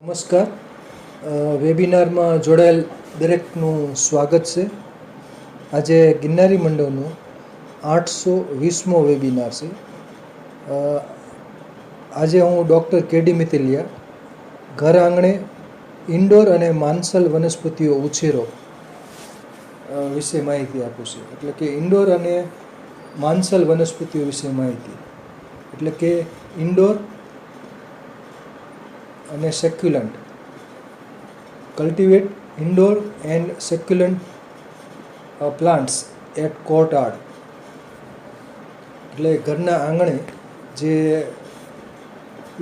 નમસ્કાર. વેબિનારમાં જોડાયેલ દરેકનું સ્વાગત છે. આજે ગિરનારી મંડળનો 820મો વેબિનાર છે. આજે હું ડૉક્ટર કે.ડી. મિતલિયા ઘર આંગણે ઇન્ડોર અને માનસલ વનસ્પતિઓ ઉછેરો વિશે માહિતી આપું છું. એટલે કે ઇન્ડોર અને માનસલ વનસ્પતિઓ વિશે માહિતી એટલે કે ઇન્ડોર અને succulent. Cultivate indoor and succulent plants at courtyard. એટલે ઘરના આંગણે જે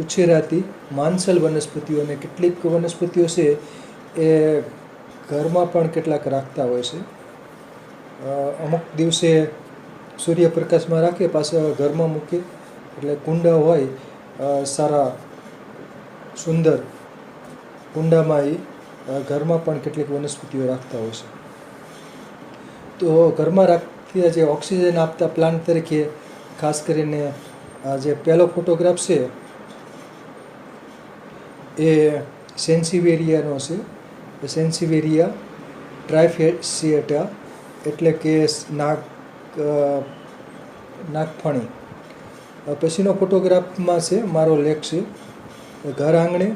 ઉછેરાતી માનસલ વનસ્પતિઓ, અને કેટલીક વનસ્પતિઓ છે એ ઘરમાં પણ કેટલાક રાખતા હોય છે. અમુક દિવસે સૂર્યપ્રકાશમાં રાખે, પાછા ઘરમાં મૂકે. એટલે કુંડા હોય સારા સુંદર કુંડામાં એ ઘરમાં પણ કેટલીક વનસ્પતિઓ રાખતા હોય છે. તો ઘરમાં રાખતી જે ઓક્સિજન આપતા પ્લાન્ટ તરીકે ખાસ કરીને આ જે પહેલો ફોટોગ્રાફ છે એ સેન્સિવેરિયાનો છે. સેન્સિવેરિયા ટ્રાઇફેસિએટા એટલે કે નાગફણી. પછીનો ફોટોગ્રાફમાં છે મારો લેખ છે ઘર આંગણે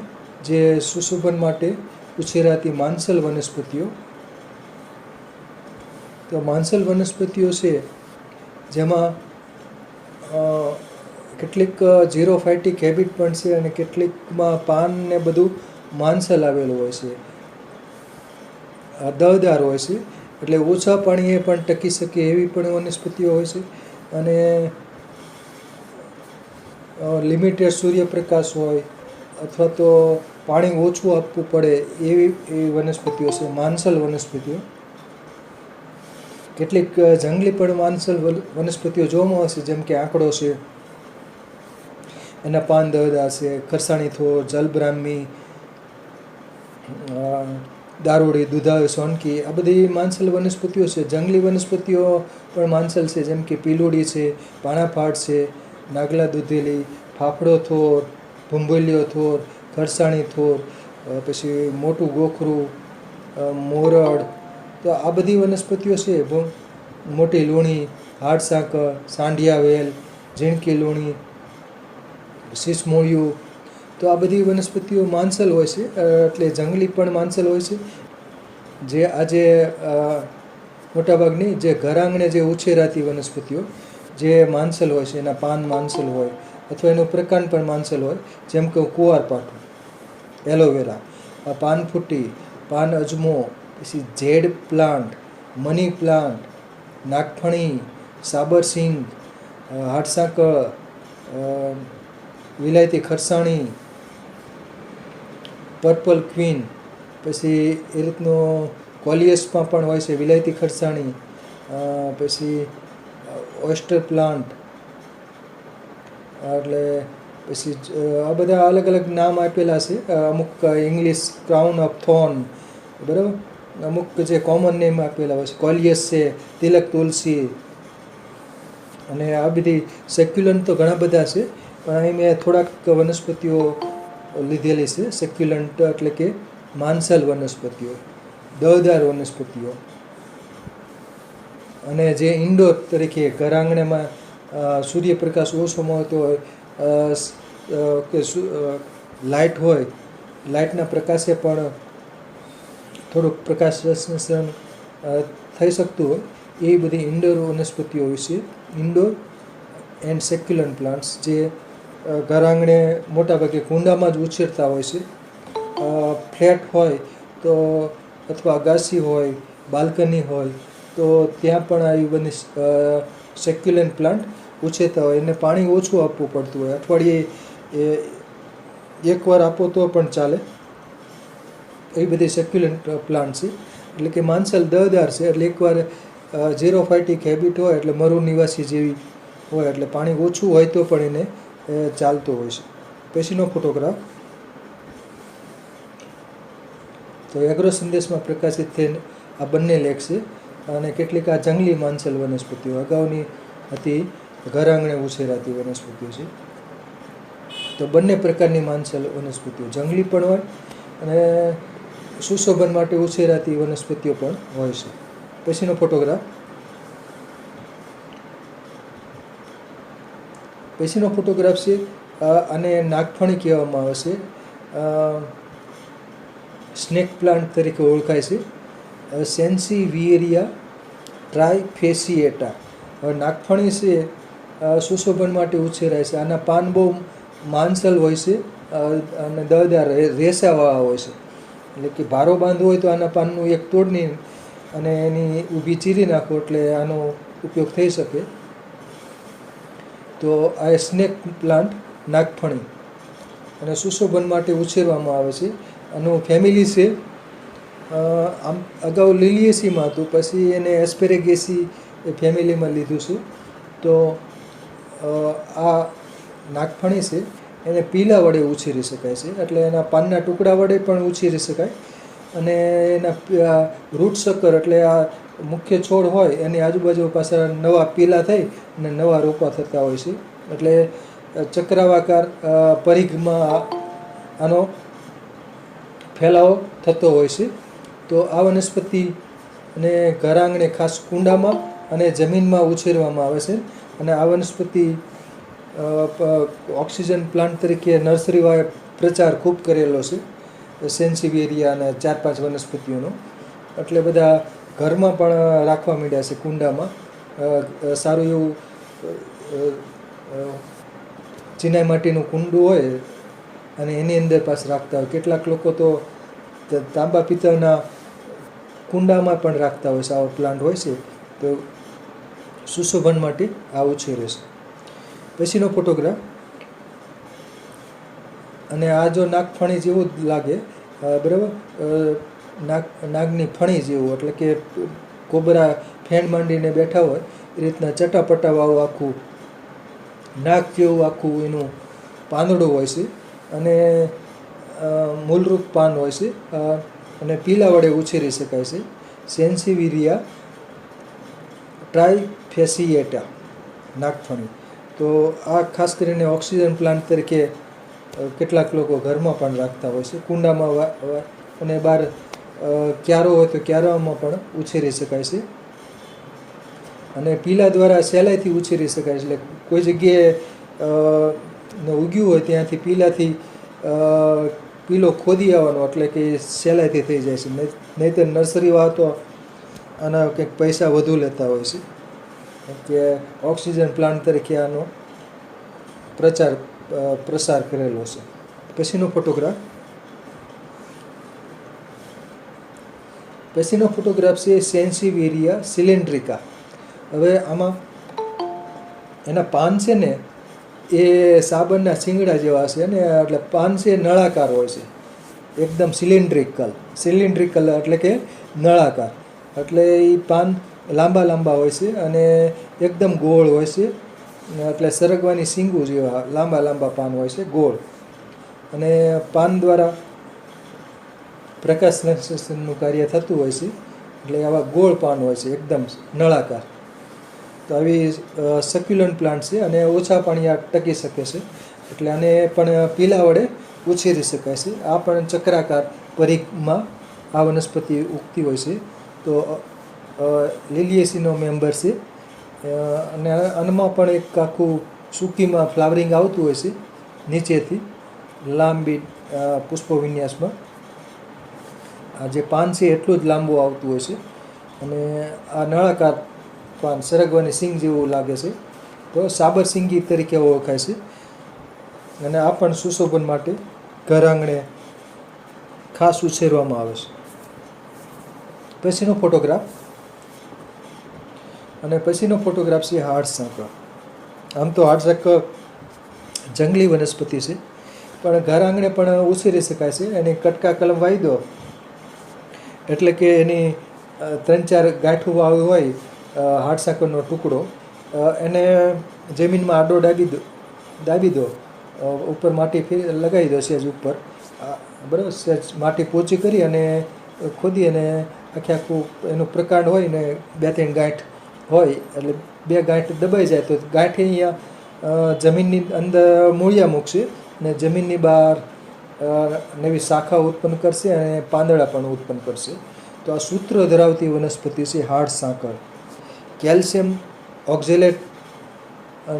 જે સુશોભન માટે ઉછેરાતી માનસલ વનસ્પતિઓ. તો માનસલ વનસ્પતિઓ છે જેમાં કેટલીક ઝીરોફાઇટિક હેબિટ પણ છે, અને કેટલીકમાં પાન ને બધું માનસલ આવેલું હોય છે, દળદાર હોય છે. એટલે ઓછા પાણીએ પણ ટકી શકે એવી પણ વનસ્પતિઓ હોય છે, અને લિમિટેડ સૂર્યપ્રકાશ હોય અથવા તો પાણી ઓછું આપવું પડે એવી વનસ્પતિઓ છે માનસલ વનસ્પતિઓ. કેટલીક જંગલી પણ માનસલ વનસ્પતિઓ જોવામાં આવશે, જેમ કે આંકડો છે, એના પાન દળદાર છે. ખરસાણી થોર, જલબ્રાહ્મી, દારૂડી, દુધાળુ સોનકી, આ બધી માનસલ વનસ્પતિઓ છે. જંગલી વનસ્પતિઓ પણ માનસલ છે, જેમ કે પીલુડી છે, પાણાફાટ છે, નાગલા દૂધેલી, ફાફડો થોર, ભૂંભુલિયો થોર, ખરસાણી થોર, પછી મોટું ગોખરું, મોરડ. તો આ બધી વનસ્પતિઓ છે. મોટી લૂણી, હાડસાકર, સાંઢિયા વેલ, ઝીણકી લૂણી, શીશમૂળિયું. તો આ બધી વનસ્પતિઓ માનસલ હોય છે. એટલે જંગલી પણ માનસલ હોય છે. જે આજે મોટાભાગની જે ઘર આંગણે જે ઉછેરાતી વનસ્પતિઓ જે માનસલ હોય છે, એના પાન માનસલ હોય અથવા એનું પ્રકાંડ પણ માનસલ હોય, જેમ કે કુંવારપાઠું, એલોવેરા, પાનફૂટી, પાન અજમો, પછી ઝેડ પ્લાન્ટ, મની પ્લાન્ટ, નાગફણી, સાબરસિંગ, હાડસાકળ, વિલાયતી ખરસાણી, પર્પલ ક્વીન. પછી એ રીતનું કોલિયસમાં પણ હોય છે વિલાયતી ખરસાણી. પછી ઓયસ્ટર પ્લાન્ટ. એટલે પછી આ બધા અલગ અલગ નામ આપેલા છે. અમુક ઇંગ્લિશ ક્રાઉન ઓફ થોર્ન, બરાબર. અમુક જે કોમન નેમ આપેલા હોય છે, કોલિયસ છે, તિલક તુલસી. અને આ બધી સેક્યુલન્ટ તો ઘણા બધા છે, પણ અહીં મેં થોડાક વનસ્પતિઓ લીધેલી છે. સેક્યુલન્ટ એટલે કે માનસલ વનસ્પતિઓ, દળદાર વનસ્પતિઓ. અને જે ઇન્ડોર તરીકે ઘર આંગણેમાં સૂર્યપ્રકાશ ઓછો મળતો હોય કે લાઇટ હોય, લાઇટના પ્રકાશે પણ થોડુંક પ્રકાશ સંશ્લેષણ થઈ શકતું હોય, એ બધી ઇન્ડોર વનસ્પતિઓ વિશે. ઇન્ડોર એન્ડ સેક્યુલન્ટ પ્લાન્ટ્સ જે ઘર આંગણે મોટાભાગે કુંડામાં જ ઉછેરતા હોય છે. ફ્લેટ હોય તો અથવા અગાસી હોય, બાલ્કની હોય તો ત્યાં પણ આવી સેક્યુલન્ટ પ્લાન્ટ ઉછેરતા હોય. એને પાણી ઓછું આપવું પડતું હોય, અઠવાડિયે એકવાર આપો તો પણ ચાલે. એ બધી સેક્યુલન્ટ પ્લાન્ટ છે. એટલે કે માનસલ દળદાર છે. એટલે એકવાર ઝીરોફાઇટિક હેબિટ હોય, એટલે મરુ નિવાસી જેવી હોય, એટલે પાણી ઓછું હોય તો પણ એને ચાલતું હોય છે. પછીનો ફોટોગ્રાફ તો એગ્રો સંદેશમાં પ્રકાશિત થઈને આ બંને લેખ છે. અને કેટલીક આ જંગલી માનસલ વનસ્પતિઓ અગાઉની હતી ઘર આંગણે ઉછેરાતી વનસ્પતિઓ છે. તો બંને પ્રકારની માનસલ વનસ્પતિઓ, જંગલી પણ હોય અને સુશોભન માટે ઉછેરાતી વનસ્પતિઓ પણ હોય છે. પછીનો ફોટોગ્રાફ. પછીનો ફોટોગ્રાફ છે આને નાગફણી કહેવામાં આવે છે. સ્નેક પ્લાન્ટ તરીકે ઓળખાય છે. સેન્સીવિયરિયા ટ્રાઇફેસિએટા. હવે નાગફણી છે સુશોભન માટે ઉછેરાય છે. આના પાન બહુ માંસલ હોય છે અને દળદાર રેસાવાળા હોય છે. એટલે કે ભારો બાંધવો હોય તો આના પાનનું એક તોડની અને એની ઊભી ચીરી નાખો એટલે આનો ઉપયોગ થઈ શકે. તો આ સ્નેક પ્લાન્ટ નાગફણી અને સુશોભન માટે ઉછેરવામાં આવે છે. આનું ફેમિલી છે આમ અગાઉ લિલિએસીમાં હતું, પછી એને એસ્પેરેગેસી ફેમિલીમાં લીધું છે. તો આ નાગફણી છે એને પીલા વડે ઉછેરી શકાય છે, એટલે એના પાનના ટુકડા વડે પણ ઉછેરી શકાય અને એના રૂટ સકર એટલે આ મુખ્ય છોડ હોય એની આજુબાજુ પાછળ નવા પીલા થઈ અને નવા રોપા થતા હોય છે. એટલે ચક્રાવાકાર પરિઘમાં આનો ફેલાવો થતો હોય છે. તો આ વનસ્પતિ અને ઘર આંગણે ખાસ કુંડામાં અને જમીનમાં ઉછેરવામાં આવે છે. અને આ વનસ્પતિ ઓક્સિજન પ્લાન્ટ તરીકે નર્સરીવાળાએ પ્રચાર ખૂબ કરેલો છે સેન્સીવિયરિયા અને 4-5 વનસ્પતિઓનો. એટલે બધા ઘરમાં પણ રાખવા માંડ્યા છે કુંડામાં. સારું એવું ચિનાઈ માટીનું કુંડું હોય અને એની અંદર પાસ રાખતા હોય. કેટલાક લોકો તો તાંબા પિત્તળના કુંડામાં પણ રાખતા હોય છે. આવો પ્લાન્ટ હોય છે તો સુશોભન માટે આ ઉછેરે છે. પછીનો ફોટોગ્રાફ. અને આ જો નાગફણી જેવું જ લાગે, બરાબર, નાગની ફણી જેવું, એટલે કે કોબરા ફેણ માંડીને બેઠા હોય એ રીતના ચટાપટાવાળું આખું નાગ જેવું આખું એનું પાંદડું હોય છે અને મૂળરૂપ પાન હોય છે અને પીલા વડે ઉછેરી શકાય છે. સેન્સીવિયરિયા ટ્રાઇફેસિએટા નાગફણી. તો આ ખાસ કરીને ઓક્સિજન પ્લાન્ટ તરીકે કેટલાક લોકો ઘરમાં પણ રાખતા હોય છે. કુંડામાં અને બહાર ક્યારો હોય તો ક્યારામાં પણ ઉછેરી શકાય છે અને પીલા દ્વારા સહેલાઈથી ઉછેરી શકાય છે. એટલે કોઈ જગ્યાએ ઉગ્યું હોય ત્યાંથી પીલાથી પીલો ખોદી આવવાનો, એટલે કે સહેલાઈથી થઈ જાય છે. નહીંતર નર્સરીવાળા તો આના કંઈક પૈસા વધુ લેતા હોય છે કે ઓક્સિજન પ્લાન્ટ તરીકે આનો પ્રસાર કરેલો છે. પછીનો ફોટોગ્રાફ. પછીનો ફોટોગ્રાફ છે સેન્સીવિયરિયા સિલિન્ડ્રિકા. હવે આમાં એના પાન છે ને એ સાબરના શીંગડા જેવા છે અને એટલે પાન છે નળાકાર હોય છે, એકદમ સિલિન્ડ્રિકલ એટલે કે નળાકાર. એટલે એ પાન લાંબા લાંબા હોય છે અને એકદમ ગોળ હોય છે. એટલે સરગવાની શીંગું જેવા લાંબા લાંબા પાન હોય છે, ગોળ. અને પાન દ્વારા પ્રકાશ સંશ્લેષણનું કાર્ય થતું હોય છે. એટલે આવા ગોળ પાન હોય છે, એકદમ નળાકાર. તો આવી સક્યુલન્ટ પ્લાન્ટ છે અને ઓછા પાણી આ ટકી શકે છે. એટલે આને પણ પીલા વડે ઉછેરી શકાય છે. આ પણ ચક્રાકાર પરિઘમાં આ વનસ્પતિ ઉગતી હોય છે. તો લિલિએસીનો મેમ્બર છે અને આમાં પણ એક આખું સૂકીમાં ફ્લાવરિંગ આવતું હોય છે નીચેથી લાંબી પુષ્પ વિન્યાસમાં. આ જે પાન છે એટલું જ લાંબુ આવતું હોય છે અને આ નળાકાર પાન સરગવાની સિંગ જેવું લાગે છે. તો સાબરસિંગી તરીકે ઓળખાય છે અને આ પણ સુશોભન માટે ઘર આંગણે ખાસ ઉછેરવામાં આવે છે. પછીનો ફોટોગ્રાફ. અને પછીનો ફોટોગ્રાફ છે હાડસાકર. આમ તો હાડસાકર જંગલી વનસ્પતિ છે પણ ઘર આંગણે પણ ઉછેરી શકાય છે. એની કટકા કલમ વાવી દો એટલે કે એની 3-4 ગાંઠું વાવી હોય હાડસાકરનો ટુકડો, એને જમીનમાં આડો દાબી દો, ઉપર માટી લગાવી દો સહેજ ઉપર, બરાબર, સહેજ માટી પોચી કરી અને ખોદી અને આખું એનું પ્રકાંડ હોય ને 2-3 ગાંઠ હોય એટલે 2 ગાંઠ દબાઈ જાય તો ગાંઠી અહીંયા જમીનની અંદર મૂળિયા મૂકશે ને જમીનની બહાર નવી શાખા ઉત્પન્ન કરશે અને પાંદડા પણ ઉત્પન્ન કરશે. તો આ સૂત્ર ધરાવતી વનસ્પતિ છે હાડ સાંકળ. કેલ્શિયમ ઓક્ઝેલેટ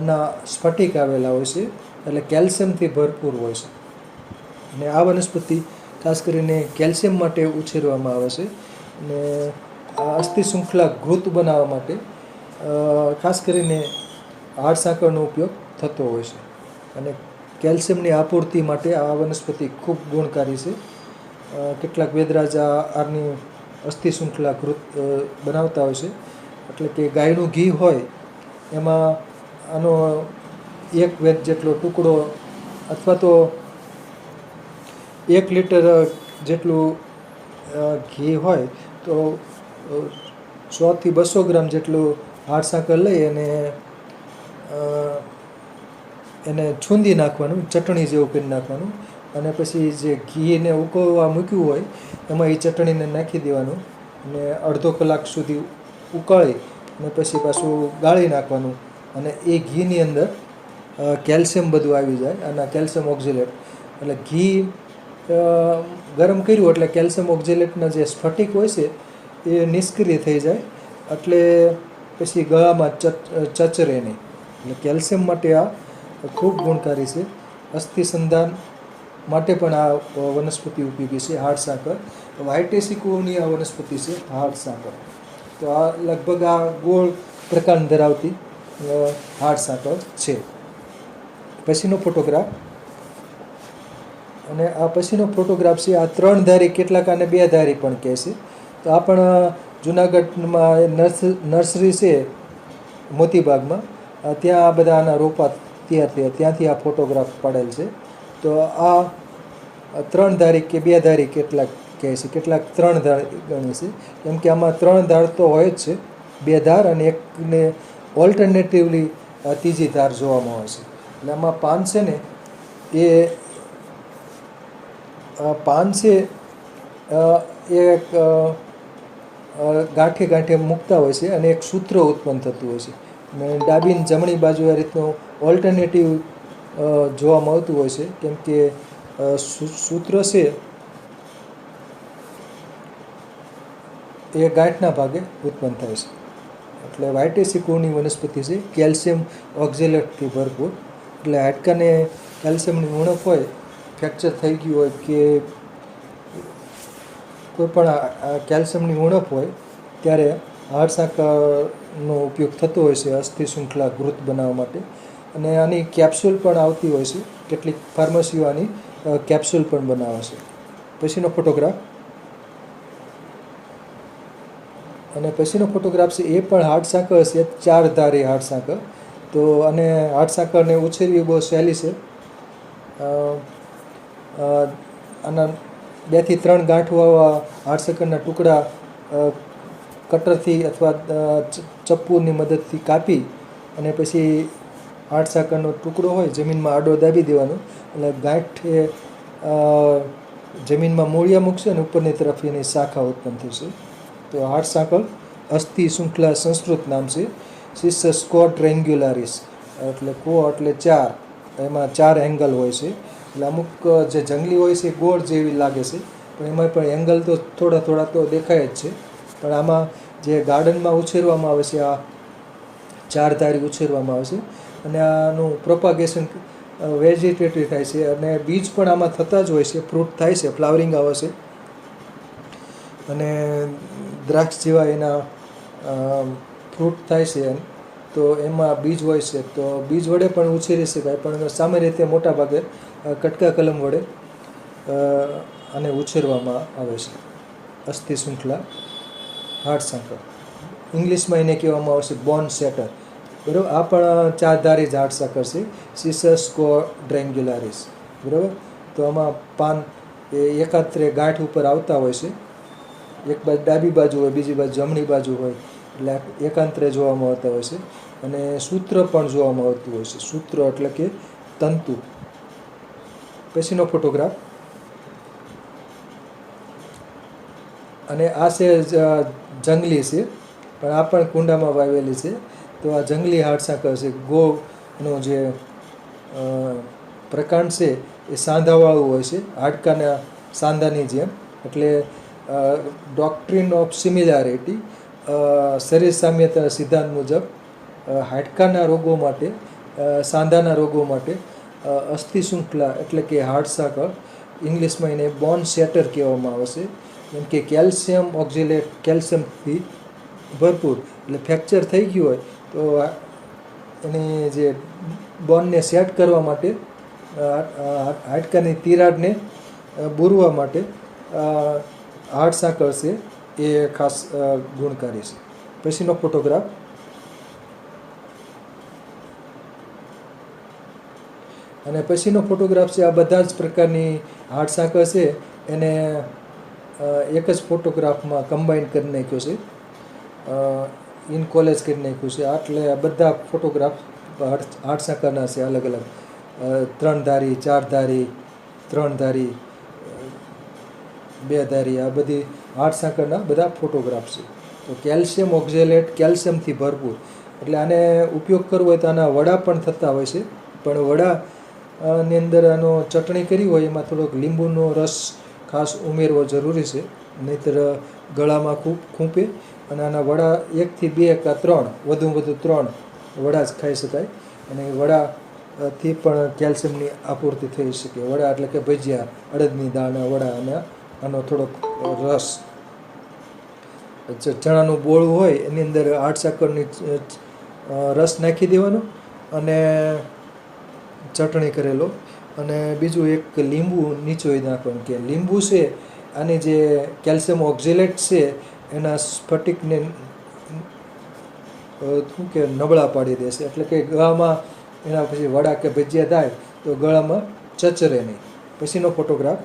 ના સ્ફટિક આવેલા હોય છે, એટલે કેલ્શિયમથી ભરપૂર હોય છે. અને આ વનસ્પતિ ખાસ કરીને કેલ્શિયમ માટે ઉછેરવામાં આવે છે. અને આ અસ્થિ શૃંખલા ઘૃત બનાવવા માટે ખાસ કરીને હાડ સાંકળનો ઉપયોગ થતો હોય છે. અને કેલ્શિયમની આપૂર્તિ માટે આ વનસ્પતિ ખૂબ ગુણકારી છે. કેટલાક વેદરાજ આની અસ્થિ શૃંખલા ઘૃત બનાવતા હોય છે. એટલે કે ગાયનું ઘી હોય એમાં આનો 1 વેદ જેટલો ટુકડો અથવા તો 1 લીટર જેટલું ઘી હોય તો 100 થી 200 ગ્રામ જેટલું હાડ સાંકળ લઈ અને એને છૂંદી નાખવાનું, ચટણી જેવું કરી નાખવાનું. અને પછી જે ઘીને ઉકળવા મૂક્યું હોય એમાં એ ચટણીને નાખી દેવાનું અને અડધો કલાક સુધી ઉકાળી અને પછી પાછું ગાળી નાખવાનું. અને એ ઘીની અંદર કેલ્શિયમ બધું આવી જાય, અને કેલ્શિયમ ઓક્ઝેલેટ. એટલે ઘી ગરમ કર્યું એટલે કેલ્શિયમ ઓક્ઝેલેટના જે સ્ફટિક હોય છે એ નિષ્ક્રિય થઈ જાય, એટલે પછી ગળામાં ચચરે નહીં. એટલે કેલ્શિયમ માટે આ ખૂબ ગુણકારી છે. અસ્થિ સંધાન માટે પણ આ વનસ્પતિ ઉપયોગી છે હાડ સાંકળ. વાઇટેસી કુળની આ વનસ્પતિ છે હાડ સાંકળ. તો આ લગભગ આ ગોળ પ્રકાર ધરાવતી હાડ સાંકળ છે. પછીનો ફોટોગ્રાફ. અને આ પછીનો ફોટોગ્રાફ છે આ 3 ધારી, કેટલાક આને 2 ધારી પણ કહે છે. તો આ પણ જુનાગઢમાં નર્સરી છે મોતીબાગમાં, ત્યાં આ બધા આના રોપા તૈયાર થયા, ત્યાંથી આ ફોટોગ્રાફ પાડેલ છે. તો આ 3 ધારી કે 2 ધારી કેટલાક કહે છે, કેટલાક 3 ધાર ગણે છે. કેમ કે આમાં 3 ધાર તો હોય જ છે, 2 ધાર અને એકને ઓલ્ટરનેટિવલી ત્રીજી ધાર જોવામાં આવે છે. એટલે આમાં પાન છે ને એ પાન છે એ ગાંઠે ગાંઠે મૂકતા હોય છે અને એક સૂત્ર ઉત્પન્ન થતું હોય છે. અને ડાબી ને જમણી બાજુ આ રીતનું ઓલ્ટરનેટિવ જોવા મળતું હોય છે. કેમ કે સૂત્ર છે એ ગાંઠના ભાગે ઉત્પન્ન થાય છે. એટલે વાઇટેસી કુળની વનસ્પતિ છે, કેલ્શિયમ ઓક્ઝેલેટથી ભરપૂર. એટલે હાડકાને કેલ્શિયમની ઉણપ હોય, ફ્રેક્ચર થઈ ગયું હોય કે કોઈ પણ કેલ્શિયમની ઉણપ હોય ત્યારે હાડ સાંકળનો ઉપયોગ થતો હોય છે અસ્થિ શૃંખલા ઘૃત બનાવવા માટે. અને આની કેપ્સ્યુલ પણ આવતી હોય છે, કેટલીક ફાર્મસીઓ આની કેપ્સ્યુલ પણ બનાવે છે. પછીનો ફોટોગ્રાફ. અને પછીનો ફોટોગ્રાફ છે એ પણ હાડ સાંકળ છે, 4 ધારી હાડ સાંકળ. તો અને હાડ સાંકળને ઉછેરવી બહુ સહેલી છે. આના 2 થી 3 ગાંઠવાળા હાડ સાંકળના ટુકડા કટરથી અથવા ચપ્પુની મદદથી કાપી અને પછી હાડ સાંકળનો ટુકડો હોય જમીનમાં આડો દાબી દેવાનો. એટલે ગાંઠ એ જમીનમાં મૂળિયા મૂકશે અને ઉપરની તરફ એની શાખા ઉત્પન્ન થશે. તો હાડ સાંકળ અસ્થિ શૃંખલા સંસ્કૃત નામ છે, સિસસ ક્વોડ્રેન્ગ્યુલારિસ. એટલે કો એટલે 4, એમાં 4 એંગલ હોય છે. એટલે અમુક જે જંગલી હોય છે ગોળ જેવી લાગે છે, પણ એમાં પણ એંગલ તો થોડા થોડા તો દેખાય જ છે. પણ આમાં જે ગાર્ડનમાં ઉછેરવામાં આવે છે, આ 4 ધારી ઉછેરવામાં આવે છે. અને આનું પ્રોપાગેશન વેજીટેટિવ થાય છે અને બીજ પણ આમાં થતા જ હોય છે, ફ્રૂટ થાય છે, ફ્લાવરિંગ આવે છે. અને દ્રાક્ષ જેવા એના ફ્રૂટ થાય છે. તો એમાં બીજ હોય છે, તો બીજ વડે પણ ઉછેરી શકાય, પણ સામાન્ય રીતે મોટા ભાગે કટકા કલમ વડે આને ઉછેરવામાં આવે છે. અસ્થિ શૃંખલા હાડ સાંકળ, ઇંગ્લિશમાં એને કહેવામાં આવે છે બોન સેટર. બરાબર. આ પણ 4 ધારી હાડ સાંકળ છે, સિસસ ક્વોડ્રેન્ગ્યુલારિસ. બરાબર. તો આમાં પાન એ એકાત્રે ગાંઠ ઉપર આવતા હોય છે. એક બાજુ ડાબી બાજુ હોય, બીજી બાજુ જમણી બાજુ હોય, એટલે એકાંતરે જોવામાં આવતા હોય છે. અને સૂત્ર પણ જોવામાં આવતું હોય છે. સૂત્ર એટલે કે તંતુ. પછીનો ફોટોગ્રાફ. અને આ છે જંગલી છે, પણ આ પણ કુંડામાં વાવેલી છે. તો આ જંગલી હાડ સાંકળ છે. ગોળનો જે પ્રકાંડ છે એ સાંધાવાળું હોય છે, હાડકાના સાંધાની જેમ. એટલે ડોક્ટ્રિન ઓફ સિમિલારિટી, શરીર સામ્યતા સિદ્ધાંત મુજબ હાડકાના રોગો માટે, સાંધાના રોગો માટે અસ્થિ શૃંખલા એટલે કે હાડસાકળ, ઇંગ્લિશમાં એને બોન સેટર કહેવામાં આવે છે. જેમ કે કેલ્શિયમ ઓક્ઝેલેટ, કેલ્શિયમથી ભરપૂર, એટલે ફ્રેક્ચર થઈ ગયું હોય તો એની જે બોનને સેટ કરવા માટે, હાડકાની તિરાડને બૂરવા માટે હાડસાકળ છે એ ખાસ ગુણકારી છે. પછીનો ફોટોગ્રાફ. અને પછીનો ફોટોગ્રાફ છે, આ બધા જ પ્રકારની હાડસાકળ છે એને એક જ ફોટોગ્રાફમાં કમ્બાઈન કરી નાખ્યો છે, ઇન કોલેજ કરી નાખ્યું છે. એટલે આ બધા ફોટોગ્રાફ હાડસાકળના છે, અલગ અલગ 3 ધારી, 4 ધારી, 3 ધારી, 2 ધારી, આ બધી હાડસાકળના બધા ફોટોગ્રાફ છે. તો કેલ્શિયમ ઓક્ઝેલેટ, કેલ્શિયમથી ભરપૂર, એટલે આને ઉપયોગ કરવો હોય તો આના વડા પણ થતા હોય છે. પણ વડા ની અંદર આનો ચટણી કરી હોય એમાં થોડોક લીંબુનો રસ ખાસ ઉમેરવો જરૂરી છે, નહીંતર ગળામાં ખૂંપે. અને આના વડા 1 થી 2 કે 3, વધુમાં વધુ 3 વડા જ ખાઈ શકાય. અને વડાથી પણ કેલ્શિયમની આપૂર્તિ થઈ શકે. વડા એટલે કે ભજીયા, અડદની દાળના વડા, અને આનો થોડોક રસ, ચણાનું બોળું હોય એની અંદર હાડસાકળની રસ નાખી દેવાનો અને ચટણી કરેલો, અને બીજું એક લીંબુ નીચોઈ નાખવાનું. કે લીંબુ છે આની જે કેલ્શિયમ ઓક્ઝેલેટ છે એના સ્ફટિકને શું કે નબળા પાડી દેશે, એટલે કે ગળામાં એના પછી વડા કે ભજીયા થાય તો ગળામાં ચચરે નહીં. પછીનો ફોટોગ્રાફ.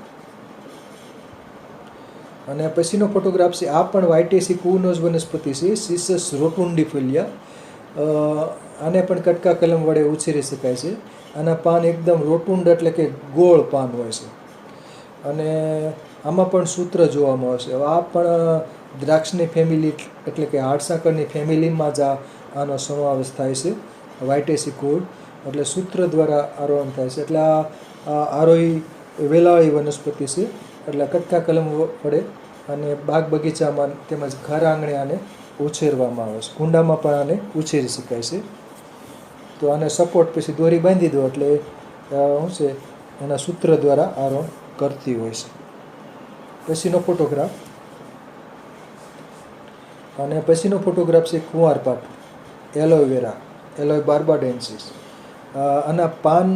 અને પછીનો ફોટોગ્રાફ છે, આ પણ વાઇટેસી કુવનોઝ વનસ્પતિ છે, સિસસ રોટુન્ડિફોલિયા. આને પણ કટકા કલમ વડે ઉછેરી શકાય છે. આના પાન એકદમ રોટુંડ એટલે કે ગોળ પાન હોય છે, અને આમાં પણ સૂત્ર જોવામાં આવશે. આ પણ દ્રાક્ષની ફેમિલી એટલે કે હાડસાકળની ફેમિલીમાં જ આનો સમાવેશ થાય છે. વાઇટેસી કુળ એટલે સૂત્ર દ્વારા આરોહણ થાય છે. એટલે આ આરોહી વેલાળી વનસ્પતિ છે. એટલે કટકા કલમ વડે અને બાગ બગીચામાં તેમજ ઘર આંગણે આને ઉછેરવામાં આવે છે. કુંડામાં પણ આને ઉછેરી શકાય છે. તો આને સપોર્ટ પછી દોરી બાંધી દો એટલે શું છે એના સૂત્ર દ્વારા આરોહણ કરતી હોય છે. પછીનો ફોટોગ્રાફ. અને પછીનો ફોટોગ્રાફ છે કુંવારપાઠું, એલોવેરા, એલોય બાર્બાડેન્સિસ. આના પાન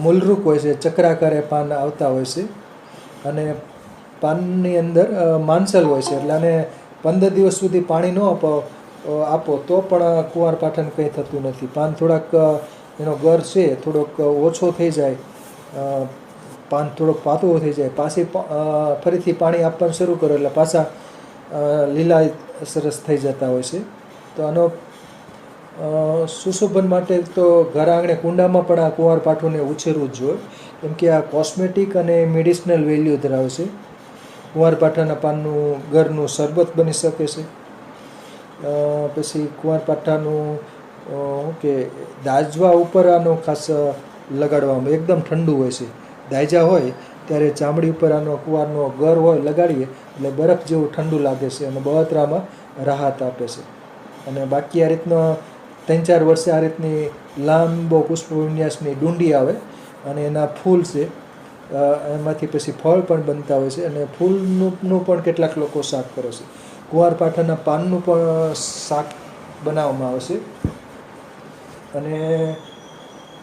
મૂલરૂપ હોય છે, ચક્રાકારે પાન આવતા હોય છે, અને પાનની અંદર માંસલ હોય છે. એટલે આને 15 દિવસ સુધી પાણી ન આપો તો પણ કુંવારપાઠાને કંઈ થતું નથી. પાન થોડાક એનો ગર છે થોડોક ઓછો થઈ જાય, પાન થોડોક પાતળો થઈ જાય, પાછી ફરીથી પાણી આપવાનું શરૂ કરો એટલે પાછા લીલા સરસ થઈ જતા હોય છે. તો આનો સુશોભન માટે તો ઘર આંગણે કુંડામાં પણ આ કુંવારપાઠુંને ઉછેરવું જ જોઈએ, કેમ કે આ કોસ્મેટિક અને મેડિસિનલ વેલ્યુ ધરાવે છે. કુંવારપાઠાના પાનનું ગરનું શરબત બની શકે છે. પછી કુંવારપાઠાનું શું કે દાજવા ઉપર આનો ખાસ લગાડવામાં, એકદમ ઠંડુ હોય છે. દાયજા હોય ત્યારે ચામડી ઉપર આનો કુંવારનો ગર હોય લગાડીએ એટલે બરફ જેવું ઠંડુ લાગે છે અને બળતરામાં રાહત આપે છે. અને બાકી આ રીતના 3-4 વર્ષે આ રીતની લાંબો પુષ્પ વિન્યાસની ડુંડી આવે અને એના ફૂલ છે, એમાંથી પછી ફળ પણ બનતા હોય છે, અને ફૂલનું પણ કેટલાક લોકો શાક કરે છે. કુંવારપાઠાના પાનનું પણ શાક બનાવવામાં આવે છે, અને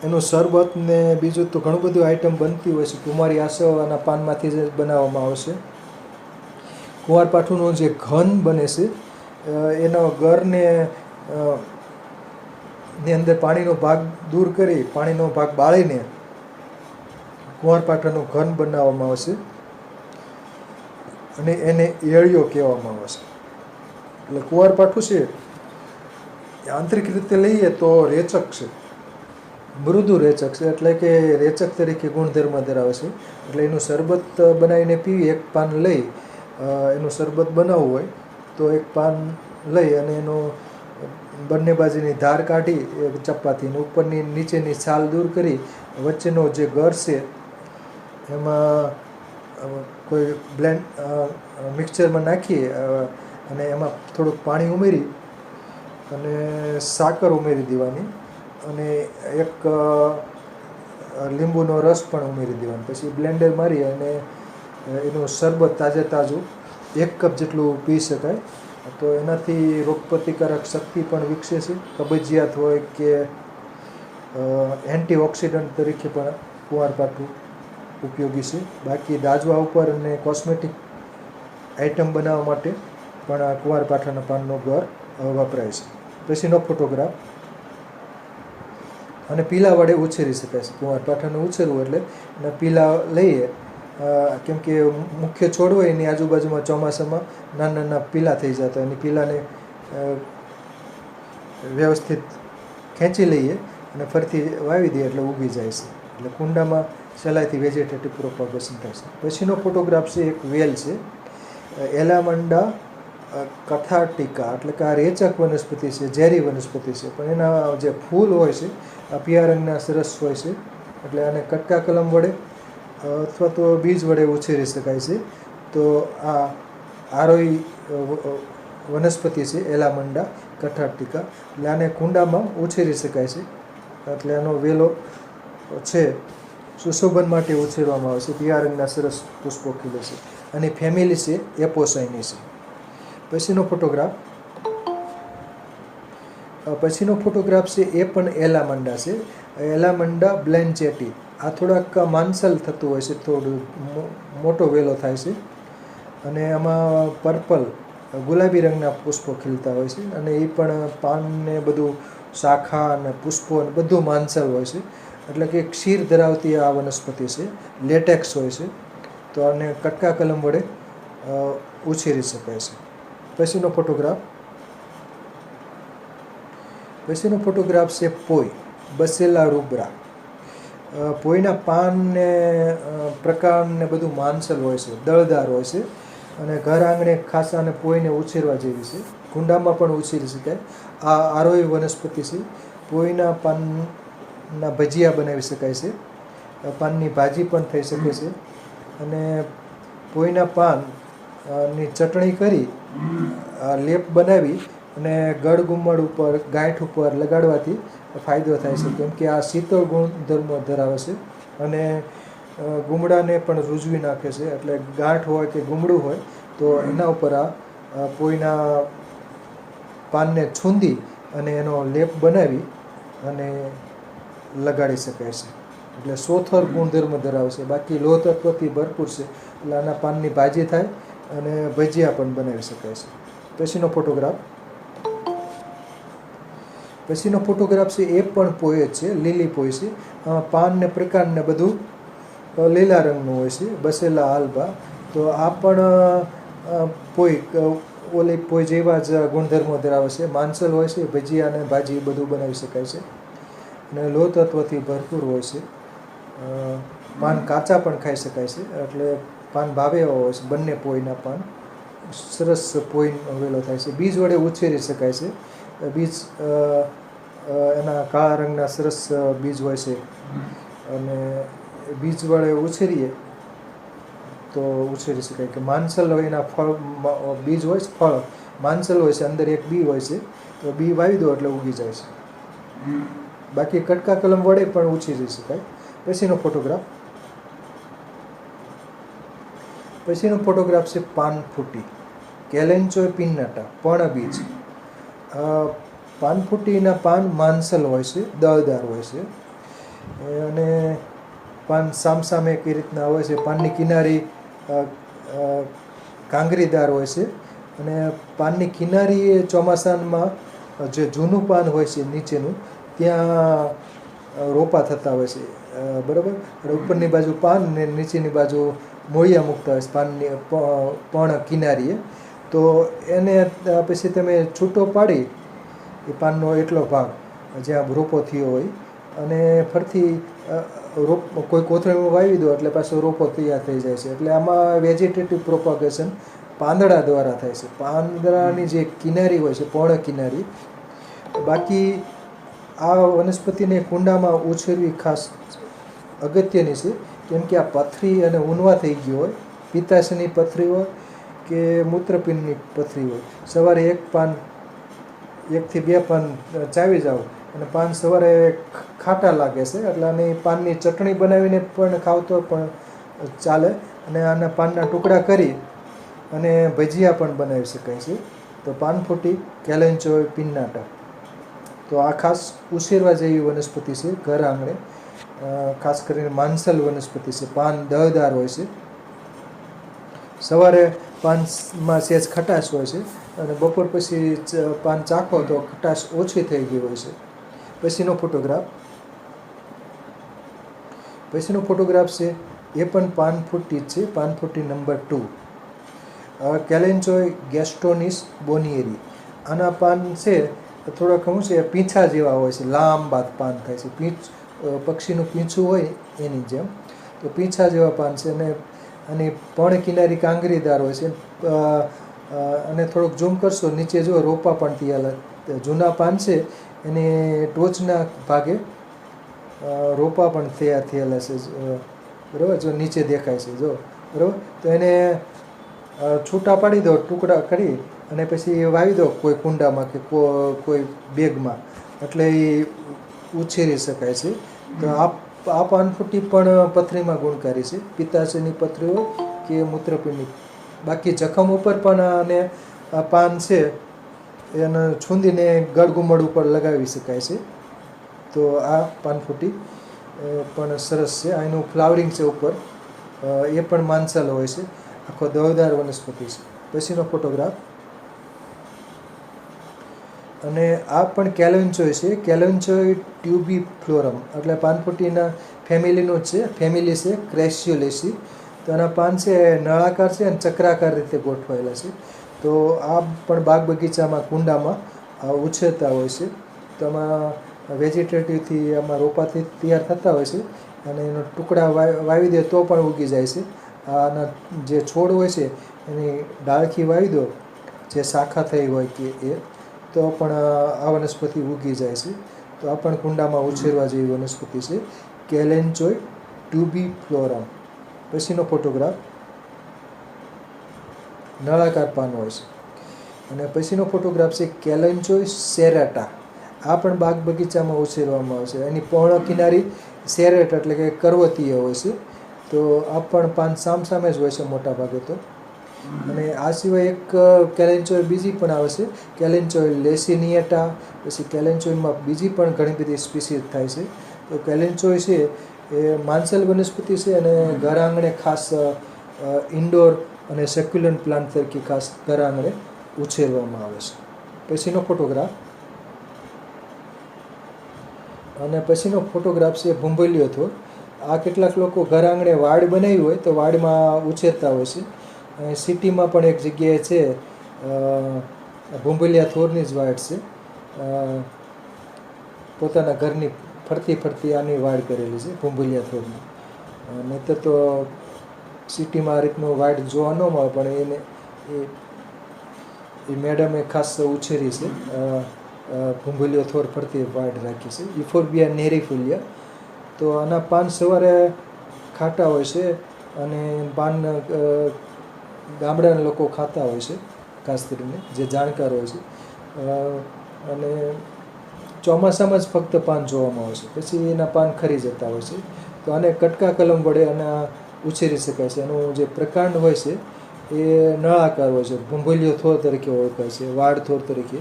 એનું શરબત ને બીજું તો ઘણું બધું આઈટમ બનતી હોય છે. કુમારી આસવાના પાનમાંથી જ બનાવવામાં આવે છે. કુંવારપાઠુંનો જે ઘન બને છે એનો ગરને ની અંદર પાણીનો ભાગ દૂર કરી, પાણીનો ભાગ બાળીને કુંવારપાઠાનું ઘન બનાવવામાં આવે છે, અને એને એળિયો કહેવામાં આવે છે. એટલે કુંવારપાઠું છે એ આંતરિક રીતે લઈએ તો રેચક છે, મૃદુ રેચક છે, એટલે કે રેચક તરીકે ગુણધર્મ ધરાવે છે. એટલે એનું શરબત બનાવીને પીવી, એક પાન લઈ એનું શરબત બનાવવું હોય તો એક પાન લઈ અને એનો બંને બાજુની ધાર કાઢી ચપ્પાથી ઉપરની નીચેની છાલ દૂર કરી વચ્ચેનો જે ગર છે એમાં કોઈ બ્લેન્ડ મિક્સચરમાં નાખીએ અને એમાં થોડુંક પાણી ઉમેરી અને સાકર ઉમેરી દેવાની અને એક લીંબુનો રસ પણ ઉમેરી દેવાનો. પછી બ્લેન્ડર મારી અને એનું શરબત તાજું 1 કપ જેટલું પી શકાય. તો એનાથી રોગપ્રતિકારક શક્તિ પણ વિકસે છે. કબજિયાત હોય કે એન્ટીઓક્સિડન્ટ તરીકે પણ કુંવારપાઠું ઉપયોગી છે. બાકી દાજવા ઉપર અને કોસ્મેટિક આઇટમ બનાવવા માટે પણ આ કુંવારપાઠાના પાનનો ગર વપરાય છે. પછીનો ફોટોગ્રાફ. અને પીલા વડે ઉછેરી શકાય છે. કુંવારપાઠાને ઉછેરવું એટલે એના પીલા લઈએ, કેમ કે મુખ્ય છોડ હોય એની આજુબાજુમાં ચોમાસામાં નાના પીલા થઈ જતા, એની પીલાને વ્યવસ્થિત ખેંચી લઈએ અને ફરીથી વાવી દઈએ એટલે ઉગી જાય છે. એટલે કુંડામાં સહેલાઈથી વેજીટેટિવ પ્રોપોગેશન થાય છે. પછીનો ફોટોગ્રાફ છે, એક વેલ છે, એલામંડા કથાર્ટિકા, એટલે કે આ રેચક વનસ્પતિ છે, ઝેરી વનસ્પતિ છે, પણ એના જે ફૂલ હોય છે આ પીળા રંગના સરસ હોય છે. એટલે આને કટકા કલમ વડે અથવા તો બીજ વડે ઉછેરી શકાય છે. તો આ આરોહી વનસ્પતિ છે એલામંડા કથાર્ટિકા, એટલે આને કુંડામાં ઉછેરી શકાય છે. એટલે આનો વેલો છે સુશોભન માટે ઉછેરવામાં આવે છે. પીળા રંગના સરસ પુષ્પો ખીલે છે. અને ફેમિલી છે એપોસાઇની છે. પછીનો ફોટોગ્રાફ છે એ પણ એલામંડા છે, એલામંડા બ્લેન્ચેટી. આ થોડાક માંસલ થતું હોય છે, થોડું મોટો વેલો થાય છે અને આમાં પર્પલ ગુલાબી રંગના પુષ્પો ખીલતા હોય છે. અને એ પણ પાનને બધું શાખા અને પુષ્પો અને બધું માંસલ હોય છે. એટલે કે ક્ષીર ધરાવતી આ વનસ્પતિ છે, લેટેક્સ હોય છે. તો આને કટકા કલમ વડે ઉછેરી શકાય છે. પછીનો ફોટોગ્રાફ છે પોઈ, બસેલા રૂબ્રા. પોઈના પાનને પ્રકારને બધું માંસલ હોય છે, દળદાર હોય છે અને ઘર આંગણે ખાસ આને પોઈને ઉછેરવા જેવી છે. કુંડામાં પણ ઉછેરી શકાય. આ આરોહી વનસ્પતિ છે. પોઈના પાનના ભજીયા બનાવી શકાય છે, પાનની ભાજી પણ થઈ શકે છે. અને પોઈના પાનની ચટણી કરી લેપ બનાવી અને ગળગુમ્મડ ઉપર, ગાંઠ ઉપર લગાડવાથી ફાયદો થાય છે, કેમ કે આ શીતળ ગુણધર્મ ધરાવે છે અને ગુમડાને પણ રૂઝવી નાખે છે. એટલે ગાંઠ હોય કે ગુમડું હોય તો એના ઉપર આ પોઈના પાનને છૂંદી અને એનો લેપ બનાવી અને લગાડી શકાય છે. એટલે સોથર ગુણધર્મ ધરાવે છે. બાકી લોહ તત્વથી ભરપૂર છે, એટલે આના પાનની ભાજી થાય અને ભજીયા પણ બનાવી શકાય છે. પછીનો ફોટોગ્રાફ છે એ પણ પોઈ જ છે, લીલી પોઈ છે. પાન ને પ્રકારને બધું લીલા રંગનું હોય છે, બસેલા આલ્બા. તો આ પણ ઓલી પોઈ જેવા જ ગુણધર્મો ધરાવે છે, માંસલ હોય છે, ભજીયા અને ભાજી બધું બનાવી શકાય છે અને લોહ તત્વથી ભરપૂર હોય છે. પાન કાચા પણ ખાઈ શકાય છે, એટલે પાન ભાવે એવા હોય છે. બંને પોઈના પાન સરસ પોઈ વેલો થાય છે. બીજ વડે ઉછેરી શકાય છે. બીજ એના કાળા રંગના સરસ બીજ હોય છે અને બીજ વડે ઉછેરીએ તો ઉછેરી શકાય. કે માંસલ હોય એના ફળ બીજ હોય છે, ફળ માંસલ હોય છે, અંદર એક બી હોય છે, તો બી વાવી દો એટલે ઉગી જાય છે. બાકી કટકા કલમ વડે પણ ઉછેરી શકાય. પછીનો ફોટોગ્રાફ છે પાનફૂટી, કેલેન્ચોય પિન્નાટા, પર્ણબીજ. પાનફૂટીના પાન માંસલ હોય છે, દળદાર હોય છે અને પાન સામસામે કઈ રીતના હોય છે. પાનની કિનારી કાંગરીદાર હોય છે અને પાનની કિનારી એ ચોમાસામાં જે જૂનું પાન હોય છે નીચેનું, ત્યાં રોપા થતા હોય છે, બરાબર. ઉપરની બાજુ પાન ને નીચેની બાજુ મૂળિયા મૂકતા હોય છે પાનની પણ કિનારીએ. તો એને પછી તમે છૂટો પાડી એ પાનનો એટલો ભાગ જ્યાં રોપો થયો હોય અને ફરીથી કોઈ કોથળીમાં વાવી દો એટલે પાછો રોપો તૈયાર થઈ જાય છે. એટલે આમાં વેજીટેટિવ પ્રોપોગેશન પાંદડા દ્વારા થાય છે. પાંદડાની જે કિનારી હોય છે, પર્ણ કિનારી. બાકી આ વનસ્પતિને કુંડામાં ઉછેરવી ખાસ અગત્યની છે, કેમ કે આ પથરી અને ઊનવા થઈ ગયો હોય, પિત્તાશયની પથરી હોય કે મૂત્રપિંડની પથરી હોય, સવારે 1થી 2 પાન ચાવી જાઓ અને પાન સવારે ખાટા લાગે છે એટલે આની પાનની ચટણી બનાવીને પણ ખાવ તો પણ ચાલે, અને આના પાનના ટુકડા કરી અને ભજીયા પણ બનાવી શકાય છે. તો પાનફૂટી, કેલેન્ચોય, પિન્નાટા, તો આ ખાસ ઉછેરવા જેવી વનસ્પતિ છે. ઘર આંગણે ખાસ કરીને માંસલ વનસ્પતિ છે. પાન દળદાર હોય છે. સવારે પાનમાં સહેજ ખટાશ હોય છે અને બપોર પછી પાન ચાખો તો ખટાશ ઓછી થઈ ગઈ હોય છે. પછીનો ફોટોગ્રાફ છે એ પણ પાનફૂટી જ છે. પાનફૂટી નંબર 2, કેલેન્ચોય ગેસ્ટોનિસ બોનિયેરી. આના પાન છે થોડાક શું છે, પીંછા જેવા હોય છે, લાંબા પાન થાય છે, પક્ષીનું પીંછું હોય એની જેમ. તો પીંછા જેવા પાન છે અને આની પણ કિનારી કાંગરીદાર હોય છે, અને થોડુંક ઝૂમ કરશો નીચે જો રોપા પણ થયેલા, જૂના પાન છે એની ટોચના ભાગે રોપા પણ થયેલા છે, બરાબર, જો નીચે દેખાય છે જો, બરાબર. તો એને છૂટા પાડી દો, ટુકડા કરી અને પછી વાવી દો કોઈ કુંડામાં કે કોઈ બેગમાં, એટલે એ ઉછેરી શકાય છે. તો આ પાનફૂટી પણ પથરીમાં ગુણકારી છે, પિત્તાશયની પથરી હોય કે મૂત્રપિંડની. બાકી જખમ ઉપર પણ આને આ પાન છે એને છૂંદીને ગળગુમડ ઉપર લગાવી શકાય છે. તો આ પાનફૂટી પણ સરસ છે. એનું ફ્લાવરિંગ છે ઉપર, એ પણ માંસલ હોય છે, આખો દળદાર વનસ્પતિ છે. પછીનો ફોટોગ્રાફ, અને આ પણ કેલેન્ચોય છે, કેલેન્ચોય ટ્યુબીફ્લોરમ, એટલે પાનફૂટીના ફેમિલીનું જ છે, ફેમિલી છે ક્રેસ્યુલેસી. તો એના પાન છે નળાકાર છે અને ચક્રાકાર રીતે ગોઠવાયેલા છે. તો આ પણ બાગ બગીચામાં કુંડામાં ઉછેરતા હોય છે. તો આમાં વેજીટેટિવથી, આમાં રોપાથી તૈયાર થતા હોય છે અને એનો ટુકડા વાવી દે તો પણ ઉગી જાય છે. આના જે છોડ હોય છે એની ડાળખી વાવી દો, જે શાખા થઈ હોય કે તો પણ આ વનસ્પતિ ઉગી જાય છે. તો આ પણ કુંડામાં ઉછેરવા જેવી વનસ્પતિ છે, કેલેન્ચોય ટ્યુબીફ્લોરમ. પછીનો ફોટોગ્રાફ, નળાકાર પાન હોય છે. અને પછીનો ફોટોગ્રાફ છે કેલેન્ચોય સેરેટા. આ પણ બાગ બગીચામાં ઉછેરવામાં આવે છે. એની પર્ણ કિનારી સેરેટ એટલે કે કરવતીય હોય છે. તો આ પણ પાન સામસામે જ હોય છે મોટા ભાગે તો. અને આ સિવાય એક કેલેન્ચોય બીજી પણ આવે છે, કેલેન્ચોય લેસિનિયેટા. પછી કેલેન્ચોયમાં બીજી પણ ઘણી બધી સ્પીસીસ થાય છે. તો કેલેન્ચોય છે એ માંસલ વનસ્પતિ છે અને ઘર આંગણે ખાસ ઇન્ડોર અને સેક્યુલન્ટ પ્લાન્ટ તરીકે ખાસ ઘર આંગણે ઉછેરવામાં આવે છે. પછીનો ફોટોગ્રાફ, અને પછીનો ફોટોગ્રાફ છે ભૂંભલિયો થોર. આ કેટલાક લોકો ઘર આંગણે વાડ બનાવી હોય તો વાડમાં ઉછેરતા હોય છે. સિટીમાં પણ એક જગ્યાએ છે, ભૂંભલિયા થોરની જ વાડ છે, પોતાના ઘરની ફરતી આની વાડ કરેલી છે ભૂંભલિયા થોરની. નહીંતર તો સિટીમાં આ રીતનો વાડ જોવા ન મળે, પણ એ મેડમે ખાસ ઉછેરી છે, ભૂંભલિયો થોર ફરતી વાડ રાખી છે, યુફોર્બિયા નેરીફોલિયા. તો આના પાન સવારે ખાટા હોય છે અને પાન ગામડાના લોકો ખાતા હોય છે, ખાસ કરીને જે જાણકાર હોય છે. અને ચોમાસામાં જ ફક્ત પાન જોવામાં આવે છે, પછી એના પાન ખરી જતા હોય છે. તો આને કટકા કલમ વડે આના ઉછેરી શકાય છે. એનું જે પ્રકાંડ હોય છે એ નળાકાર હોય છે, ભૂંભલિયો થોર તરીકે ઓળખાય છે, વાડ થોર તરીકે.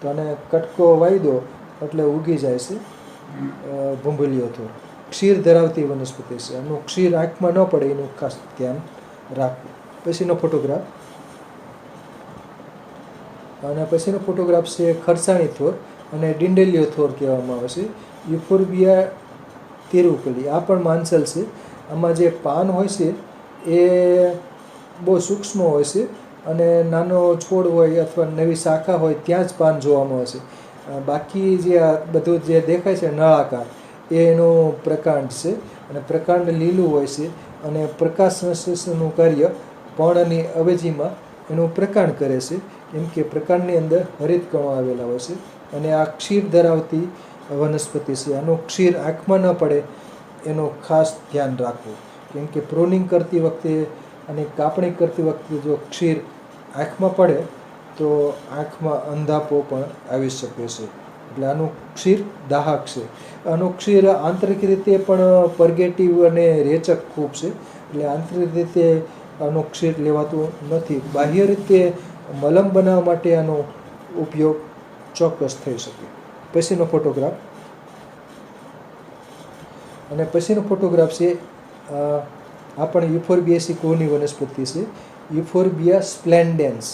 તો આને કટકો વાવી દો એટલે ઉગી જાય છે ભૂંભલિયો થોર. ક્ષીર ધરાવતી વનસ્પતિ છે. એનું ક્ષીર આંખમાં ન પડે એનું ખાસ ધ્યાન રાખવું. પછીનો ફોટોગ્રાફ, અને પછીનો ફોટોગ્રાફ છે ખરસાણી થોર અને ડિંડેલિયો થોર કહેવામાં આવે છે, યુફોર્બિયા તિરુકલી. આ પણ માંસલ છે. આમાં જે પાન હોય છે એ બહુ સૂક્ષ્મ હોય છે અને નાનો છોડ હોય અથવા નવી શાખા હોય ત્યાં જ પાન જોવામાં આવે છે. બાકી જે આ બધું જે દેખાય છે નળાકાર, એ એનું પ્રકાંડ છે. અને પ્રકાંડ લીલું હોય છે અને પ્રકાશ સંશ્લેષણનું કાર્ય પર્ણની અવેજીમાં એનું પ્રકાંડ કરે છે, કેમ કે પ્રકાંડની અંદર હરિતકણો આવેલા હોય છે. અને આ ક્ષીર ધરાવતી વનસ્પતિ છે. આનું ક્ષીર આંખમાં ન પડે એનું ખાસ ધ્યાન રાખવું, કેમ કે પ્રૂનિંગ કરતી વખતે અને કાપણી કરતી વખતે જો ક્ષીર આંખમાં પડે તો આંખમાં અંધાપો પણ આવી શકે છે. એટલે આનું ક્ષીર દાહક છે. આનું ક્ષીર આંતરિક રીતે પણ પર્ગેટિવ અને રેચક ખૂબ છે. એટલે આંતરિક રીતે આનું ક્ષીર લેવાતું નથી. બાહ્ય રીતે મલમ બનાવવા માટે આનો ઉપયોગ ચોક્કસ થઈ શકે. પછીનો ફોટોગ્રાફ. અને પછીનો ફોટોગ્રાફ છે આ પણ યુફોર્બિએસી કુળની વનસ્પતિ છે. યુફોર્બિયા સ્પ્લેન્ડેન્સ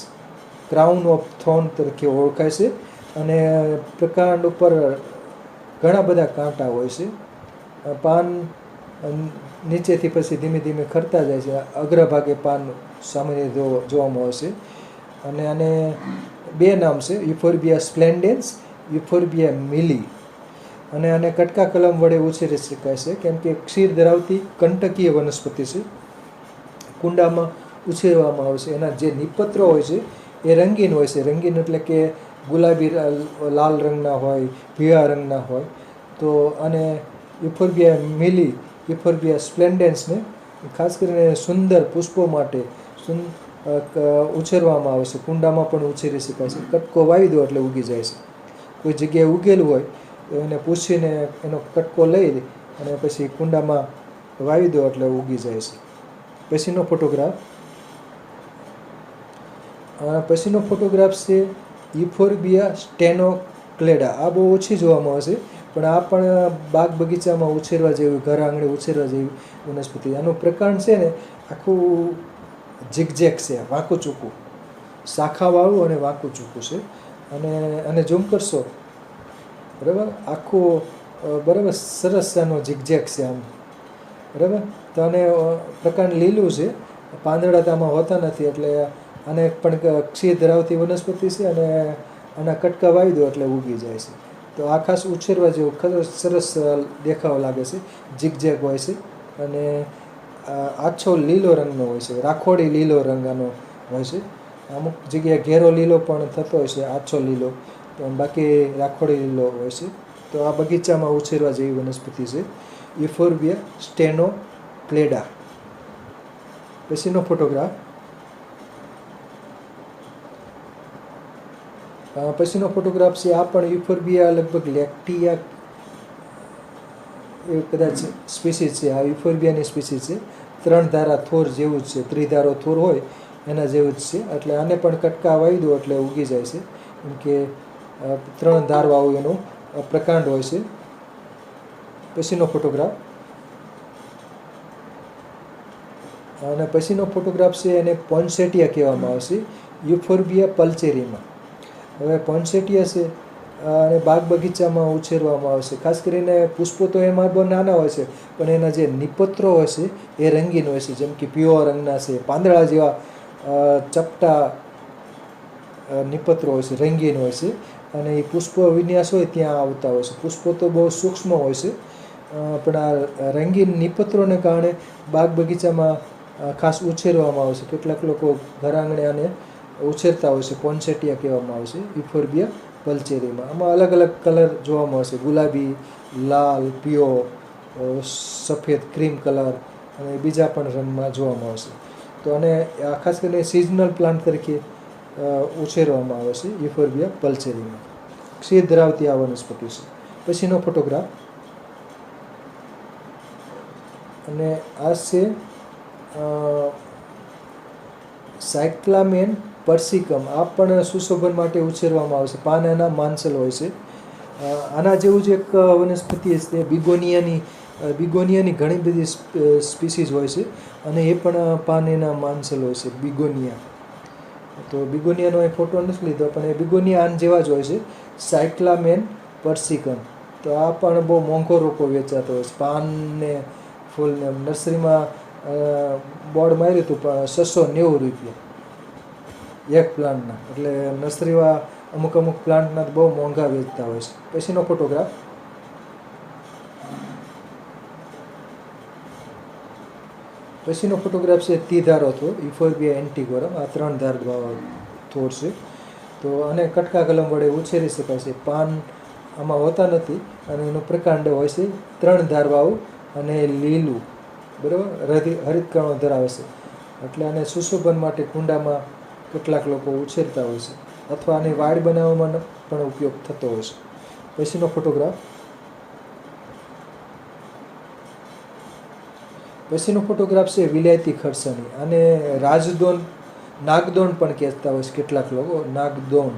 ક્રાઉન ઓફ થોર્ન તરીકે ઓળખાય છે. અને પ્રકાંડ ઉપર ઘણા બધા કાંટા હોય છે. પાન નીચેથી પછી ધીમે ધીમે ખરતા જાય છે. અગ્રભાગે પાન સામાન્ય જોવામાં આવશે. અને આને બે નામ છે, યુફોર્બિયા સ્પ્લેન્ડેન્સ, યુફોર્બિયા મિલી. અને આને કટકા કલમ વડે ઉછેરી શકાય છે, કેમ કે ક્ષીર ધરાવતી કંટકીય વનસ્પતિ છે. કુંડામાં ઉછેરવામાં આવે છે. એના જે નિપત્રો હોય છે એ રંગીન હોય છે. રંગીન એટલે કે ગુલાબી લાલ રંગના હોય, પીળા રંગના હોય. તો અને યુફોર્બિયા મિલી, યુફોર્બિયા સ્પ્લેન્ડેન્સને ખાસ કરીને સુંદર પુષ્પો માટે ઉછેરવામાં આવે છે. કુંડામાં પણ ઉછેરી શકાય છે. કટકો વાવી દો એટલે ઉગી જાય છે. કોઈ જગ્યાએ ઉગેલું હોય તો એને પૂછીને એનો કટકો લઈ અને પછી કુંડામાં વાવી દો એટલે ઉગી જાય છે. પછીનો ફોટોગ્રાફ. પછીનો ફોટોગ્રાફ છે યુફોર્બિયા સ્ટેનોક્લેડા. આ બહુ ઓછી જોવામાં આવે છે, પણ આ પણ બાગ બગીચામાં ઉછેરવા જેવી, ઘર આંગણે ઉછેરવા જેવી વનસ્પતિ. આનું પ્રકાંડ છે ને આખું ઝિગઝેગ છે, વાંકું ચૂકું, શાખાવાળું અને વાંકું ચૂકું છે. અને ઝૂમ કરશો, બરાબર, આખું બરાબર સરસ આનો ઝિગઝેગ છે આમ, બરાબર. તો આને પ્રકાંડ લીલું છે, પાંદડા તો આમાં હોતા નથી. એટલે આને પણ ક્ષીર ધરાવતી વનસ્પતિ છે અને આના કટકા વાવી દો એટલે ઉગી જાય છે. તો આ ખાસ ઉછેરવા જેવું સરસ દેખાવ લાગે છે. ઝિગઝેગ હોય છે અને આછો લીલો રંગનો હોય છે. રાખોડી લીલો રંગ આનો હોય છે. અમુક જગ્યાએ ઘેરો લીલો પણ થતો હોય છે, આછો લીલો, પણ બાકી રાખોડી લીલો હોય છે. તો આ બગીચામાં ઉછેરવા જેવી વનસ્પતિ છે, યુફોર્બિયા સ્ટેનોક્લેડા. પછીનો ફોટોગ્રાફ. પછીનો ફોટોગ્રાફ છે આ પણ યુફોર્બિયા લગભગ લેક્ટિયા એ કદાચ સ્પીસીસ છે. આ યુફોર્બિયાની સ્પીસીસ છે. 3 ધારા થોર જેવું જ છે, ત્રિધારો થોર હોય એના જેવું જ છે. એટલે આને પણ કટકા વાવી દો એટલે ઉગી જાય છે, કેમ કે 3 ધારવાળું એનું પ્રકાંડ હોય છે. પછીનો ફોટોગ્રાફ. અને પછીનો ફોટોગ્રાફ છે એને પોન્સેટિયા કહેવામાં આવશે, યુફોર્બિયા પલ્ચેરીમાં. હવે પોન્સેટિયા છે અને બાગ બગીચામાં ઉછેરવામાં આવશે. ખાસ કરીને પુષ્પો તો એમાં બહુ નાના હોય છે, પણ એના જે નિપત્રો હોય છે એ રંગીન હોય છે, જેમ કે પીળો રંગના છે, પાંદડા જેવા ચપટા નિપત્રો હોય છે, રંગીન હોય છે. અને એ પુષ્પ વિન્યાસ હોય ત્યાં આવતા હોય છે. પુષ્પો તો બહુ સૂક્ષ્મ હોય છે, પણ આ રંગીન નિપત્રોને કારણે બાગ બગીચામાં ખાસ ઉછેરવામાં આવે છે. કેટલાક લોકો ઘર આંગણે આને ઉછેરતા હોય છે. પોન્સેટિયા કહેવામાં આવે છે યુફોર્બિયા પલ્ચેરીમાં. આમાં અલગ અલગ કલર જોવા મળશે, ગુલાબી, લાલ, પીળો, સફેદ, ક્રીમ કલર અને બીજા પણ રંગમાં જોવા મળશે. તો આને ખાસ કરીને સિઝનલ પ્લાન્ટ તરીકે ઉછેરવામાં આવે છે યુફોર્બિયા પલ્ચેરીમાં. ક્ષીર ધરાવતી આ વનસ્પતિ છે. પછીનો ફોટોગ્રાફ. અને આ છે સાયક્લામેન પર્સિકમ. આ પણ સુશોભન માટે ઉછેરવામાં આવે છે. પાન એના માંસલ હોય છે. આના જેવું જ એક વનસ્પતિ છે બિગોનિયાની ઘણી બધી સ્પીસીઝ હોય છે અને એ પણ પાન એના માંસલ હોય છે, બિગોનિયા. તો બિગોનિયાનો એ ફોટો નથી લીધો, પણ એ બિગોનિયા આન જેવા જ હોય છે, સાયક્લામેન પર્સિકમ. તો આ પણ બહુ મોંઘો રોપો વેચાતો હોય છે. પાનને ફૂલને નર્સરીમાં બોર્ડ માર્યું હતું, પણ 690 રૂપિયા એક પ્લાન્ટના. એટલે નર્સરીમાં અમુક પ્લાન્ટના બહુ મોંઘા વેચતા હોય છે. પછીનો ફોટોગ્રાફ. પછીનો ફોટોગ્રાફ છે તીધારો થોર, યુફોર્બિયા એન્ટિગોરમ. આ 3 ધાર થોર છે. તો આને કટકા કલમ વડે ઉછેરી શકાય છે. પાન આમાં હોતા નથી અને એનું પ્રકાંડ હોય છે 3 ધારવાળું અને લીલું, બરાબર, હરિતકણો ધરાવે છે. એટલે આને સુશોભન માટે કુંડામાં કેટલાક લોકો ઉછેરતા હોય છે, અથવા આની વાડ બનાવવામાં પણ ઉપયોગ થતો હોય છે. પછીનો ફોટોગ્રાફ છે વિલાયતી ખરસાની. અને રાજદોન, નાગદોન પણ કહેતા હોય છે કેટલાક લોકો, નાગદોન.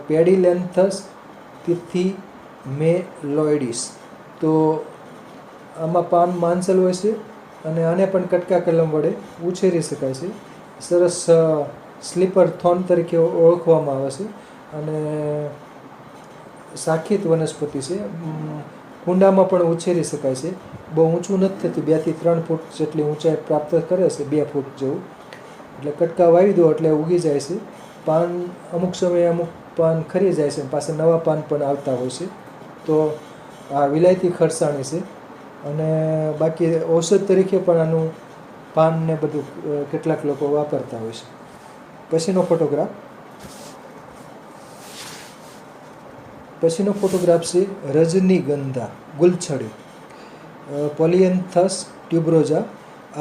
પેડિલેન્થસ પિથિમેલોઇડિસ. તો આમાં પાન માંસલ હોય છે અને આને પણ કટકા કલમ વડે ઉછેરી શકાય છે. સરસ સ્લીપર થોર્ન તરીકે ઓળખવામાં આવે છે અને શાખિત વનસ્પતિ છે. કુંડામાં પણ ઉછેરી શકાય છે. બહુ ઊંચું નથી થતું, 2 થી 3 ફૂટ જેટલી ઊંચાઈ પ્રાપ્ત કરે છે, 2 ફૂટ જેવું. એટલે કટકા વાવી દો એટલે ઉગી જાય છે. પાન અમુક સમયે અમુક પાન ખરી જાય છે, પાછા નવા પાન પણ આવતા હોય છે. તો આ વિલાયતી ખરસાણી છે. અને બાકી ઔષધ તરીકે પણ આનું પાન ને બધું કેટલાક લોકો વાપરતા હોય છે. પછીનો ફોટોગ્રાફ છે રજનીગંધા, ગુલછડી, પોલિયન્થસ ટ્યુબ્રોઝા.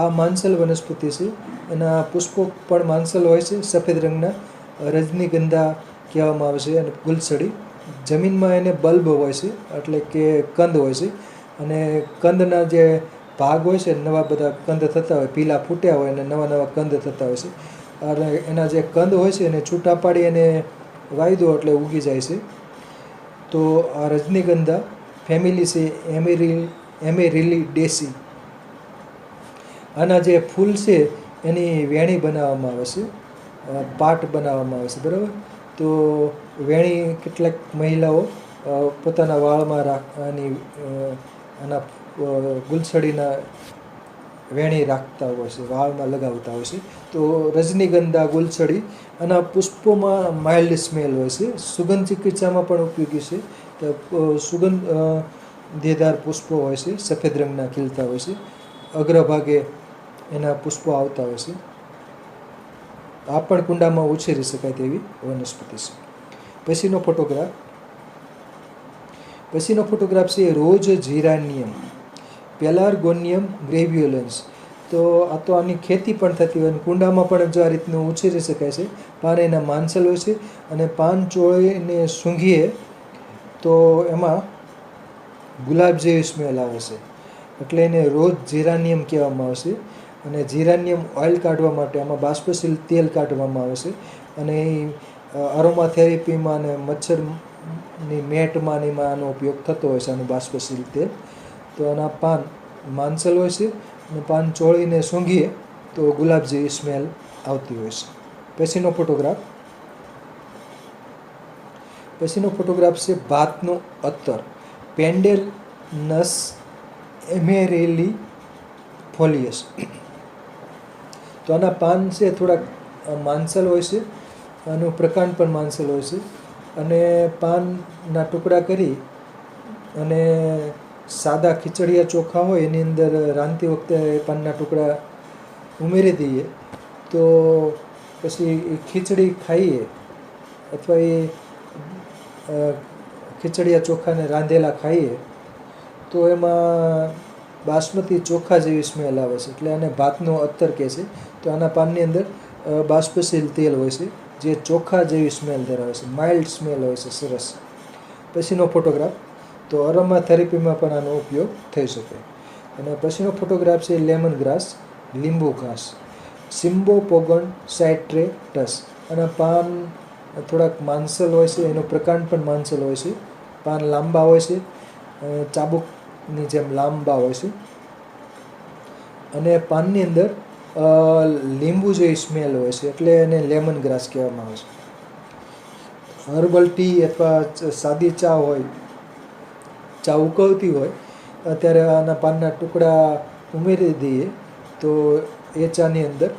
આ માંસલ વનસ્પતિ છે. એના પુષ્પો પણ માંસલ હોય છે, સફેદ રંગના. રજનીગંધા કહેવામાં આવે છે. અને ગુલછડી, જમીનમાં એને બલ્બ હોય છે, એટલે કે કંદ હોય છે. અને કંદના જે ભાગ હોય છે, નવા બધા કંદ થતા હોય, પીલા ફૂટ્યા હોય અને નવા નવા કંદ થતા હોય છે. અને એના જે કંદ હોય છે એને છૂટા પાડી અને વાવી દો એટલે ઉગી જાય છે. તો આ રજનીગંધા ફેમિલી છે એમેરિલિડેસી. આના જે ફૂલ છે એની વેણી બનાવવામાં આવે છે, પાટ બનાવવામાં આવે છે, બરાબર. તો વેણી કેટલાક મહિલાઓ પોતાના વાળમાં આના ગુલછડીના વેણી રાખતા હોય છે, વાળમાં લગાવતા હોય છે. તો રજનીગંધા, ગુલછડી, આના પુષ્પોમાં માઇલ્ડ સ્મેલ હોય છે. સુગંધ ચિકિત્સામાં પણ ઉપયોગી છે. તો સુગંધીદાર પુષ્પો હોય છે, સફેદ રંગના ખીલતા હોય છે. અગ્રભાગે એના પુષ્પો આવતા હોય છે. આ પણ કુંડામાં ઉછેરી શકાય તેવી વનસ્પતિ છે. પછીનો ફોટોગ્રાફ છે રોઝ જીરાનિયમ, પેલાર્ગોનિયમ ગ્રેવ્યુલન્સ. તો આ તો આની ખેતી પણ થતી હોય અને કુંડામાં પણ જો આ રીતનું ઉછેરી શકાય છે. પાન એના માંસલ હોય છે અને પાન ચોળીને સૂંઘીએ તો એમાં ગુલાબ જેવી સ્મેલ આવે છે. એટલે એને રોઝ જીરાનિયમ કહેવામાં આવે છે. અને જીરાનિયમ ઓઇલ કાઢવા માટે આમાં બાષ્પશીલ તેલ કાઢવામાં આવે છે. અને અરોમા થેરેપીમાં અને મચ્છરની મેટમાં આનો ઉપયોગ થતો હોય છે, આનું બાષ્પશીલ તેલ. તો આના પાન માંસલ હોય છે અને પાન ચોળીને સૂંઘીએ તો ગુલાબ જેવી સ્મેલ આવતી હોય છે. પછીનો ફોટોગ્રાફ છે ભાતનો અત્તર, પેન્ડેલનસ એમેરેલિફોલિયસ. તો આના પાન છે થોડાક માંસલ હોય છે, આનું પ્રકાંડ પણ માંસલ હોય છે. અને પાનના ટુકડા કરી અને સાદા ખીચડિયા ચોખા હોય એની અંદર રાંધતી વખતે પાનના ટુકડા ઉમેરી દઈએ તો પછી એ ખીચડી ખાઈએ અથવા એ ખીચડિયા ચોખાને રાંધેલા ખાઈએ તો એમાં બાસમતી ચોખા જેવી સ્મેલ આવે છે. એટલે આને ભાતનો અત્તર કહે છે. તો આના પાનની અંદર બાષ્પશીલ તેલ હોય છે જે ચોખા જેવી સ્મેલ ધરાવે છે, માઇલ્ડ સ્મેલ હોય છે, સરસ. પછીનો ફોટોગ્રાફ, તો અરોમા થેરેપીમાં પણ આનો ઉપયોગ થઈ શકે. અને પછીનો ફોટોગ્રાફ છે લેમન ગ્રાસ, લીંબુ ઘાસ, સિમ્બોપોગન સાઇટ્રેટસ. આના પાન થોડાક માંસલ હોય છે, એનો પ્રકાંડ પણ માંસલ હોય છે. પાન લાંબા હોય છે, ચાબુકની જેમ લાંબા હોય છે. અને પાનની અંદર લીંબુ જેવી સ્મેલ હોય છે, એટલે એને લેમન ગ્રાસ કહેવામાં આવે છે. હર્બલ ટી અથવા સાદી ચા હોય, ચા ઉકળતી હોય ત્યારે આના પાનના ટુકડા ઉમેરી દઈએ તો એ ચાની અંદર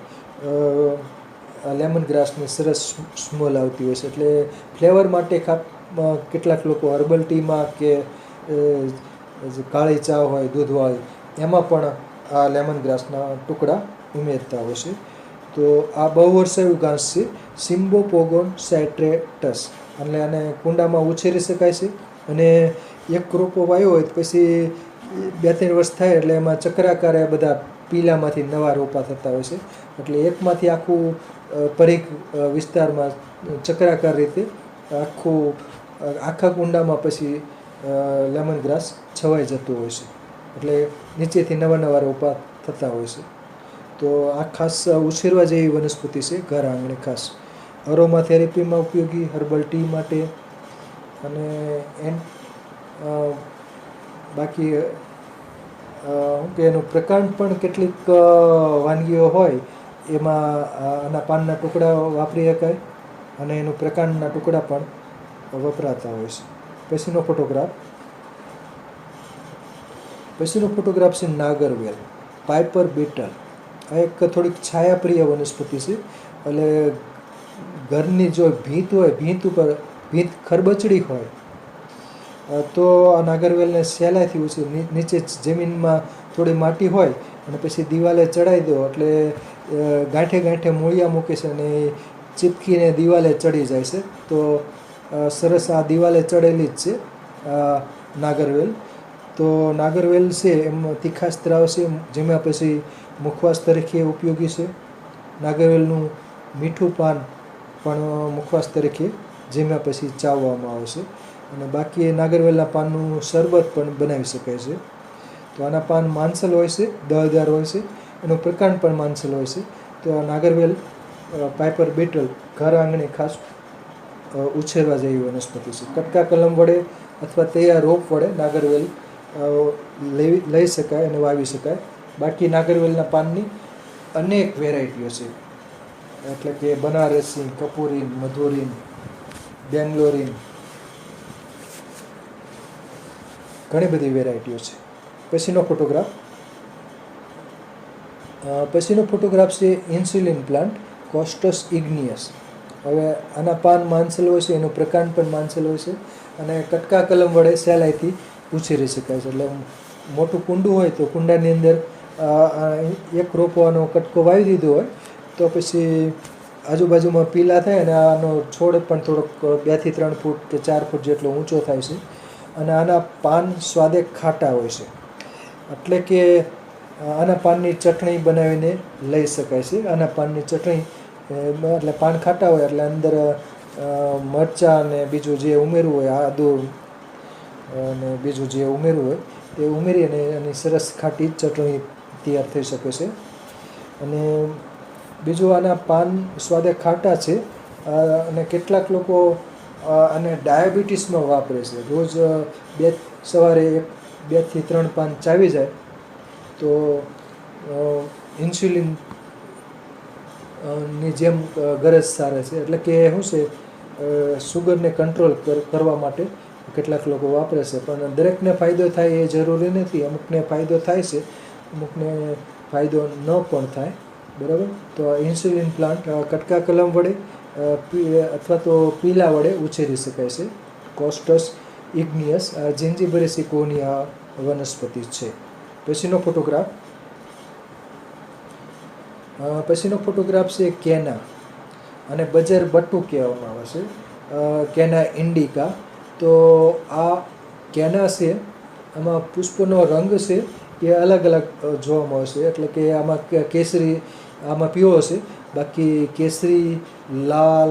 લેમન ગ્રાસની સરસ સ્મેલ આવતી હોય છે. એટલે ફ્લેવર માટે કેટલાક લોકો હર્બલ ટીમાં કે કાળી ચા હોય દૂધવાળી એમાં પણ આ લેમન ગ્રાસના ટુકડા ઉમેરતા હોય છે. તો આ બહુ વર્ષાયું ઘાસ છે, સિમ્બોપોગન સાઇટ્રેટસ. એટલે આને કુંડામાં ઉછેરી શકાય છે. અને એક રોપો વાવ્યો હોય તો પછી 2-3 વર્ષ થાય એટલે એમાં ચક્રાકારે બધા પીલામાંથી નવા રોપા થતા હોય છે. એટલે એકમાંથી આખું પરિઘ વિસ્તારમાં ચક્રાકાર રીતે આખા કુંડામાં પછી લેમન ગ્રાસ છવાઈ જતું હોય છે. એટલે નીચેથી નવા રોપા થતા હોય છે. તો આ ખાસ ઉછેરવા જેવી વનસ્પતિ છે, ઘર આંગણે ખાસ અરોમા થેરેપીમાં ઉપયોગી, હર્બલ ટી માટે, અને બાકી કે એનું પ્રકાંડ પણ કેટલીક વાનગીઓ હોય એમાં આના પાનના ટુકડા વાપરી શકાય, અને એનું પ્રકાંડના ટુકડા પણ વપરાતા હોય છે. પછીનો ફોટોગ્રાફ છે નાગરવેલ, પાઇપર બીટલ. આ એક થોડીક છાયાપ્રિય વનસ્પતિ છે. એટલે ઘરની જો ભીંત હોય, ભીંત ખરબચડી હોય તો આ નાગરવેલને સહેલાઈથી નીચે જમીનમાં થોડી માટી હોય અને પછી દિવાલે ચડાવી દો એટલે ગાંઠે મૂળિયા મૂકે છે અને ચીપકીને દિવાલે ચડી જાય છે. તો સરસ આ દિવાલે ચડેલી જ છે નાગરવેલ. તો નાગરવેલ છે એમ તીખા સ્ત્રાવ છે, જેમાં પછી મુખવાસ તરીકે ઉપયોગી છે. નાગરવેલનું મીઠું પાન પણ મુખવાસ તરીકે જેમાં પછી ચાવવામાં આવે છે. અને બાકી નાગરવેલના પાનનું શરબત પણ બનાવી શકાય છે. તો આના પાન માંસલ હોય છે, દળદાર હોય છે, એનું પ્રકાંડ પણ માંસલ હોય છે. તો આ નાગરવેલ પાઇપર બીટલ ઘર આંગણે ખાસ ઉછેરવા જેવી વનસ્પતિ છે. કટકા કલમ વડે અથવા તૈયાર રોપ વડે નાગરવેલ લઈ શકાય અને વાવી શકાય. બાકી નાગરવેલના પાનની અનેક વેરાયટીઓ છે, એટલે કે બનારસી, કપૂરીન, મધુરીન, બેંગ્લોરીન, ઘણી બધી વેરાયટીઓ છે. પછીનો ફોટોગ્રાફ છે ઇન્સ્યુલિન પ્લાન્ટ, કોસ્ટસ ઇગ્નિયસ. હવે આના પાન માંસલ હોય છે, એનું પ્રકાંડ પણ માંસલ હોય છે, અને કટકા કલમ વડે સહેલાઈથી ઉછેરી શકાય છે. એટલે મોટું કુંડું હોય તો કુંડાની અંદર એક રોપવાનો કટકો વાવી દીધો હોય તો પછી આજુબાજુમાં પીલા થાય અને આનો છોડ પણ થોડોક 2 થી 3 ફૂટ કે 4 ફૂટ જેટલો ઊંચો થાય છે. અને આના પાન સ્વાદે ખાટા હોય છે, એટલે કે આના પાનની ચટણી બનાવીને લઈ શકાય છે. આના પાનની ચટણી એટલે પાન ખાટા હોય એટલે અંદર મરચાં અને બીજું જે ઉમેરવું હોય, આદુ અને બીજું જે ઉમેરવું હોય એ ઉમેરી અને એની સરસ ખાટી ચટણી તૈયાર થઈ શકે છે. અને બીજું આના પાન સ્વાદે ખાટા છે, અને કેટલાક લોકો આને ડાયાબિટીસમાં વાપરે છે. રોજ સવારે 2 થી 3 પાન ચાવી જાય તો ઇન્સ્યુલિન ની જેમ ગરજ સારે છે. એટલે કે શું છે, સુગરને કંટ્રોલ કરવા માટે કેટલાક લોકો વાપરે છે. પણ દરેકને ફાયદો થાય એ જરૂરી નથી. અમુકને ફાયદો થાય છે, અમુકને ફાયદો ન પણ થાય. બરાબર. તો ઇન્સ્યુલિન પ્લાન્ટ કટકા કલમ વડે અથવા તો પીલા વડે ઉછેરી શકાય છે. કોસ્ટસ ઇગ્નિયસ જિન્જીબરેસી કોની આ વનસ્પતિ છે. પછીનો ફોટોગ્રાફ છે કેના, અને બજર બટ્ટુ કહેવામાં આવે છે, કેના ઇન્ડિકા. તો આ કેના છે, આમાં પુષ્પનો રંગ છે એ અલગ જોવા મળે છે. એટલે કે આમાં કેસરી, આમાં પીળો છે, બાકી કેસરી, લાલ,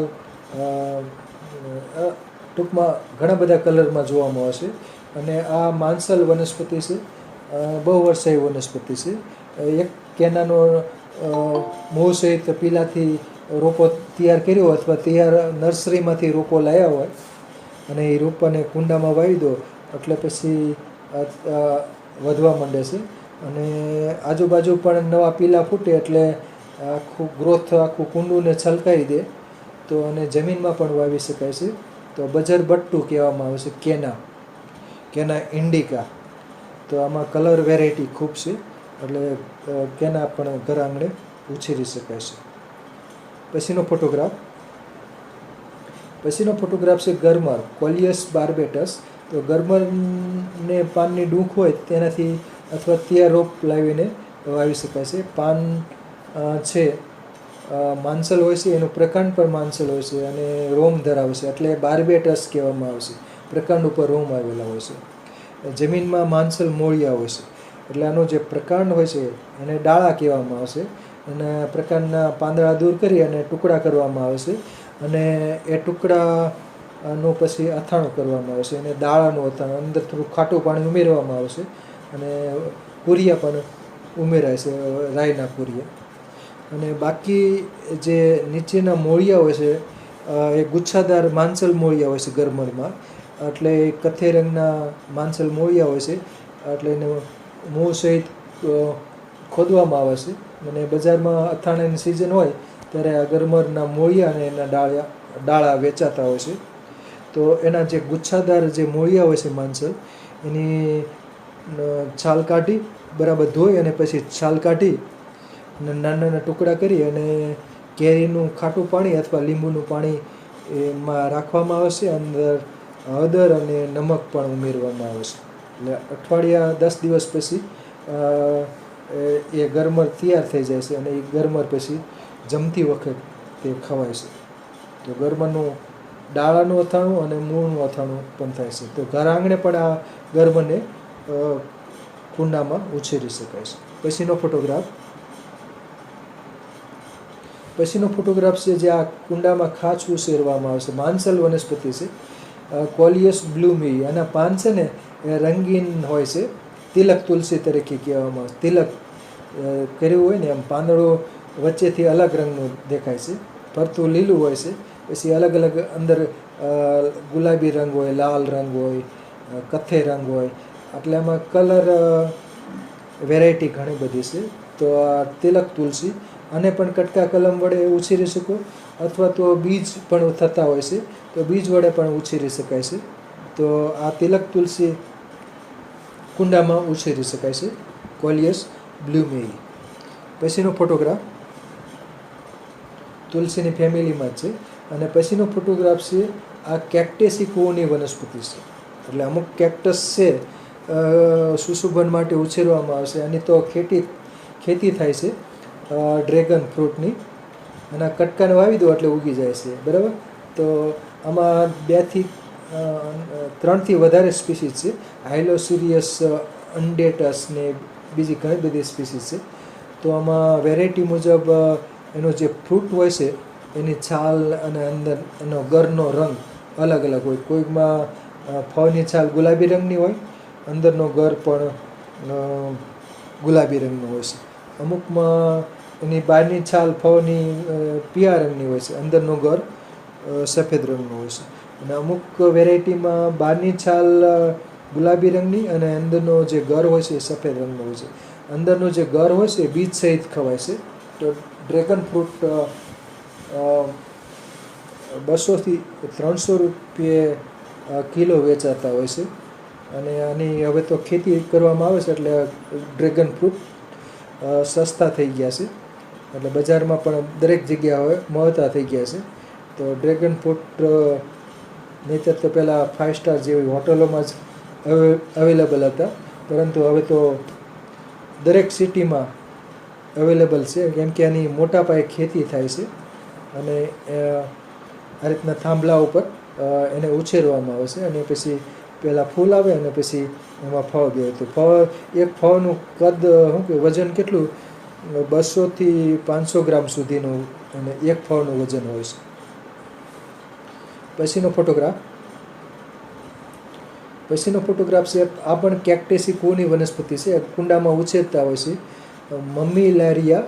ટૂંકમાં ઘણા બધા કલરમાં જોવા મળે છે. અને આ માંસલ વનસ્પતિ છે, બહુ વર્ષાયી વનસ્પતિ છે. એક કેનાનો મૂળ સહિત પીલાથી રોપો તૈયાર કર્યો હોય અથવા તૈયાર નર્સરીમાંથી રોપો લાવ્યા હોય અને એ રોપાને કુંડામાં વાવી દો એટલે પછી વધવા માંડે છે. અને આજુબાજુ પણ નવા પીલા ફૂટે એટલે આખું કુંડુંને છલકાઈ દે. તો અને જમીનમાં પણ વાવી શકાય છે. તો બજર બટ્ટુ કહેવામાં આવે છે કેના ઇન્ડિકા. તો આમાં કલર વેરાયટી ખૂબ છે, એટલે કેના પણ ઘર આંગણે ઉછેરી શકાય છે. પછીનો ફોટોગ્રાફ છે ગરમર, કોલિયસ બાર્બેટસ. તો ગરમરને પાનની ડૂંખ હોય તેનાથી અથવા તૈયાર રોપ લાવીને વાવી શકાય છે. પાન છે માંસલ હોય છે, એનું પ્રકાંડ પણ માંસલ હોય છે અને રોમ ધરાવે છે, એટલે બાર્બેટસ કહેવામાં આવે છે. પ્રકાંડ ઉપર રોમ આવેલા હોય છે. જમીનમાં માંસલ મૂળિયા હોય છે. એટલે આનો જે પ્રકાંડ હોય છે એને ડાળા કહેવામાં આવે છે. અને પ્રકાંડના પાંદડા દૂર કરી અને ટુકડા કરવામાં આવે છે. અને એ ટુકડાનું પછી અથાણું કરવામાં આવે છે. અને દાળાનું અથાણું, અંદર થોડું ખાટું પાણી ઉમેરવામાં આવે છે. અને પૂરિયા પણ ઉમેરાય છે, રાઈના પૂરિયા. અને બાકી જે નીચેના મૂળિયા હોય છે એ ગુચ્છાદાર માંસલ મૂળિયા હોય છે ગરમરમાં. એટલે એ કથ્થઈ રંગના માંસલ મૂળિયા હોય છે. એટલે એને મૂળ સહિત ખોદવામાં આવે છે. અને બજારમાં અથાણાની સિઝન હોય ત્યારે આ ગરમરના મૂળિયા અને એના ડાળા વેચાતા હોય છે. તો એના જે ગુચ્છાદાર જે મૂળિયા હોય છે માંસલ, એની છાલ કાઢી બરાબર ધોઈ અને પછી છાલ કાઢી અને નાના નાના ટુકડા કરી અને કેરીનું ખાટું પાણી અથવા લીંબુનું પાણી એમાં રાખવામાં આવે છે. અંદર હળદર અને નમક પણ ઉમેરવામાં આવે છે. એટલે અઠવાડિયા 10 દિવસ પછી એ ગરમર તૈયાર થઈ જાય છે. અને એ ગરમર પછી જમતી વખત તે ખવાય છે. તો ગરમરનું ડાળાનું અથાણું અને મૂળનું અથાણું પણ થાય છે. તો ઘર આંગણે પણ આ ગરમને કુંડામાં ઉછેરી શકાય છે. પછીનો ફોટોગ્રાફ છે જે આ કુંડામાં ખાસ ઉછેરવામાં આવે છે. માંસલ વનસ્પતિ છે, કોલિયસ બ્લુમી. આના પાન છે ને એ રંગીન હોય છે. તિલક તુલસી તરીકે કહેવામાં આવે છે. તિલક કર્યું હોય ને એમ પાંદડો વચ્ચેથી અલગ રંગનું દેખાય છે. ફરતું લીલું હોય છે. પછી અલગ અલગ અંદર ગુલાબી રંગ હોય, લાલ રંગ હોય, કથ્થઈ રંગ હોય. એટલે આમાં કલર વેરાયટી ઘણી બધી છે. તો આ તિલક તુલસી, આને પણ કટકા કલમ વડે ઉછેરી શકો અથવા તો બીજ પણ થતા હોય છે, તો બીજ વડે પણ ઉછેરી શકાય છે. તો આ તિલક તુલસી કુંડામાં ઉછેરી શકાય છે, કોલિયસ બ્લુમેઈ. પછીનો ફોટોગ્રાફ તુલસીની ફેમિલીમાં જ છે. અને પછીનો ફોટોગ્રાફ છે આ કેક્ટેસી કુઓની વનસ્પતિ છે. એટલે અમુક કેક્ટસ છે સુશોભન માટે ઉછેરવામાં આવે છે. આની તો ખેતી થાય છે ડ્રેગન ફ્રૂટની. એના કટકાને વાવી દો એટલે ઉગી જાય છે, બરાબર. તો આમાં 3થી વધારે સ્પીસીસ છે. હાઇલોસિરિયસ અનડેટસ ને બીજી ઘણી બધી સ્પીસીસ છે. તો આમાં વેરાયટી મુજબ એનો જે ફ્રૂટ હોય છે એની છાલ અને અંદર એનો ગરનો રંગ અલગ અલગ હોય. કોઈકમાં ફળની છાલ ગુલાબી રંગની હોય, અંદરનો ગર પણ ગુલાબી રંગનો હોય છે. અમુકમાં એની બહારની છાલ ફળની પીળા રંગની હોય છે, અંદરનો ગર સફેદ રંગનો હોય છે. અને અમુક વેરાયટીમાં બહારની છાલ ગુલાબી રંગની અને અંદરનો જે ગર હોય છે એ સફેદ રંગનો હોય છે. અંદરનો જે ગર હોય છે એ બીજ સહિત ખવાય છે. તો ડ્રેગન ફ્રૂટ 200થી 300 રૂપિયે કિલો વેચાતા હોય છે. અને આની હવે તો ખેતી કરવામાં આવે છે એટલે ડ્રેગન ફ્રૂટ સસ્તા થઈ ગયા છે. એટલે બજારમાં પણ દરેક જગ્યાએ હવે મળતા થઈ ગયા છે. તો ડ્રેગન ફ્રૂટ નહીંતર તો પહેલાં 5 સ્ટાર જેવી હોટલોમાં જ અવેલેબલ હતા, પરંતુ હવે તો દરેક સિટીમાં અવેલેબલ છે. કેમ કે આની મોટા પાયે ખેતી થાય છે. અને આ રીતના થાંભલા ઉપર એને ઉછેરવામાં આવે છે. અને પછી પહેલાં ફૂલ આવે અને પછી એમાં ફળ દે. તો એક ફળનું કદ વજન કેટલું 200થી 500 ગ્રામ સુધીનું અને એક ફળનું વજન હોય છે. પછીનો ફોટોગ્રાફ છે આ પણ કેક્ટેસી કુઓની વનસ્પતિ છે. કુંડામાં ઉછેરતા હોય છે. મમ્મીલારિયા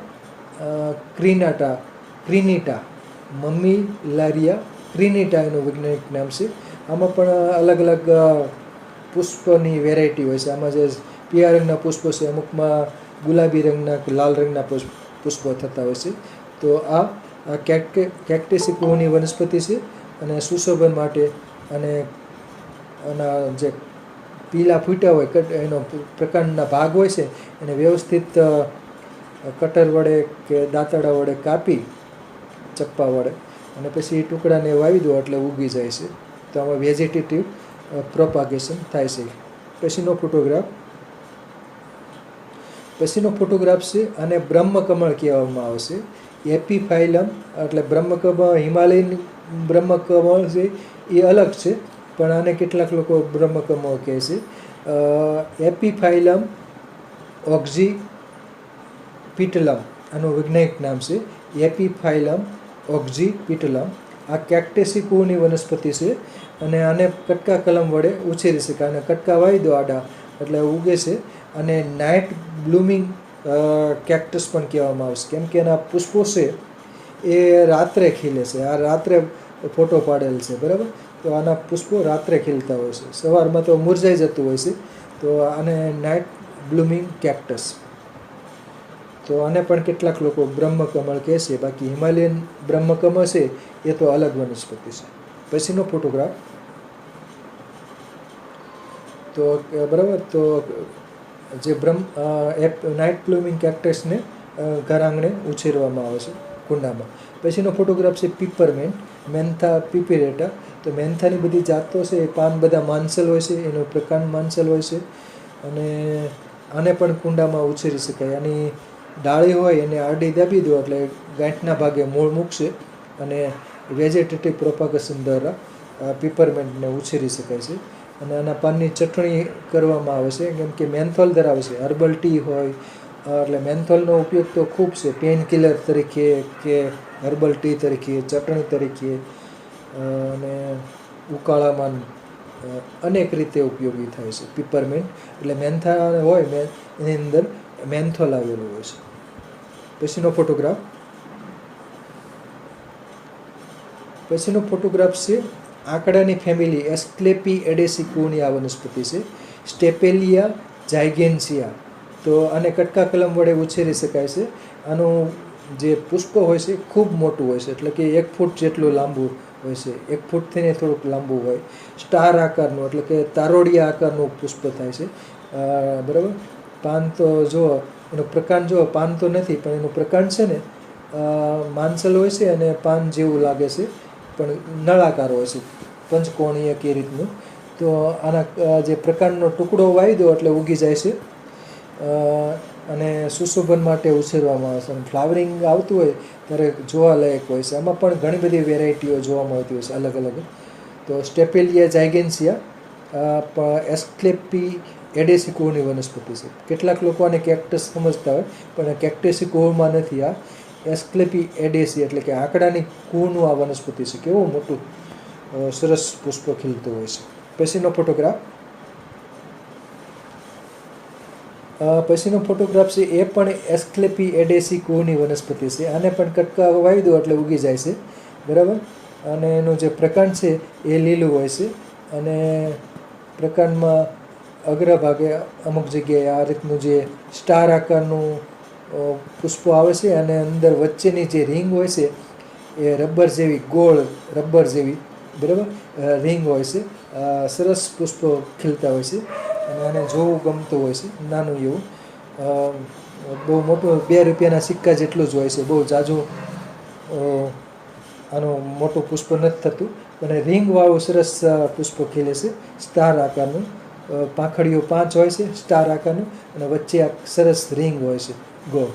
ક્રિનિટા એનું વૈજ્ઞાનિક નામ છે. આમાં પણ અલગ અલગ પુષ્પની વેરાયટી હોય છે. આમાં જે પીળા રંગના પુષ્પો છે, અમુકમાં ગુલાબી રંગના કે લાલ રંગના પુષ્પો થતા હોય છે. તો આ કેક્ટેસી કુઓની વનસ્પતિ છે. અને સુશોભન માટે અને એના જે પીલા ફૂટ્યા હોય એનો પ્રકાંડના ભાગ હોય છે એને વ્યવસ્થિત કટર વડે કે દાંતરડા વડે કાપી ચપ્પા વડે અને પછી ટુકડાને વાવી દો એટલે ઉગી જાય છે. તો આમાં વેજીટેટિવ પ્રોપાગેશન થાય છે. પછીનો ફોટોગ્રાફ છે અને બ્રહ્મકમળ કહેવામાં આવે છે. એપીફાઇલમ એટલે બ્રહ્મકમળ, હિમાલયન બ્રહ્મકમળ છે એ અલગ છે, પણ આને કેટલાક લોકો બ્રહ્મકમળ કહે છે. એપીફાઇલમ ઓક્ઝીપિટલમ, આનું વૈજ્ઞાનિક નામ છે એપીફાઇલમ ઓક્ઝીપિટલમ. આ કેક્ટેસી કુળની વનસ્પતિ છે અને આને કટકા કલમ વડે ઉછેરી શકાય, અને કટકા વાવી દો આડા એટલે ઉગે છે. અને નાઇટ બ્લૂમિંગ કેક્ટસ પણ કહેવામાં આવશે, કેમ કે એના પુષ્પો છે એ રાત્રે ખીલે છે. આ રાત્રે ફોટો પાડેલ છે, બરાબર. તો આના પુષ્પો રાત્રે ખીલતા હોય છે, સવારમાં તો મુરઝાઈ જતું હોય છે. તો આને નાઇટ બ્લૂમિંગ કેક્ટસ. તો આને પણ કેટલાક લોકો બ્રહ્મકમળ કહે છે, બાકી હિમાલયન બ્રહ્મકમળ છે એ તો અલગ વનસ્પતિ છે. પછીનો ફોટોગ્રાફ. તો બરાબર, તો જે નાઇટ બ્લૂમિંગ કેક્ટસને ઘર આંગણે ઉછેરવામાં આવે છે કુંડામાં. પછીનો ફોટોગ્રાફ છે પીપરમેન્ટ, મેન્થા પીપેરેટા. તો મેન્થાની બધી જાતો છે એ પાન બધા માનસલ હોય છે, એનો પ્રકાંડ માનસલ હોય છે, અને આને પણ કુંડામાં ઉછેરી શકાય. આની ડાળી હોય એને આડી દાબી દો એટલે ગાંઠના ભાગે મૂળ મૂકશે, અને વેજીટેટિવ પ્રોપાગેશન દ્વારા પીપરમેન્ટને ઉછેરી શકાય છે. અને આના પાનની ચટણી કરવામાં આવે છે, કેમ કે મેન્થોલ ધરાવે છે. હર્બલ ટી હોય એટલે મેન્થોલનો ઉપયોગ તો ખૂબ છે, પેઇન કિલર તરીકે કે હર્બલ ટી તરીકે, ચટણી તરીકે, અને ઉકાળામાં અનેક રીતે ઉપયોગી થાય છે પીપરમેન્ટ. એટલે મેન્થા હોય એની અંદર મેન્થોલ આવેલું હોય છે. પછીનો ફોટોગ્રાફ. પછીનો ફોટોગ્રાફ છે આંકડાની ફેમિલી એસ્ક્લેપી એડેસી કુળની આ વનસ્પતિ છે, સ્ટેપેલિયા જાઇગેન્સિયા. તો આને કટકા કલમ વડે ઉછેરી શકાય છે. આનું જે પુષ્પ હોય છે ખૂબ મોટું હોય છે, એટલે કે 1 ફૂટ જેટલું લાંબુ હોય છે, 1 ફૂટથી થોડુંક લાંબુ હોય. સ્ટાર આકારનું, એટલે કે તારોડિયા આકારનું પુષ્પ થાય છે, બરાબર. પાન તો જુઓ, એનું પ્રકાંડ જુઓ, પાન તો નથી પણ એનું પ્રકાંડ છે ને માનસલ હોય છે, અને પાન જેવું લાગે છે પણ નળાકાર હોય છે, પંચકોણીય કે રીતનું. તો આના જે પ્રકાંડનો ટુકડો વાવી દો એટલે ઉગી જાય છે, અને સુશોભન માટે ઉછેરવામાં આવે છે. અને ફ્લાવરિંગ આવતું હોય ત્યારે જોવાલાયક હોય છે. આમાં પણ ઘણી બધી વેરાયટીઓ જોવા મળતી હોય છે અલગ અલગ. તો સ્ટેપેલિયા જાઇગેન્સિયા એસ્ક્લેપી એડેસી કુળની વનસ્પતિ છે. કેટલાક લોકો આને કેક્ટસ સમજતા હોય, પણ કેક્ટેસી કુળમાં નથી. આ એસ્ક્લેપી એડેસી એટલે કે આંકડાની કુળનું આ વનસ્પતિ છે. કેવું મોટું સરસ પુષ્પ ખીલતું હોય છે. પછીનો ફોટોગ્રાફ. પછીનો ફોટોગ્રાફ છે એ પણ એસ્ક્લેપી એડેસી કુળની વનસ્પતિ છે. આને પણ કટકા વાવી દો એટલે ઉગી જાય છે, બરાબર. અને એનું જે પ્રકાંડ છે એ લીલું હોય છે, અને પ્રકાંડમાં અગ્રભાગે અમુક જગ્યાએ આ રીતનું જે સ્ટાર આકારનું પુષ્પો આવે છે, અને અંદર વચ્ચેની જે રિંગ હોય છે એ રબર જેવી, ગોળ રબર જેવી, બરાબર, રિંગ હોય છે. સરસ પુષ્પો ખીલતા હોય છે, અને આને જોવું ગમતું હોય છે. નાનું એવું, બહુ મોટું 2 રૂપિયાના સિક્કા જેટલું જ હોય છે, બહુ જાજુ આનું મોટું પુષ્પ નથી થતું. અને રિંગવાળું સરસ પુષ્પ ખીલે છે, સ્ટાર આકારનું. પાંખડીઓ 5 હોય છે સ્ટાર આકારનું, અને વચ્ચે આ સરસ રિંગ હોય છે, ગોળ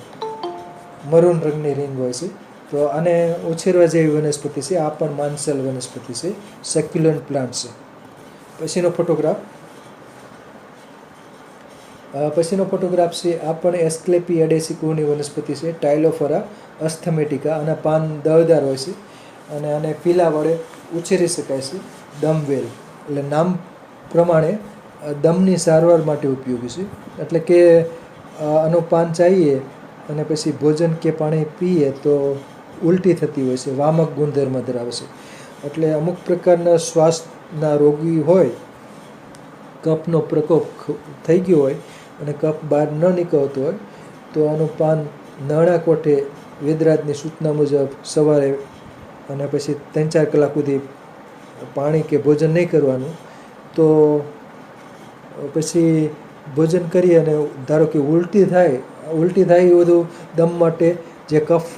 મરૂન રંગની રિંગ હોય છે. તો આને ઉછેરવા જેવી વનસ્પતિ છે. આ પણ માનસલ વનસ્પતિ છે, સેક્યુલન્ટ પ્લાન્ટ છે. પછીનો ફોટોગ્રાફ. પછીનો ફોટોગ્રાફ છે આ પણ એસ્ક્લેપી એડેસી કુળની વનસ્પતિ છે, ટાઇલોફોરા અસ્થમેટિકા. આના પાન દળદાર હોય છે, અને આને પીલા વડે ઉછેરી શકાય છે. દમવેલ એટલે નામ પ્રમાણે દમની સારવાર માટે ઉપયોગી છે. એટલે કે આનું પાન ચાવીએ અને પછી ભોજન કે પાણી પીએ તો ઉલટી થતી હોય છે, વામક ગુણધર્મ ધરાવે છે. એટલે અમુક પ્રકારના શ્વાસના રોગી હોય, કફનો પ્રકોપ થઈ ગયો હોય અને કફ બહાર ન નીકળતો હોય, તો આનું પાન નરણા કોઠે વેદરાજની સૂચના મુજબ સવારે અને પછી 3-4 કલાક સુધી પાણી કે ભોજન નહીં કરવાનું. તો પછી ભોજન કરી અને ધારો કે ઉલટી થાય એ બધું દમ માટે, જે કફ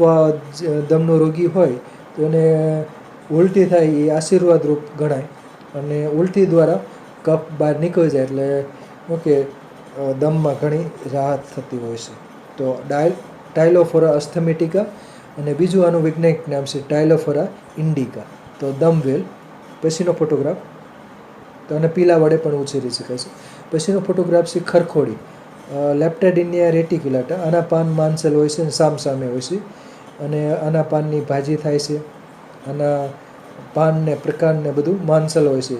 દમનો રોગી હોય તો એને ઉલટી થાય એ આશીર્વાદરૂપ ગણાય, અને ઉલટી દ્વારા કફ બહાર નીકળી જાય એટલે ઓકે દમમાં ઘણી રાહત થતી હોય છે. તો ટાઇલોફોરા અસ્થમેટિકા, અને બીજું આનું વૈજ્ઞાનિક નામ છે ટાઇલોફોરા ઇન્ડિકા. તો દમવેલ. પછીનો ફોટોગ્રાફ. તો આને પીલા વડે પણ ઉછેરી શકાય છે. પછીનો ફોટોગ્રાફ છે ખરખોડી, લેપ્ટાડિનિયા રેટિક્યુલાટા. આના પાન માંસલ હોય છે અને સામસામે હોય છે, અને આના પાનની ભાજી થાય છે. આના પાનને પ્રકારને બધું માંસલ હોય છે,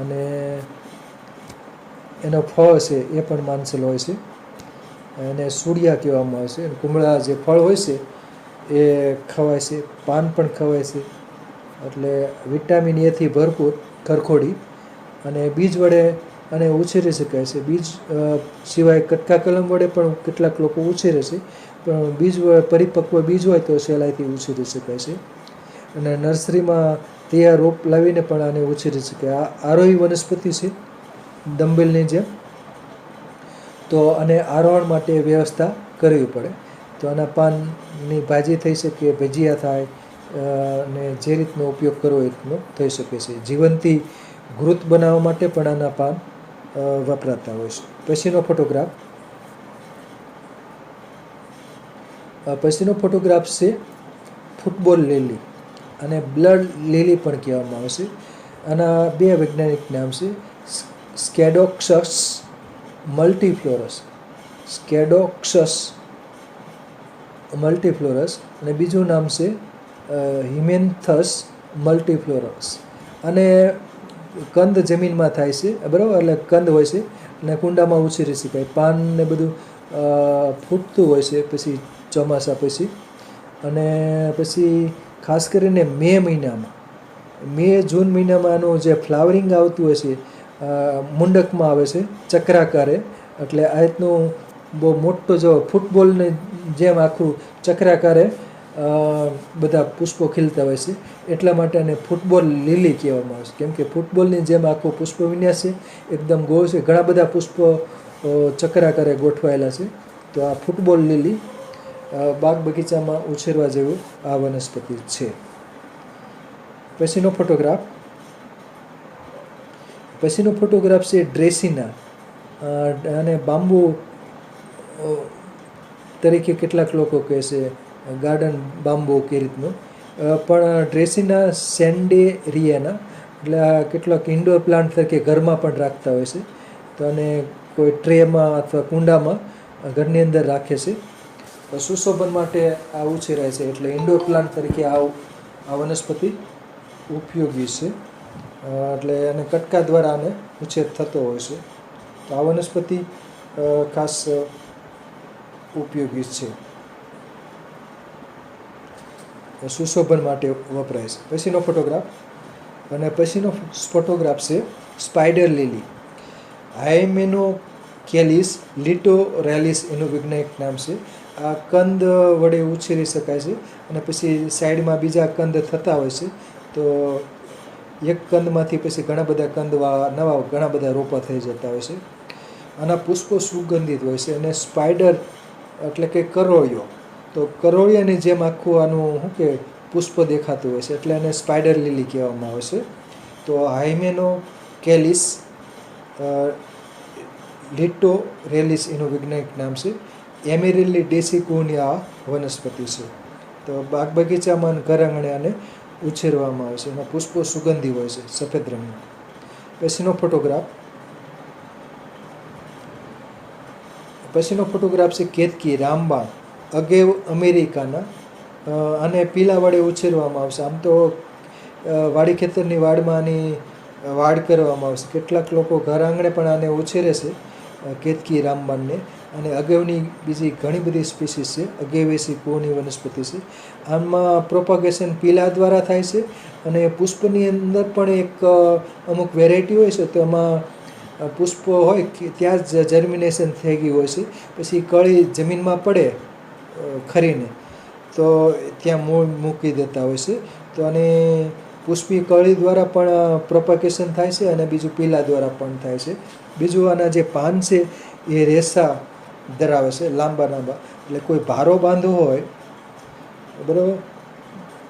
અને એનો ફળ છે એ પણ માંસલ હોય છે. એને સૂડિયા કહેવામાં આવે છે. કુમળા જે ફળ હોય છે એ ખવાય છે, પાન પણ ખવાય છે. એટલે વિટામિન એથી ભરપૂર ખરખોડી. અને બીજ વડે આને ઉછેરી શકાય છે. બીજ સિવાય કટકા કલમ વડે પણ કેટલાક લોકો ઉછેરે છે, પણ બીજ પરિપક્વ બીજ હોય તો સહેલાઈથી ઉછેરી શકાય છે. અને નર્સરીમાં તૈયાર રોપ લાવીને પણ આને ઉછેરી શકાય. આ આરોહી વનસ્પતિ છે, ડંબેલની જેમ. તો આને આરોહણ માટે વ્યવસ્થા કરવી પડે. તો આના પાનની ભાજી થઈ શકે, ભજીયા થાય, અને જે રીતનો ઉપયોગ કરવો એ રીતનો થઈ શકે છે. જીવંતી ઘૃત બનાવવા માટે પણ આના પાન વપરાતા હોય છે. પછીનો ફોટોગ્રાફ છે ફૂટબોલ લીલી, અને બ્લડ લીલી પણ કહેવામાં આવે છે. આના બે વૈજ્ઞાનિક નામ છે, સ્કેડોક્સસ મલ્ટીફ્લોરસ, સ્કેડોક્સસ મલ્ટીફ્લોરસ, અને બીજું નામ છે હિમેન્થસ મલ્ટીફ્લોરસ. અને કંદ જમીનમાં થાય છે, બરાબર, એટલે કંદ હોય છે અને કુંડામાં ઉછેરી શકાય. પાન ને બધું ફૂટતું હોય છે પછી ચોમાસા પછી. અને પછી ખાસ કરીને મે જૂન મહિનામાં આનું જે ફ્લાવરિંગ આવતું હોય છે, મુંડકમાં આવે છે ચક્રાકારે. એટલે આ રીતનું બહુ મોટો જો ફૂટબોલની જેમ આખું ચક્રાકારે બધા પુષ્પો ખીલતા હોય છે. એટલા માટે આને ફૂટબોલ લીલી કહેવામાં આવે છે, કેમ કે ફૂટબોલની જેમ આખો પુષ્પ વિન્યાસ છે, એકદમ ગોળ છે, ઘણા બધા પુષ્પો ચક્રાકારે ગોઠવાયેલા છે. તો આ ફૂટબોલ લીલી બાગ બગીચામાં ઉછેરવા જેવું આ વનસ્પતિ છે. પછીનો ફોટોગ્રાફ છે ડ્રેસિના. અને બાંબુ તરીકે કેટલાક લોકો કહે છે, ગાર્ડન બાંબુ કે રીતનું. પણ ડ્રેસિના સેન્ડેરિયાના, એટલે આ કેટલાક ઇન્ડોર પ્લાન્ટ તરીકે ઘરમાં પણ રાખતા હોય છે. તો આને કોઈ ટ્રેમાં અથવા કુંડામાં ઘરની અંદર રાખે છે. સુશોભન માટે આ ઉછેરાય છે, એટલે ઇન્ડોર પ્લાન્ટ તરીકે આ વનસ્પતિ ઉપયોગી છે. એટલે આને કટકા દ્વારા આને ઉછેર થતો હોય છે. તો આ વનસ્પતિ ખાસ ઉપયોગી છે, સુશોભન માટે વપરાય છે. પછીનો ફોટોગ્રાફ છે સ્પાઈડર લીલી, હાયમેનોકેલિસ લિટોરેલિસ એનું વૈજ્ઞાનિક નામ છે. આ કંદ વડે ઉછેરી શકાય છે, અને પછી સાઈડમાં બીજા કંદ થતા હોય છે. તો એક કંદમાંથી પછી ઘણા બધા નવા ઘણા બધા રોપા થઈ જતા હોય છે. આના પુષ્પો સુગંધિત હોય છે, અને સ્પાઈડર એટલે કે કરોળિયો, તો કરોળિયાની જેમ આખું આનું શું કે પુષ્પ દેખાતું હોય છે, એટલે એને સ્પાઈડર લીલી કહેવામાં આવે છે. તો હાયમેનોકેલિસ લિટોરેલિસ એનું વૈજ્ઞાનિક નામ છે. એમેરિલી ડેસિકોની આ વનસ્પતિ છે. તો બાગ બગીચામાં ઘર આંગણે આને ઉછેરવામાં આવે છે. એના પુષ્પો સુગંધી હોય છે, સફેદ રંગના. પછીનો ફોટોગ્રાફ છે કેતકી રામબાણ, અગેવ અમેરિકાના. આને પીલા વડે ઉછેરવામાં આવશે. આમ તો વાડી ખેતરની વાડમાં આની વાડ કરવામાં આવશે. કેટલાક લોકો ઘર આંગણે પણ આને ઉછેરે છે, કેતકી રામબાણને. અને અગેવની બીજી ઘણી બધી સ્પીસીસ છે, અગેવેસી કોની વનસ્પતિ છે. આમાં પ્રોપગેશન પીલા દ્વારા થાય છે, અને પુષ્પની અંદર પણ એક અમુક વેરાયટી હોય છે, તો એમાં પુષ્પ હોય ત્યાં જ જર્મિનેશન થઈ ગયું હોય છે. પછી કળી જમીનમાં પડે ખરીને તો ત્યાં મૂળ મૂકી દેતા હોય છે. તો આને પુષ્પી કળી દ્વારા પણ પ્રોપગેશન થાય છે, અને બીજું પીલા દ્વારા પણ થાય છે. બીજું આના જે પાન છે એ રેસા ધરાવે છે, લાંબા. એટલે કોઈ ભારો બાંધવો હોય, બરાબર,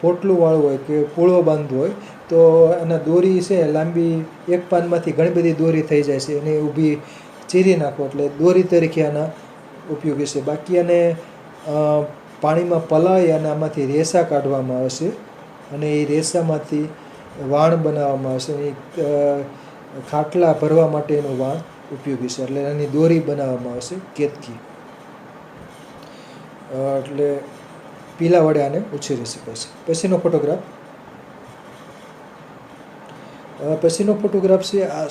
પોટલું વાળવું હોય કે પૂળો બાંધવો હોય, તો આના દોરી છે લાંબી, એક પાનમાંથી ઘણી બધી દોરી થઈ જાય છે, એને ઊભી ચીરી નાખો એટલે દોરી તરીકે આના ઉપયોગી છે. બાકી આને પાણીમાં પલાળી અને આમાંથી રેસા કાઢવામાં આવે છે, અને એ રેસામાંથી વાણ બનાવવામાં આવે છે. ખાટલા ભરવા માટેનું વાણ ઉપયોગી છે. એટલે એની દોરી બનાવવામાં આવે છે કેતકી. એટલે પીલા વડે આને ઉછેરી શકાય છે. પછીનો ફોટોગ્રાફ છે આ